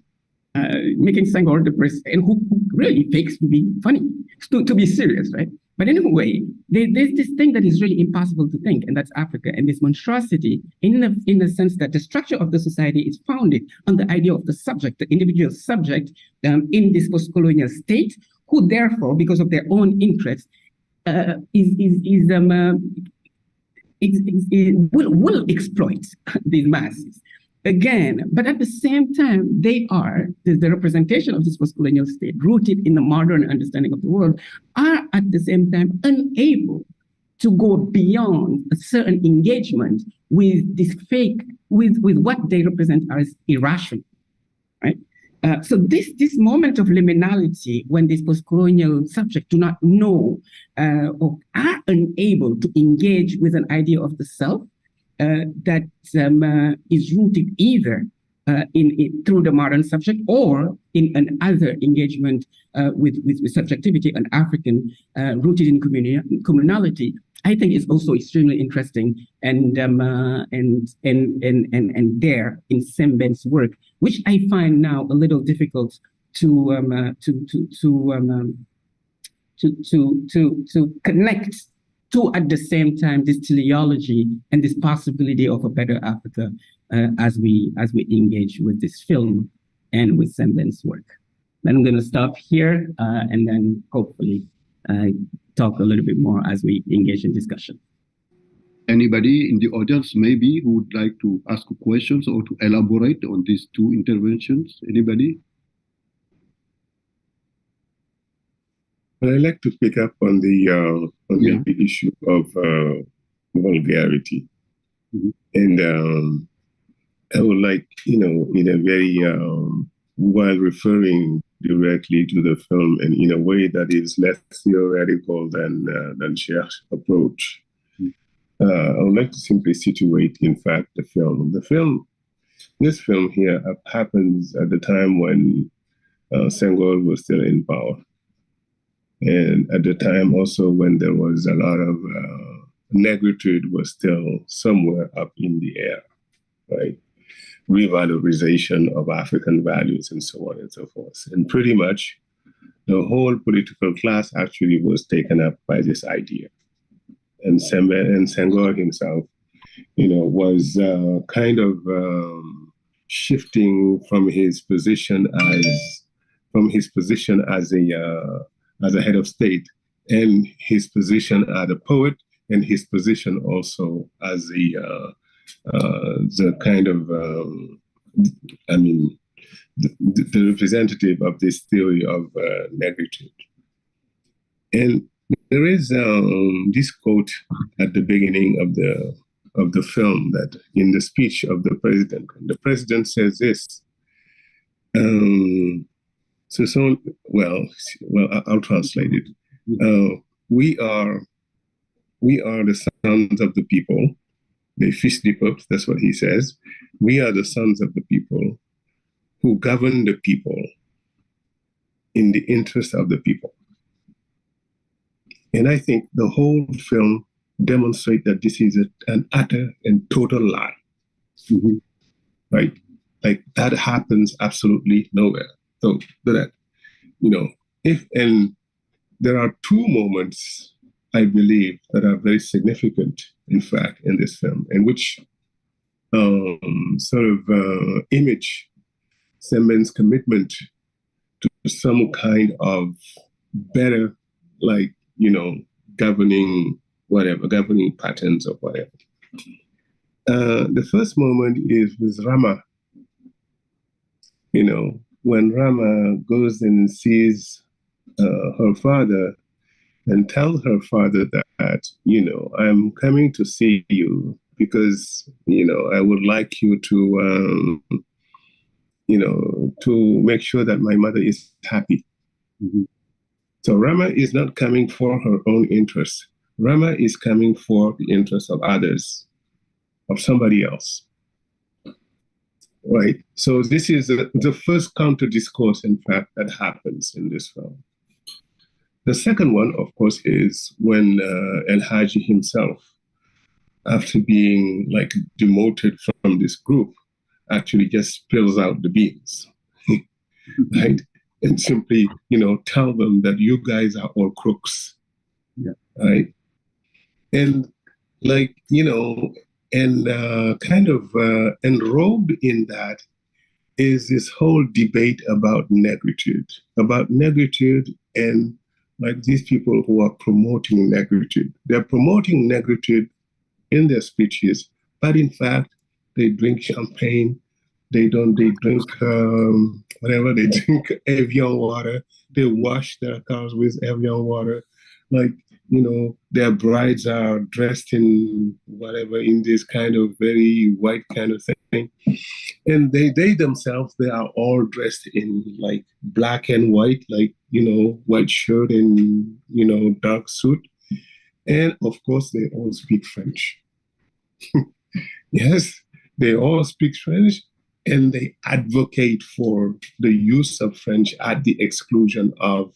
Making Senghor the president, and who really fakes to be funny, to be serious, right? But anyway, there's this thing that is really impossible to think, and that's Africa, and this monstrosity in the sense that the structure of the society is founded on the idea of the subject, the individual subject in this post-colonial state, who therefore, because of their own interests, will exploit these masses. Again, but at the same time, they are, the representation of this post-colonial state, rooted in the modern understanding of the world, are at the same time unable to go beyond a certain engagement with this fake, with what they represent as irrational, right? So this moment of liminality, when this post-colonial subject do not know or are unable to engage with an idea of the self, that is rooted either through the modern subject or in another engagement with subjectivity, an African rooted in communality, I think is also extremely interesting and there in Sembene's work, which I find now a little difficult to connect to, at the same time, this teleology and this possibility of a better Africa as we engage with this film and with Sembene's work. Then I'm going to stop here and then hopefully talk a little bit more as we engage in discussion. Anybody in the audience maybe who would like to ask questions or to elaborate on these two interventions? Anybody? Well, I'd like to pick up on the issue of vulgarity. Mm-hmm. And I would like, in a very, while referring directly to the film and in a way that is less theoretical than Cher's approach, I would like to simply situate, in fact, the film. This film here happens at the time when Senghor was still in power. And at the time also when there was a lot of negritude was still somewhere up in the air, right? Revalorization of African values and so on and so forth. And pretty much the whole political class actually was taken up by this idea. And Senghor himself, was kind of shifting from his position as a head of state, and his position as a poet, and his position also as the kind of I mean, the representative of this theory of negritude. And there is this quote at the beginning of the film that in the speech of the president says this. I'll translate it. We are the sons of the people, les fils du peuple, that's what he says. We are the sons of the people who govern the people in the interest of the people. And I think the whole film demonstrates that this is an utter and total lie. Right? Like that happens absolutely nowhere. So that, and there are two moments, I believe, that are very significant, in fact, in this film, and which image Sembene's commitment to some kind of better, governing patterns or whatever. The first moment is with Rama. When Rama goes and sees her father and tells her father that, I'm coming to see you because, I would like you to, to make sure that my mother is happy. So Rama is not coming for her own interests. Rama is coming for the interests of others, of somebody else. Right. So this is the first counter discourse, in fact, that happens in this film. The second one, of course, is when El Hadji himself, after being demoted from this group, actually just spills out the beans, right? And simply, tell them that you guys are all crooks, right? And enrobed in that is this whole debate about negritude, and these people who are promoting negritude. They're promoting negritude in their speeches, but in fact, they drink champagne, they drink whatever, they drink Evian water, they wash their cars with Evian water, their brides are dressed in whatever, in this kind of very white kind of thing. And they themselves, they are all dressed in black and white, white shirt and, dark suit. And of course, they all speak French. Yes, they all speak French, and they advocate for the use of French at the exclusion of,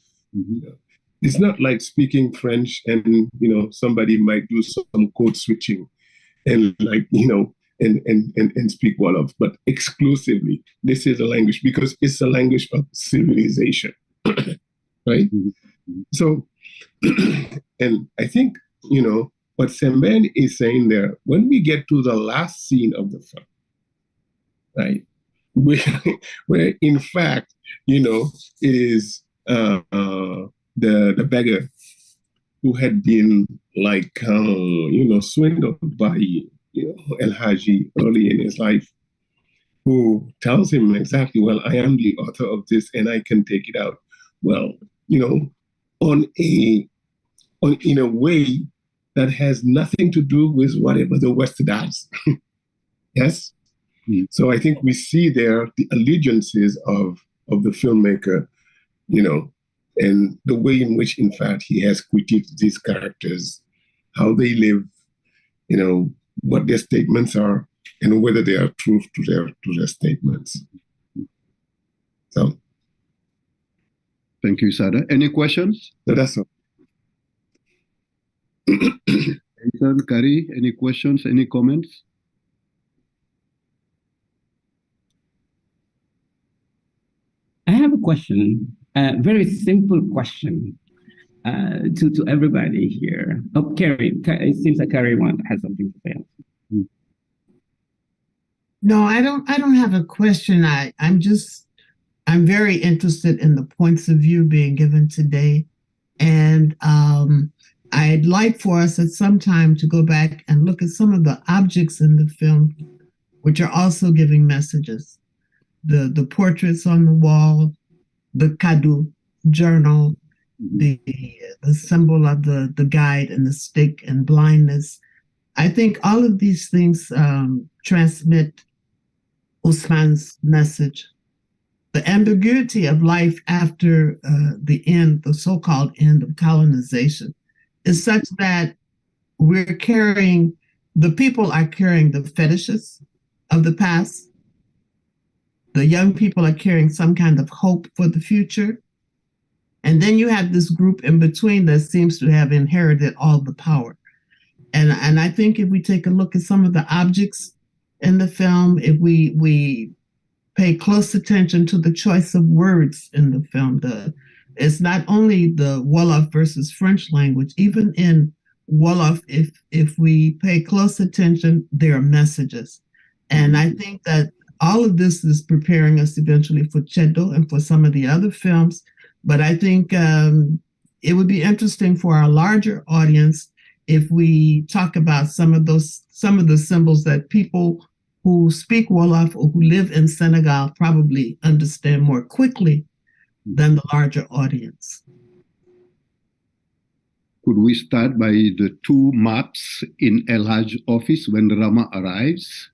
it's not like speaking French and, somebody might do some code switching and and speak Wolof, but exclusively, this is a language because it's a language of civilization, right? So, and I think, what Sembene is saying there, when we get to the last scene of the film, right, where in fact, it is the beggar who had been swindled by El Hadji early in his life, who tells him exactly, well, I am the author of this and I can take it out. Well, in a way that has nothing to do with whatever the West does. Yes? So I think we see there the allegiances of the filmmaker, and the way in which, in fact, he has critiqued these characters, how they live, what their statements are, and whether they are true to their statements. So, thank you, Sada. Any questions? No, that's all. Ethan, Kari, any questions? Any comments? I have a question, a very simple question to everybody here. Oh, Carrie, it seems like Carrie has something to say. No, I don't have a question. I'm very interested in the points of view being given today. And I'd like for us at some time to go back and look at some of the objects in the film, which are also giving messages. the portraits on the wall, the kadu journal, the symbol of the guide and the stick and blindness. I think all of these things transmit Ousmane's message. The ambiguity of life after the end, the so-called end of colonization, is such that the people are carrying the fetishes of the past. The young people are carrying some kind of hope for the future. And then you have this group in between that seems to have inherited all the power. And I think if we take a look at some of the objects in the film, if we pay close attention to the choice of words in the film, it's not only the Wolof versus French language, even in Wolof, if we pay close attention, there are messages. And I think that all of this is preparing us eventually for Ceddo and for some of the other films. But I think it would be interesting for our larger audience if we talk about some of the symbols that people who speak Wolof or who live in Senegal probably understand more quickly than the larger audience. Could we start by the two maps in El Hadj office when Rama arrives?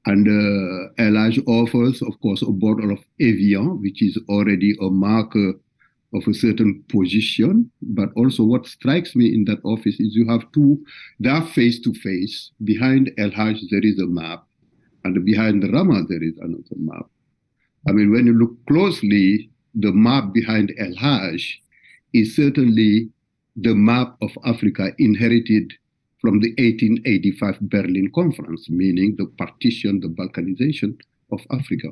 And El Hadj offers, of course, a bottle of Evian, which is already a marker of a certain position. But also what strikes me in that office is they are face to face. Behind El Hadj, there is a map. And behind Rama, there is another map. I mean, when you look closely, the map behind El Hadj is certainly the map of Africa inherited from the 1885 Berlin Conference, meaning the partition, the balkanization of Africa.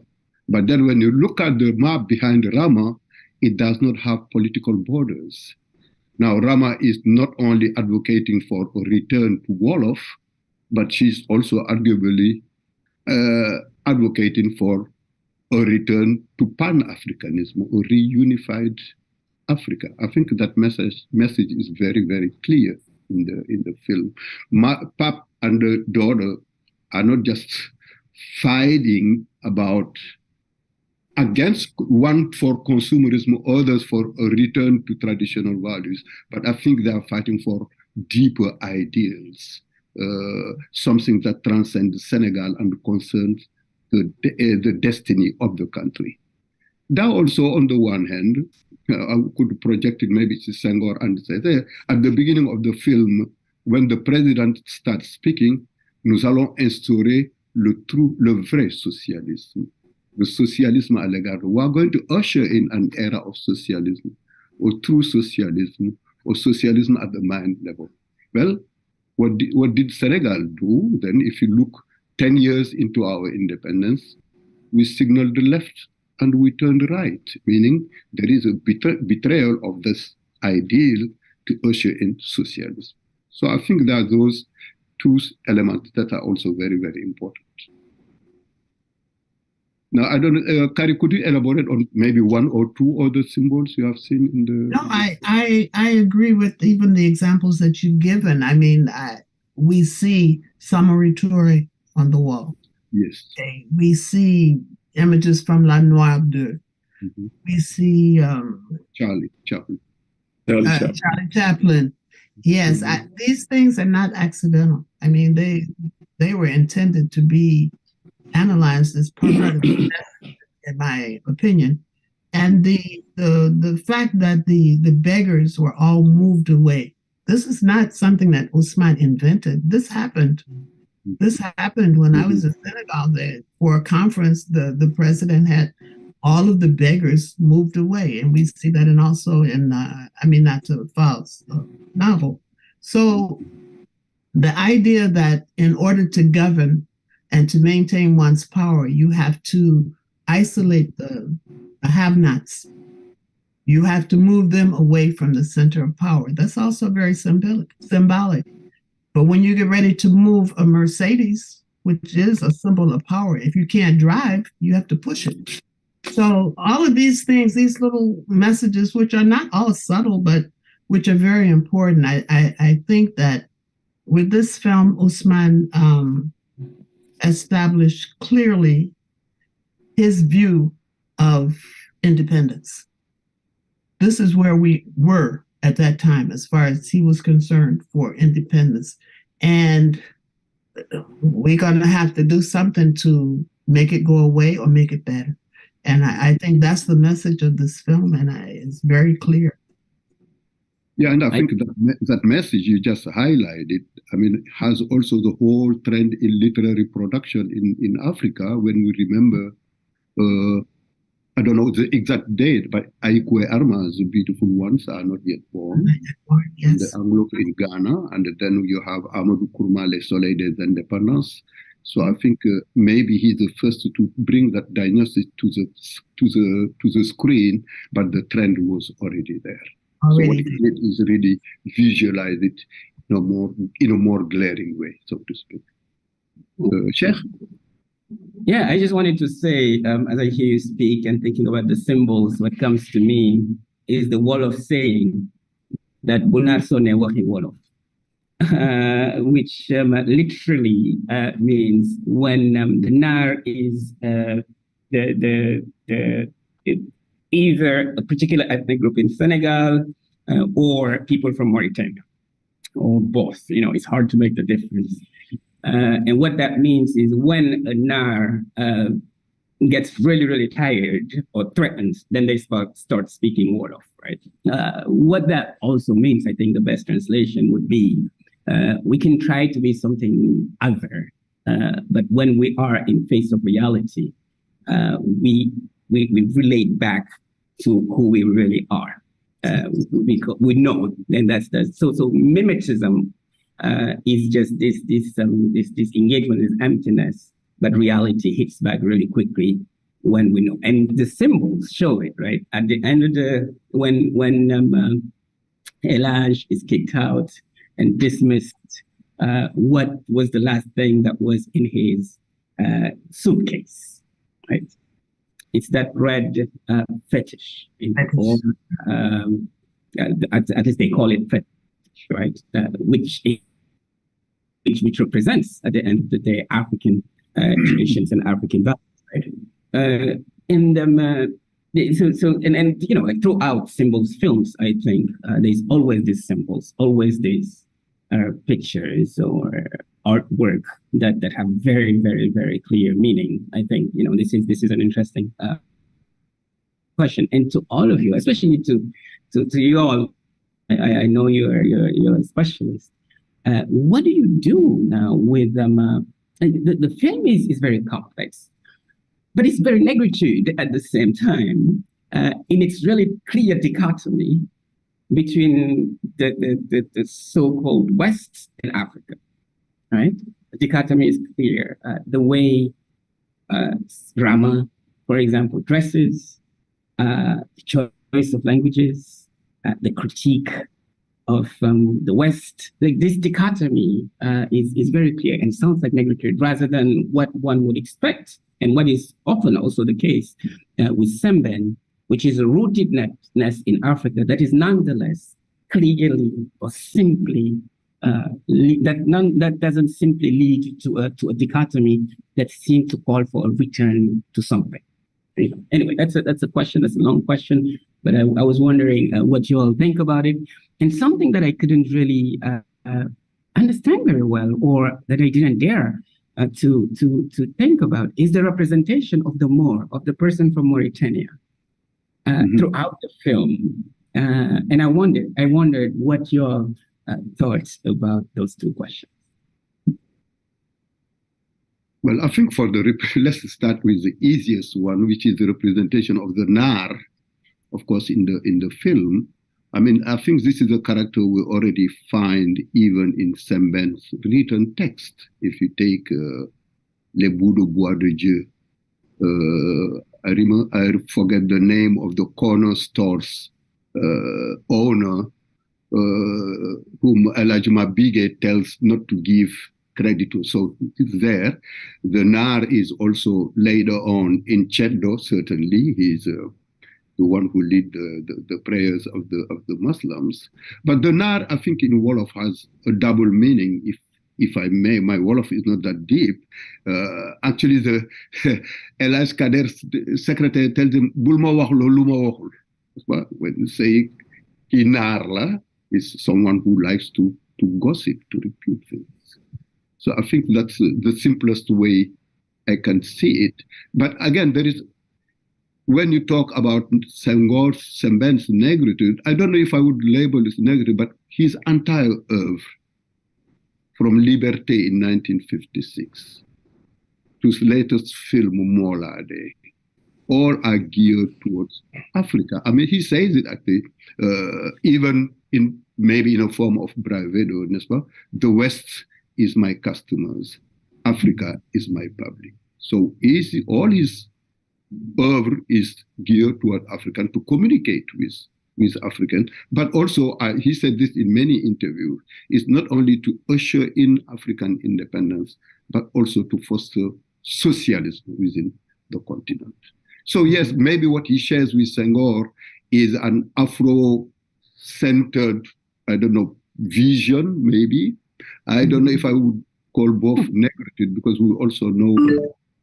But then when you look at the map behind Rama, it does not have political borders. Now, Rama is not only advocating for a return to Wolof, but she's also arguably advocating for a return to Pan-Africanism, a reunified Africa. I think that message is very, very clear in the film. Pap and the daughter are not just fighting against one for consumerism, others for a return to traditional values, but I think they are fighting for deeper ideals, something that transcends Senegal and concerns the destiny of the country. That also, on the one hand, I could project it maybe to Senghor and say there, at the beginning of the film, when the president starts speaking, nous allons instaurer le vrai socialisme. The socialism à l'égard. We are going to usher in an era of socialism, or true socialism, or socialism at the mind level. Well, what did Senegal do? Then, if you look 10 years into our independence, we signaled the left and we turned right, meaning there is a betrayal of this ideal to usher in socialism. So I think there are those two elements that are also very, very important. Now, I don't know, Kari, could you elaborate on maybe one or two other symbols you have seen in the... No, I agree with even the examples that you've given. I mean, we see Samori Touré on the wall. Yes. Okay. We see images from La Noire de. Mm-hmm. We see... Charlie Chaplin. Charlie Chaplin. Yes, mm-hmm. These things are not accidental. I mean, they were intended to be analyzed as perverted, in my opinion. And the fact that the beggars were all moved away, this is not something that Ousmane invented. This happened. This happened when I was in Senegal there for a conference. The president had all of the beggars moved away. And we see that also in Aminata Fall's novel. So the idea that in order to govern and to maintain one's power, you have to isolate the have-nots. You have to move them away from the center of power. That's also very symbolic. But when you get ready to move a Mercedes, which is a symbol of power, if you can't drive, you have to push it. So all of these things, these little messages, which are not all subtle, but which are very important. I think that with this film, Ousmane established clearly his view of independence. This is where we were at that time as far as he was concerned for independence. And we're going to have to do something to make it go away or make it better. And I think that's the message of this film, and it's very clear. Yeah, and I think that message you just highlighted, I mean, has also the whole trend in literary production in Africa. When we remember, I don't know the exact date, but Aikwe Arma's Beautiful Ones Are Not Yet Born, yes. The Anglo in Ghana, and then you have Amadou Kourma, Soleil des Indépendances. So I think maybe he's the first to bring that diagnosis to the screen, but the trend was already there. So what he did is really visualize it in a more glaring way, so to speak. Sheikh? Yeah, I just wanted to say, as I hear you speak and thinking about the symbols, what comes to me is the Wolof saying that Bunar Sone Wahi Wolof, which literally means when the Nar is either a particular ethnic group in Senegal or people from Mauritania, or both. It's hard to make the difference. And what that means is when a Nar gets really, really tired or threatened, then they start speaking Wolof, right? What that also means, I think the best translation would be, we can try to be something other, but when we are in face of reality, we relate back to who we really are. We know, and that's so mimetism is just this engagement, this emptiness, but reality hits back really quickly when we know. And the symbols show it, right? At the end of when Hadj is kicked out and dismissed, what was the last thing that was in his suitcase, right? It's that red fetish in form, at least they call it fetish, right? Which represents, at the end of the day, African traditions and African values, right? Like throughout Symbols films, I think there's always these symbols, always these pictures or artwork that have very, very, very clear meaning. I think this is an interesting question, and to all of you, especially to you all, I know you're a specialist. What do you do now with the film is very complex, but it's very negritude at the same time, in its really clear dichotomy between the so-called West and Africa, right? The dichotomy is clear. The way grammar, for example, dresses, the choice of languages, the critique of the West, like this dichotomy is very clear and sounds like negritude rather than what one would expect, and what is often also the case with Sembene, which is a rootedness in Africa that is nonetheless clearly or simply that doesn't simply lead to a dichotomy that seems to call for a return to something. Anyway, that's a question. That's a long question, but I was wondering what you all think about it. And something that I couldn't really understand very well, or that I didn't dare to think about, is the representation of the Moor, of the person from Mauritania, throughout the film. And I wondered what your thoughts about those two questions. Well, I think let's start with the easiest one, which is the representation of the Nar, of course, in the film. I mean, I think this is a character we already find even in Sembene's written text. If you take Les Bouts de Bois de Dieu, I forget the name of the corner store's owner, whom Hadj Mabige tells not to give credit to. So it's there. The Nar is also later on in Cheddo, certainly. He's the one who lead the prayers of the Muslims. But the Nar, I think, in Wolof has a double meaning. if I may, my Wolof is not that deep. Actually, the Hadj Kader's secretary tells him, "Bulma waxlo luma waxul." When you say Kinarla is someone who likes to gossip, to repeat things. So I think that's the simplest way I can see it. But again, there is, when you talk about Sembene's negritude, I don't know if I would label it negritude, but his entire oeuvre, from Liberté in 1956 to his latest film, Molade, all are geared towards Africa. I mean, he says it actually, even maybe in a form of bravado, n'est-ce pas? The West is my customers, Africa is my public. So all his oeuvre is geared toward African, to communicate with Africans, but also, he said this in many interviews, is not only to usher in African independence, but also to foster socialism within the continent. So yes, maybe what he shares with Senghor is an Afro-centered, I don't know, vision, maybe. I don't know if I would call both negative, because we also know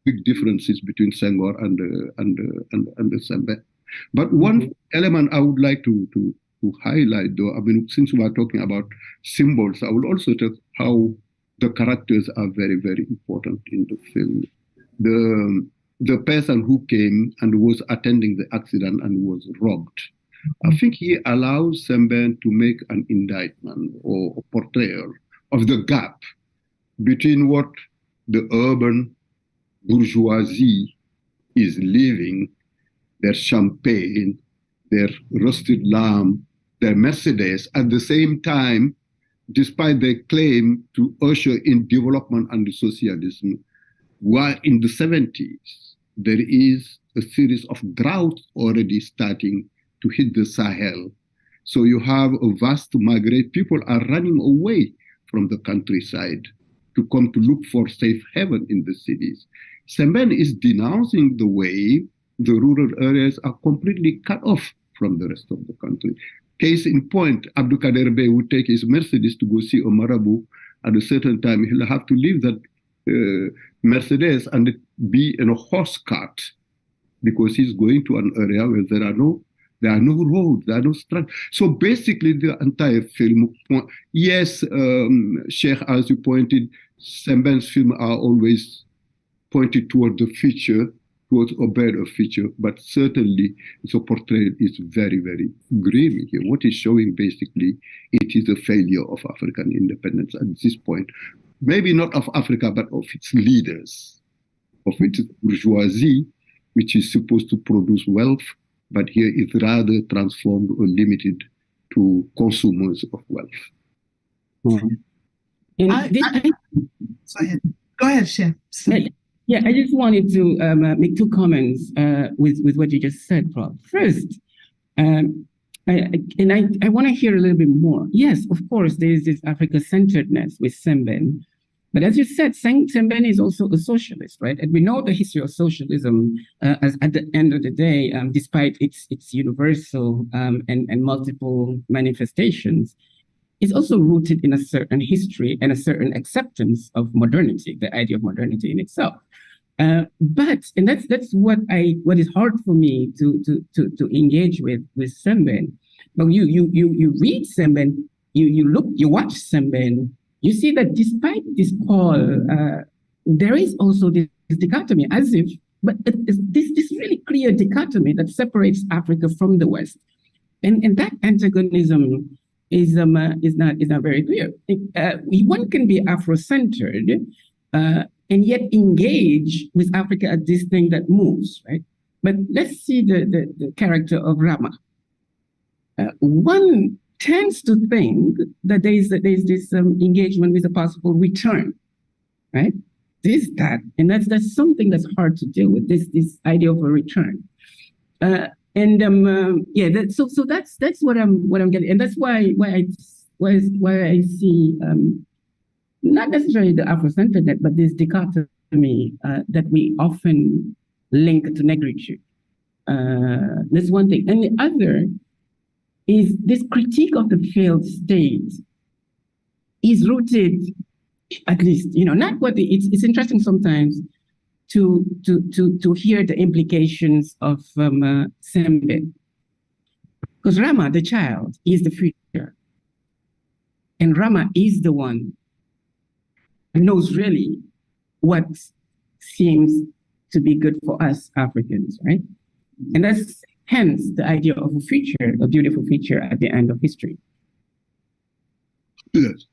big differences between Senghor and the Sembene. But one element I would like to highlight, though, I mean, since we are talking about symbols, I will also talk how the characters are very, very important in the film. The person who came and was attending the accident and was robbed, I think he allows Sembene to make an indictment or a portrayal of the gap between what the urban bourgeoisie is living, their champagne, their roasted lamb, their Mercedes, at the same time, despite their claim to usher in development and socialism, while in the 70s, there is a series of droughts already starting to hit the Sahel. So you have a vast migrate. People are running away from the countryside to come to look for safe haven in the cities. Sembene is denouncing the way the rural areas are completely cut off from the rest of the country. Case in point, Abou Kader Bey would take his Mercedes to go see a marabout. At a certain time, he'll have to leave that Mercedes and be in a horse cart, because he's going to an area where there are no roads, there are no streets. So basically, the entire film, yes, Sheikh, as you pointed, Sembene's films are always pointed toward the future, towards a better future, but certainly the portrayal is very, very grim here. What is showing basically, it is a failure of African independence at this point. Maybe not of Africa, but of its leaders, of its bourgeoisie, which is supposed to produce wealth, but here it's rather transformed or limited to consumers of wealth. Go ahead, Chef. Yeah, I just wanted to make two comments with what you just said, Prof. First, I want to hear a little bit more. Yes, of course, there is this Africa-centeredness with Sembene, but as you said, Sembene is also a socialist, right? And we know the history of socialism as at the end of the day, despite its universal and multiple manifestations, is also rooted in a certain history and a certain acceptance of modernity, the idea of modernity in itself. But that's what is hard for me to engage with Sembene. But you read Sembene, you watch Sembene, you see that despite this call, there is also this dichotomy, but this really clear dichotomy that separates Africa from the West, and that antagonism is not very clear. One can be Afro-centered and yet engage with Africa as this thing that moves, right? But let's see the character of Rama. One tends to think that there's this engagement with a possible return, right? That, and that's something that's hard to deal with. This idea of a return. So that's what I'm getting, and that's why I see not necessarily the Afrocenteredness, but this dichotomy that we often link to negritude. That's one thing, and the other is this critique of the failed state is rooted at least, not what it's interesting sometimes to hear the implications of Sembe. Because Rama, the child, is the future. And Rama is the one who knows really what seems to be good for us Africans, right? And that's hence the idea of a future, a beautiful future at the end of history. Yes.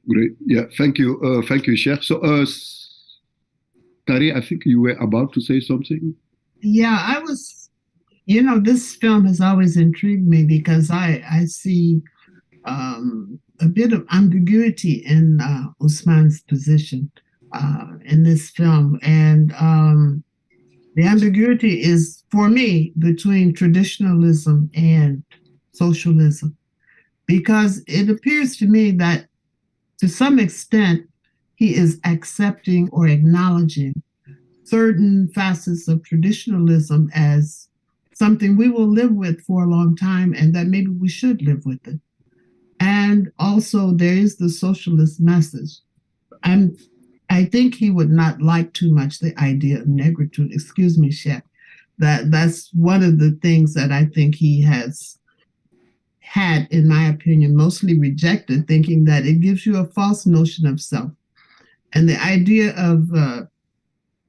Great. Yeah, thank you. Thank you, Sheikh. So, Tari, I think you were about to say something. Yeah, I was, this film has always intrigued me because I see a bit of ambiguity in Usman's position in this film. And the ambiguity is, for me, between traditionalism and socialism, because it appears to me that to some extent, he is accepting or acknowledging certain facets of traditionalism as something we will live with for a long time and that maybe we should live with it. And also there is the socialist message. I think he would not like too much the idea of negritude. Excuse me, Sheikh. That's one of the things that I think he has had, in my opinion, mostly rejected, thinking that it gives you a false notion of self. And the idea of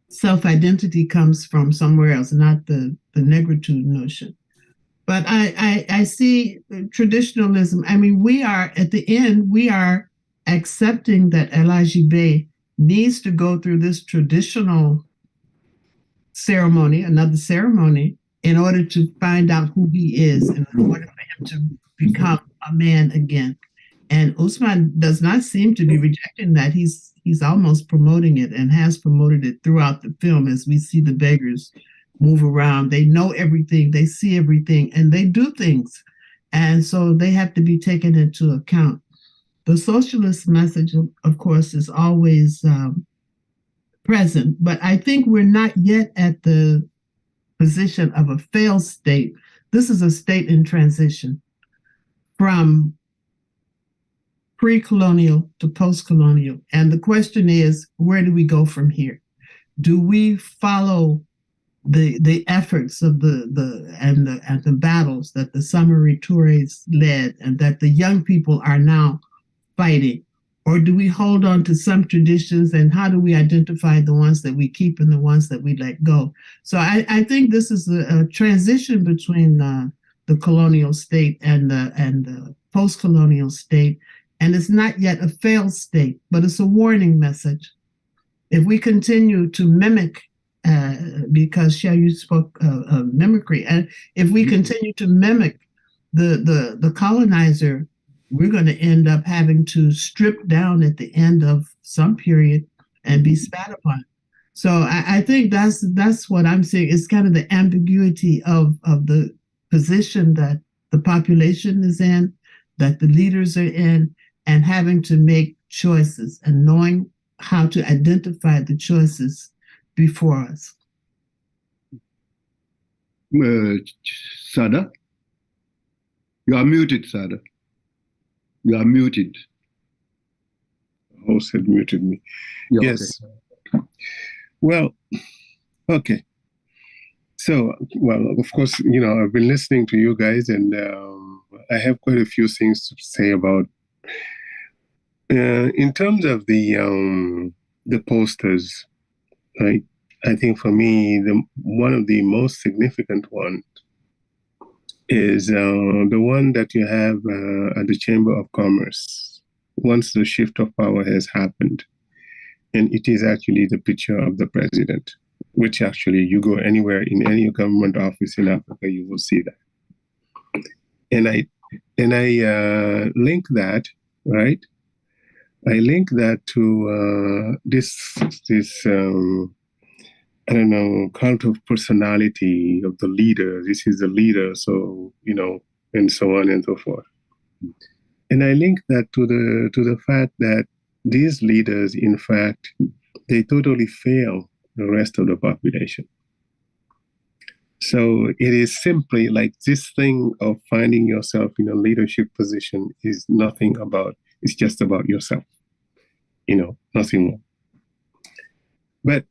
self-identity comes from somewhere else, not the negritude notion. But I see traditionalism. I mean, we are, at the end, we are accepting that El Hadji Bey needs to go through this traditional ceremony, another ceremony, in order to find out who he is, and in order for him to become a man again. And Usman does not seem to be rejecting that. He's almost promoting it and has promoted it throughout the film as we see the beggars move around. They know everything, they see everything, and they do things. And so they have to be taken into account. The socialist message, of course, is always present, but I think we're not yet at the position of a failed state. This is a state in transition from pre-colonial to post-colonial. And the question is, where do we go from here? Do we follow the efforts of the battles that the Samari Tourés led and that the young people are now fighting? Or do we hold on to some traditions, and how do we identify the ones that we keep and the ones that we let go? So I think this is a transition between the colonial state and the post-colonial state. And it's not yet a failed state, but it's a warning message. If we continue to mimic, because Shea, you spoke of mimicry, and if we continue to mimic the colonizer, we're going to end up having to strip down at the end of some period and be spat upon. So I think that's what I'm saying. It's kind of the ambiguity of the position that the population is in, that the leaders are in, and having to make choices and knowing how to identify the choices before us. Sada? You are muted, Sada. You are muted. Who said muted me? Yeah, yes. Okay. Well, okay. So, well, of course, I've been listening to you guys, and I have quite a few things to say about. In terms of the posters, right? I think for me, one of the most significant ones is the one that you have at the Chamber of Commerce once the shift of power has happened. And it is actually the picture of the president, which actually you go anywhere in any government office in Africa, you will see that. And I link that, right? I link that to this I don't know, cult of personality of the leader. This is the leader, so, and so on and so forth. And I link that to the fact that these leaders, in fact, they totally fail the rest of the population. So it is simply like this thing of finding yourself in a leadership position is nothing about, it's just about yourself. nothing more. But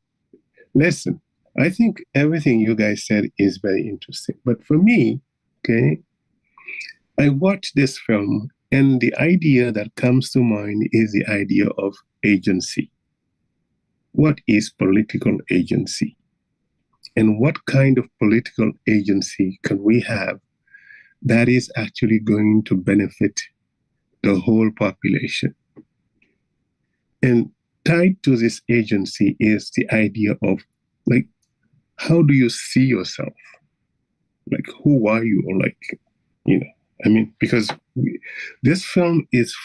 listen, I think everything you guys said is very interesting. But for me, okay, I watched this film, and the idea that comes to mind is the idea of agency. What is political agency? And what kind of political agency can we have that is actually going to benefit the whole population? And tied to this agency is the idea of, like, how do you see yourself? Like, who are you? Or because this film is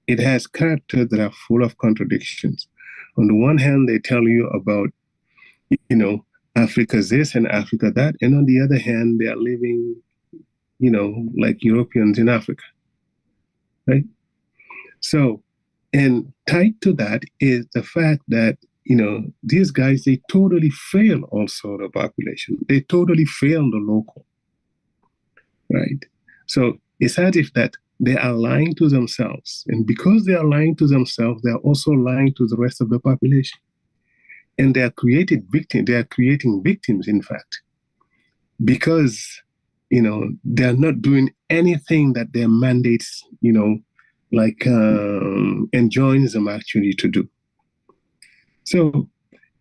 it has characters that are full of contradictions. On the one hand, they tell you about, Africa this and Africa that. And on the other hand, they are living, like Europeans in Africa, right? So, and tied to that is the fact that, these guys, they totally fail also the population. They totally fail the local, right? So it's as if that they are lying to themselves. And because they are lying to themselves, they are also lying to the rest of the population. And they are creating victims, in fact, because, they are not doing anything that their mandates, enjoins them actually to do. So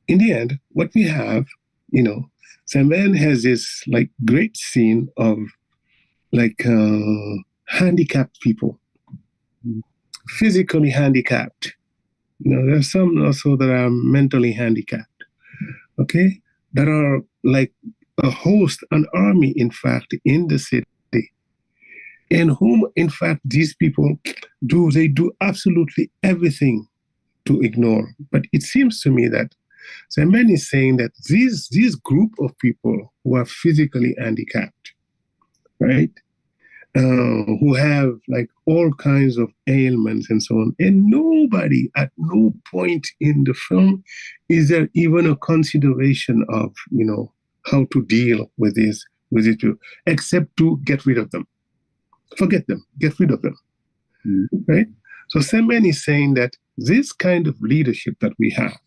in the end, what we have, Sembene has this great scene of handicapped people, physically handicapped. There's some also that are mentally handicapped, okay? That are like a host, an army, in fact, in the city, in whom, in fact, these people do absolutely everything to ignore. But it seems to me that Sembene is saying that this group of people who are physically handicapped, right, who have all kinds of ailments and so on, and nobody at no point in the film is there even a consideration of how to deal with it, except to get rid of them. Forget them, get rid of them, right? So Sembene is saying that this kind of leadership that we have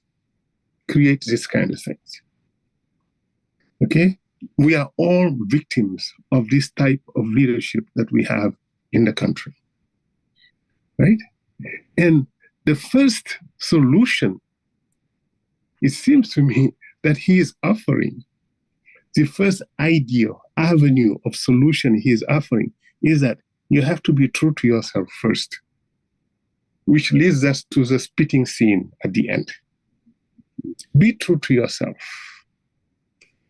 creates this kind of things, okay? We are all victims of this type of leadership that we have in the country, right? And the first solution, it seems to me that he is offering, the first avenue of solution he is offering is that you have to be true to yourself first, which leads us to the spitting scene at the end. Be true to yourself.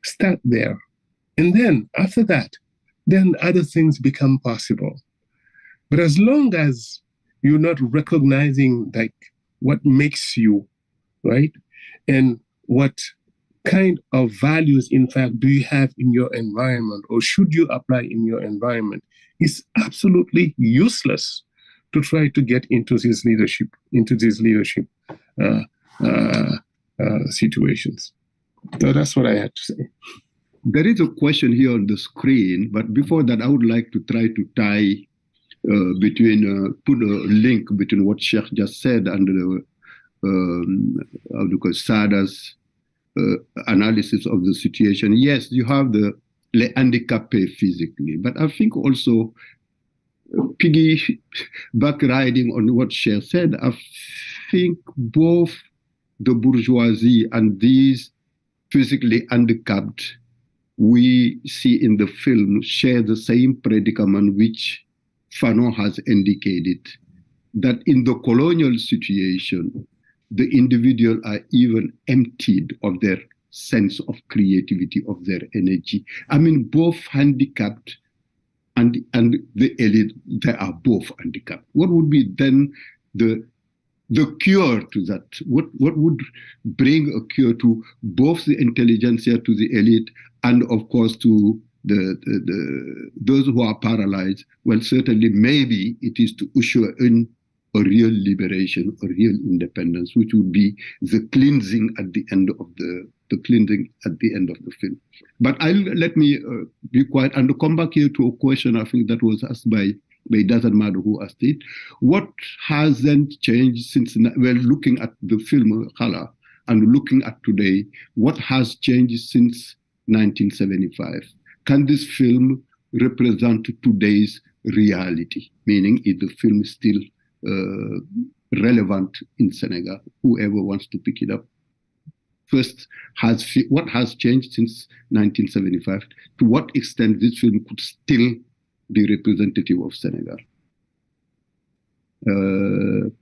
Start there. And then after that, then other things become possible. But as long as you're not recognizing what makes you, right? And what kind of values, in fact, do you have in your environment, or should you apply in your environment, it's absolutely useless to try to get into these leadership situations. So that's what I had to say. There is a question here on the screen, but before that, I would like to try to tie put a link between what Sheikh just said and Sada's analysis of the situation. Yes, you have the handicapé physically, but I think also back riding on what Sheikh said, I think both the bourgeoisie and these physically handicapped we see in the film share the same predicament which Fanon has indicated, that in the colonial situation, the individual are even emptied of their sense of creativity, of their energy. I mean, both handicapped and the elite, they are both handicapped. What would be then the cure to that? What would bring a cure to both the intelligentsia, to the elite, and of course to those who are paralyzed? Well, certainly maybe it is to usher in a real liberation, a real independence, which would be the cleansing at the end of the film. But let me be quiet and come back here to a question I think that was asked by but it doesn't matter who asked it. What hasn't changed since we're looking at the film Xala and looking at today? What has changed since 1975? Can this film represent today's reality? Meaning, is the film still relevant in Senegal? Whoever wants to pick it up. First, what has changed since 1975? To what extent this film could still be representative of Senegal?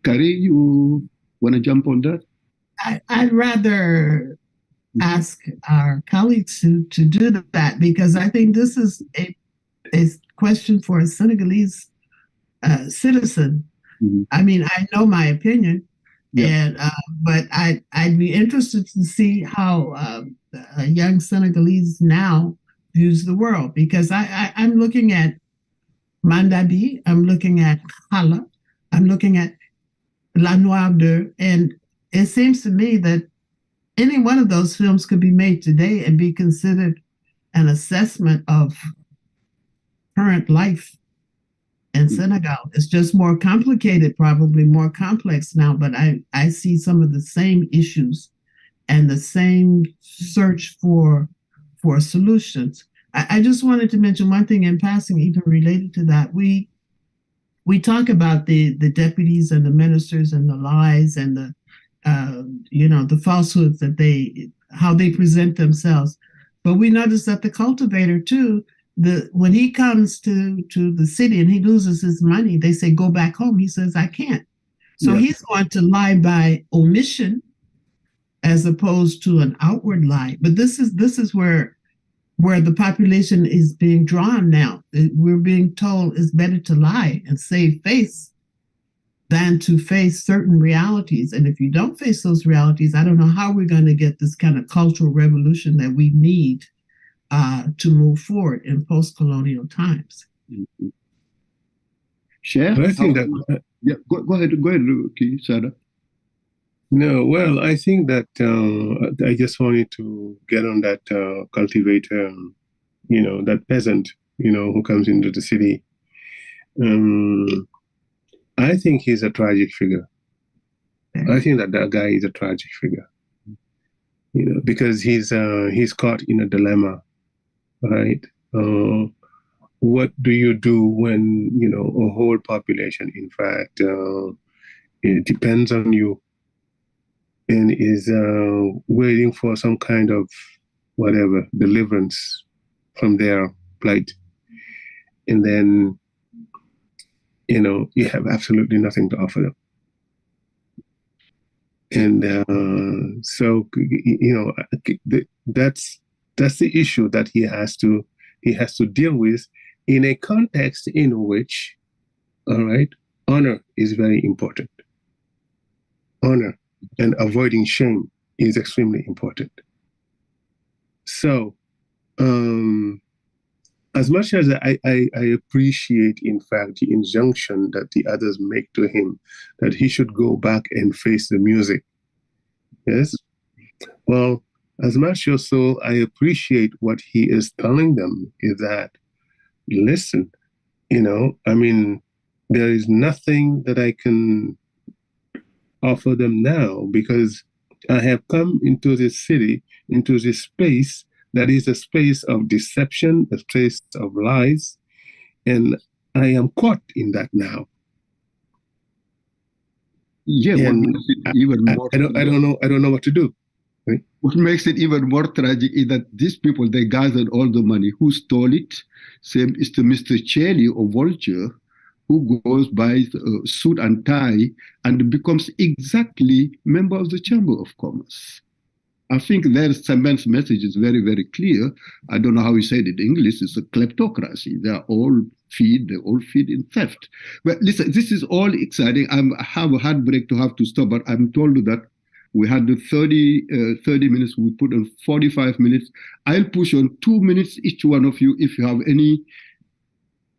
Kari, you want to jump on that? I'd rather ask our colleagues to do that, because I think this is a question for a Senegalese citizen. Mm-hmm. I mean, I know my opinion, but I'd be interested to see how a young Senegalese now views the world, because I'm looking at Mandabi, I'm looking at Xala, I'm looking at La Noire d'Eux, and it seems to me that any one of those films could be made today and be considered an assessment of current life in Senegal. It's just more complicated, probably more complex now, but I see some of the same issues and the same search for solutions. I just wanted to mention one thing in passing, even related to that. We talk about the deputies and the ministers and the lies and the the falsehoods that how they present themselves. But we notice that the cultivator too, when he comes to the city and he loses his money, they say, go back home. He says, I can't. So he's going to lie by omission as opposed to an outward lie. But this is where the population is being drawn now. We're being told it's better to lie and save face than to face certain realities. And if you don't face those realities, I don't know how we're going to get this kind of cultural revolution that we need to move forward in post-colonial times. Mm-hmm. Share? I think that... go ahead, Sarah. No, well, I think that I just wanted to get on that cultivator, that peasant, who comes into the city. I think he's a tragic figure. I think that guy is a tragic figure, because he's caught in a dilemma, right? What do you do when, a whole population, in fact, it depends on you and is waiting for some kind of deliverance from their plight. And then, you have absolutely nothing to offer them. And so, that's the issue that he has to deal with in a context in which, all right, honor is very important. Honor and avoiding shame is extremely important. So, as much as I appreciate, in fact, the injunction that the others make to him, that he should go back and face the music, yes? Well, as much as so I appreciate what he is telling them is that, listen, there is nothing that I can offer them now, because I have come into this city, into this space that is a space of deception, a space of lies, and I am caught in that now. Yeah, and what makes it even more I don't know what to do. Right? What makes it even more tragic is that these people, they gathered all the money. Who stole it? Same is to Mr. Chelly or Vulture, who goes by suit and tie and becomes exactly member of the Chamber of Commerce. I think there's Sembene's message is very, very clear. I don't know how he said it in English. It's a kleptocracy. They all feed in theft. But listen, this is all exciting. I have a heartbreak to have to stop, but I'm told that we had the 30 minutes. We put on 45 minutes. I'll push on 2 minutes each one of you. If you have any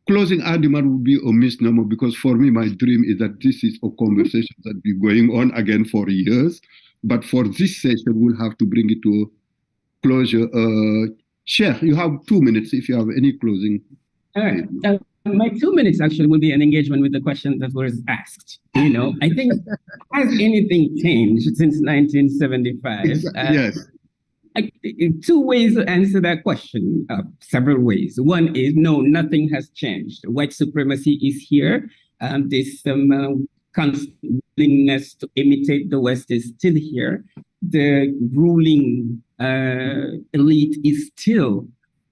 closing argument, would be a misnomer, because for me, my dream is that this is a conversation that will be going on again for years. But for this session, we'll have to bring it to a closure. Sheikh, you have 2 minutes if you have any closing. All right. My 2 minutes actually will be an engagement with the question that was asked. I think, has anything changed since 1975? Yes. Two ways to answer that question, several ways. One is, no, nothing has changed. White supremacy is here. This constant willingness to imitate the West is still here. The ruling elite is still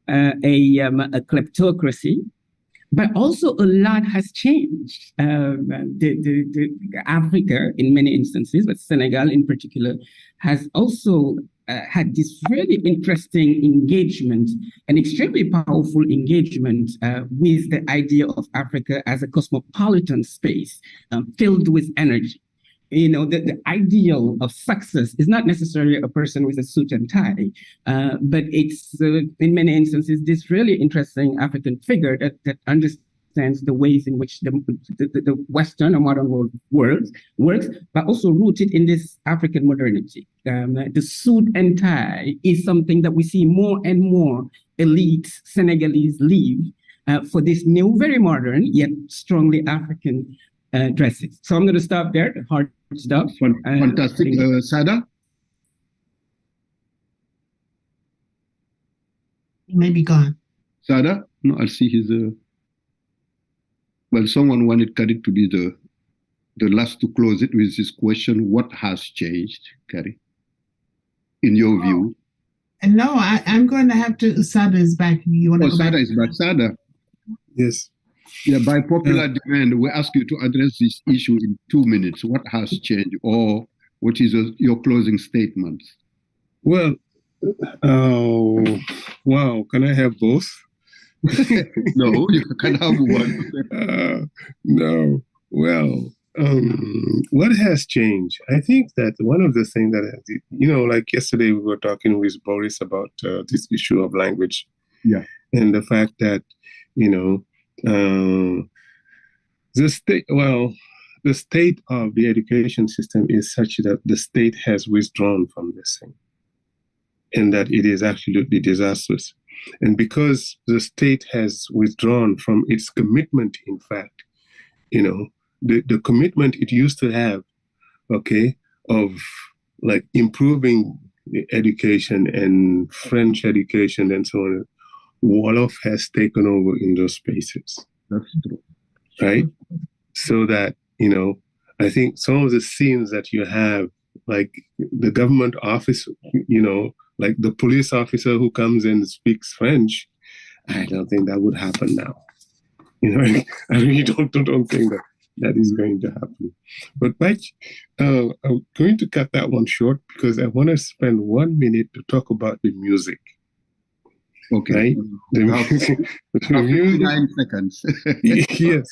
a kleptocracy. But also a lot has changed. Africa, in many instances, but Senegal in particular, has also had this really interesting engagement, an extremely powerful engagement with the idea of Africa as a cosmopolitan space filled with energy. The ideal of success is not necessarily a person with a suit and tie, but it's, in many instances, this really interesting African figure that understands the ways in which the Western or modern world works, but also rooted in this African modernity. The suit and tie is something that we see more and more elite Senegalese leave for this new, very modern, yet strongly African dresses. So I'm going to stop there. Hard stop. Fantastic. Sada? He may be gone. Sada? No, I'll see his... Well, someone wanted Kari to be the last to close it with this question. What has changed, Kari, in your view? And no, I'm going to have to... Sada is back. You want to go Sada back? is back. Sada? Yes. Yeah, by popular demand, we ask you to address this issue in 2 minutes. What has changed, or what is your closing statement? Well, wow, can I have both? No, you can have one. No, well, what has changed? I think that one of the things that, like yesterday we were talking with Boris about this issue of language. Yeah. And the fact that, the state of the education system is such that the state has withdrawn from this thing, and that it is absolutely disastrous. And because the state has withdrawn from its commitment, in fact, the commitment it used to have, of like improving education and French education and so on, Wolof has taken over in those spaces. That's true. Right? So that, I think some of the scenes that you have, like the government office, like the police officer who comes and speaks French, I don't think that would happen now. I really don't think that is going to happen. But Mike, I'm going to cut that one short because I want to spend 1 minute to talk about the music. Okay. Right? The music. 9 seconds. Yes.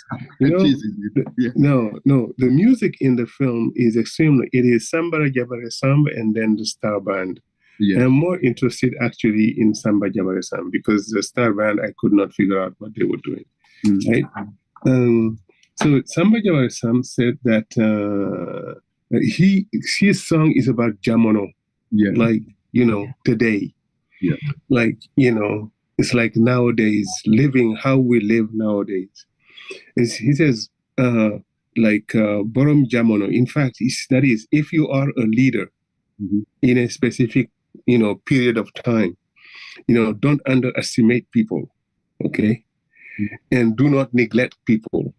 No. The music in the film is extremely. It is Samba Gadjigo and then the Star Band. Yeah. I'm more interested actually in Samba Gadjigo because the Star Band, I could not figure out what they were doing. Right? So Samba Gadjigo said that his song is about Jamono, like today. Yeah. Like, it's like nowadays, living how we live nowadays. He says, Borom Jamono. In fact, that is, if you are a leader in a specific, period of time, don't underestimate people, okay? And do not neglect people,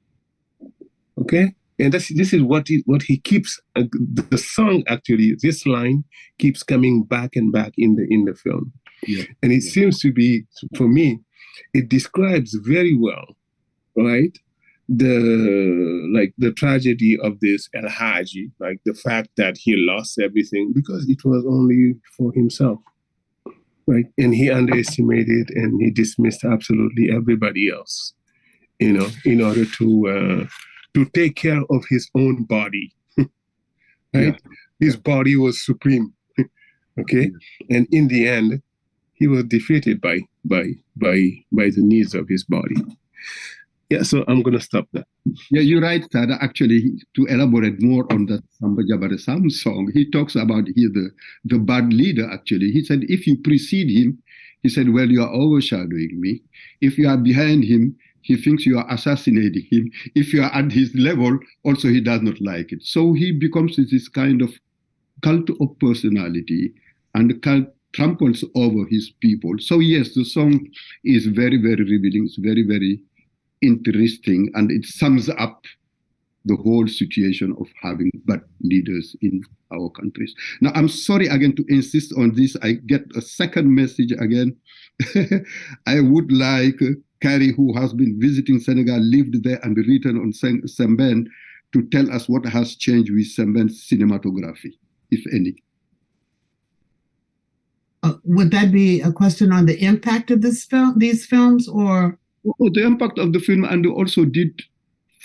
okay? And this is what he keeps. The song actually, this line keeps coming back and back in the film. Yeah. And it seems to be, for me, it describes very well, right? The tragedy of this El Hadji, like the fact that he lost everything because it was only for himself, right? And he underestimated and he dismissed absolutely everybody else, in order to take care of his own body, right? Yeah. His body was supreme, okay? And in the end, he was defeated by the needs of his body. Yeah, so I'm going to stop there. Yeah, you're right, Sada. Actually, to elaborate more on that Samba Gadjigo song, he talks about here the bad leader, actually. He said, if you precede him, he said, well, you are overshadowing me. If you are behind him, he thinks you are assassinating him. If you are at his level, also he does not like it. So he becomes this kind of cult of personality, and the cult tramples over his people. So yes, the song is very, very revealing. It's very, very interesting, and it sums up the whole situation of having bad leaders in our countries. Now, I'm sorry again to insist on this. I get a second message again. I would like Carrie, who has been visiting Senegal, lived there and written on Sembene, to tell us what has changed with Sembene's cinematography, if any. Would that be a question on the impact of these films, or? Oh, the impact of the film, and also did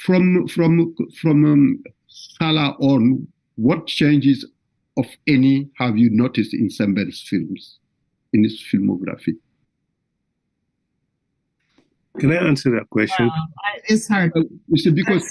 from Xala on, what changes, of any, have you noticed in Sembene's films, in his filmography? Can I answer that question? It's hard. You see, because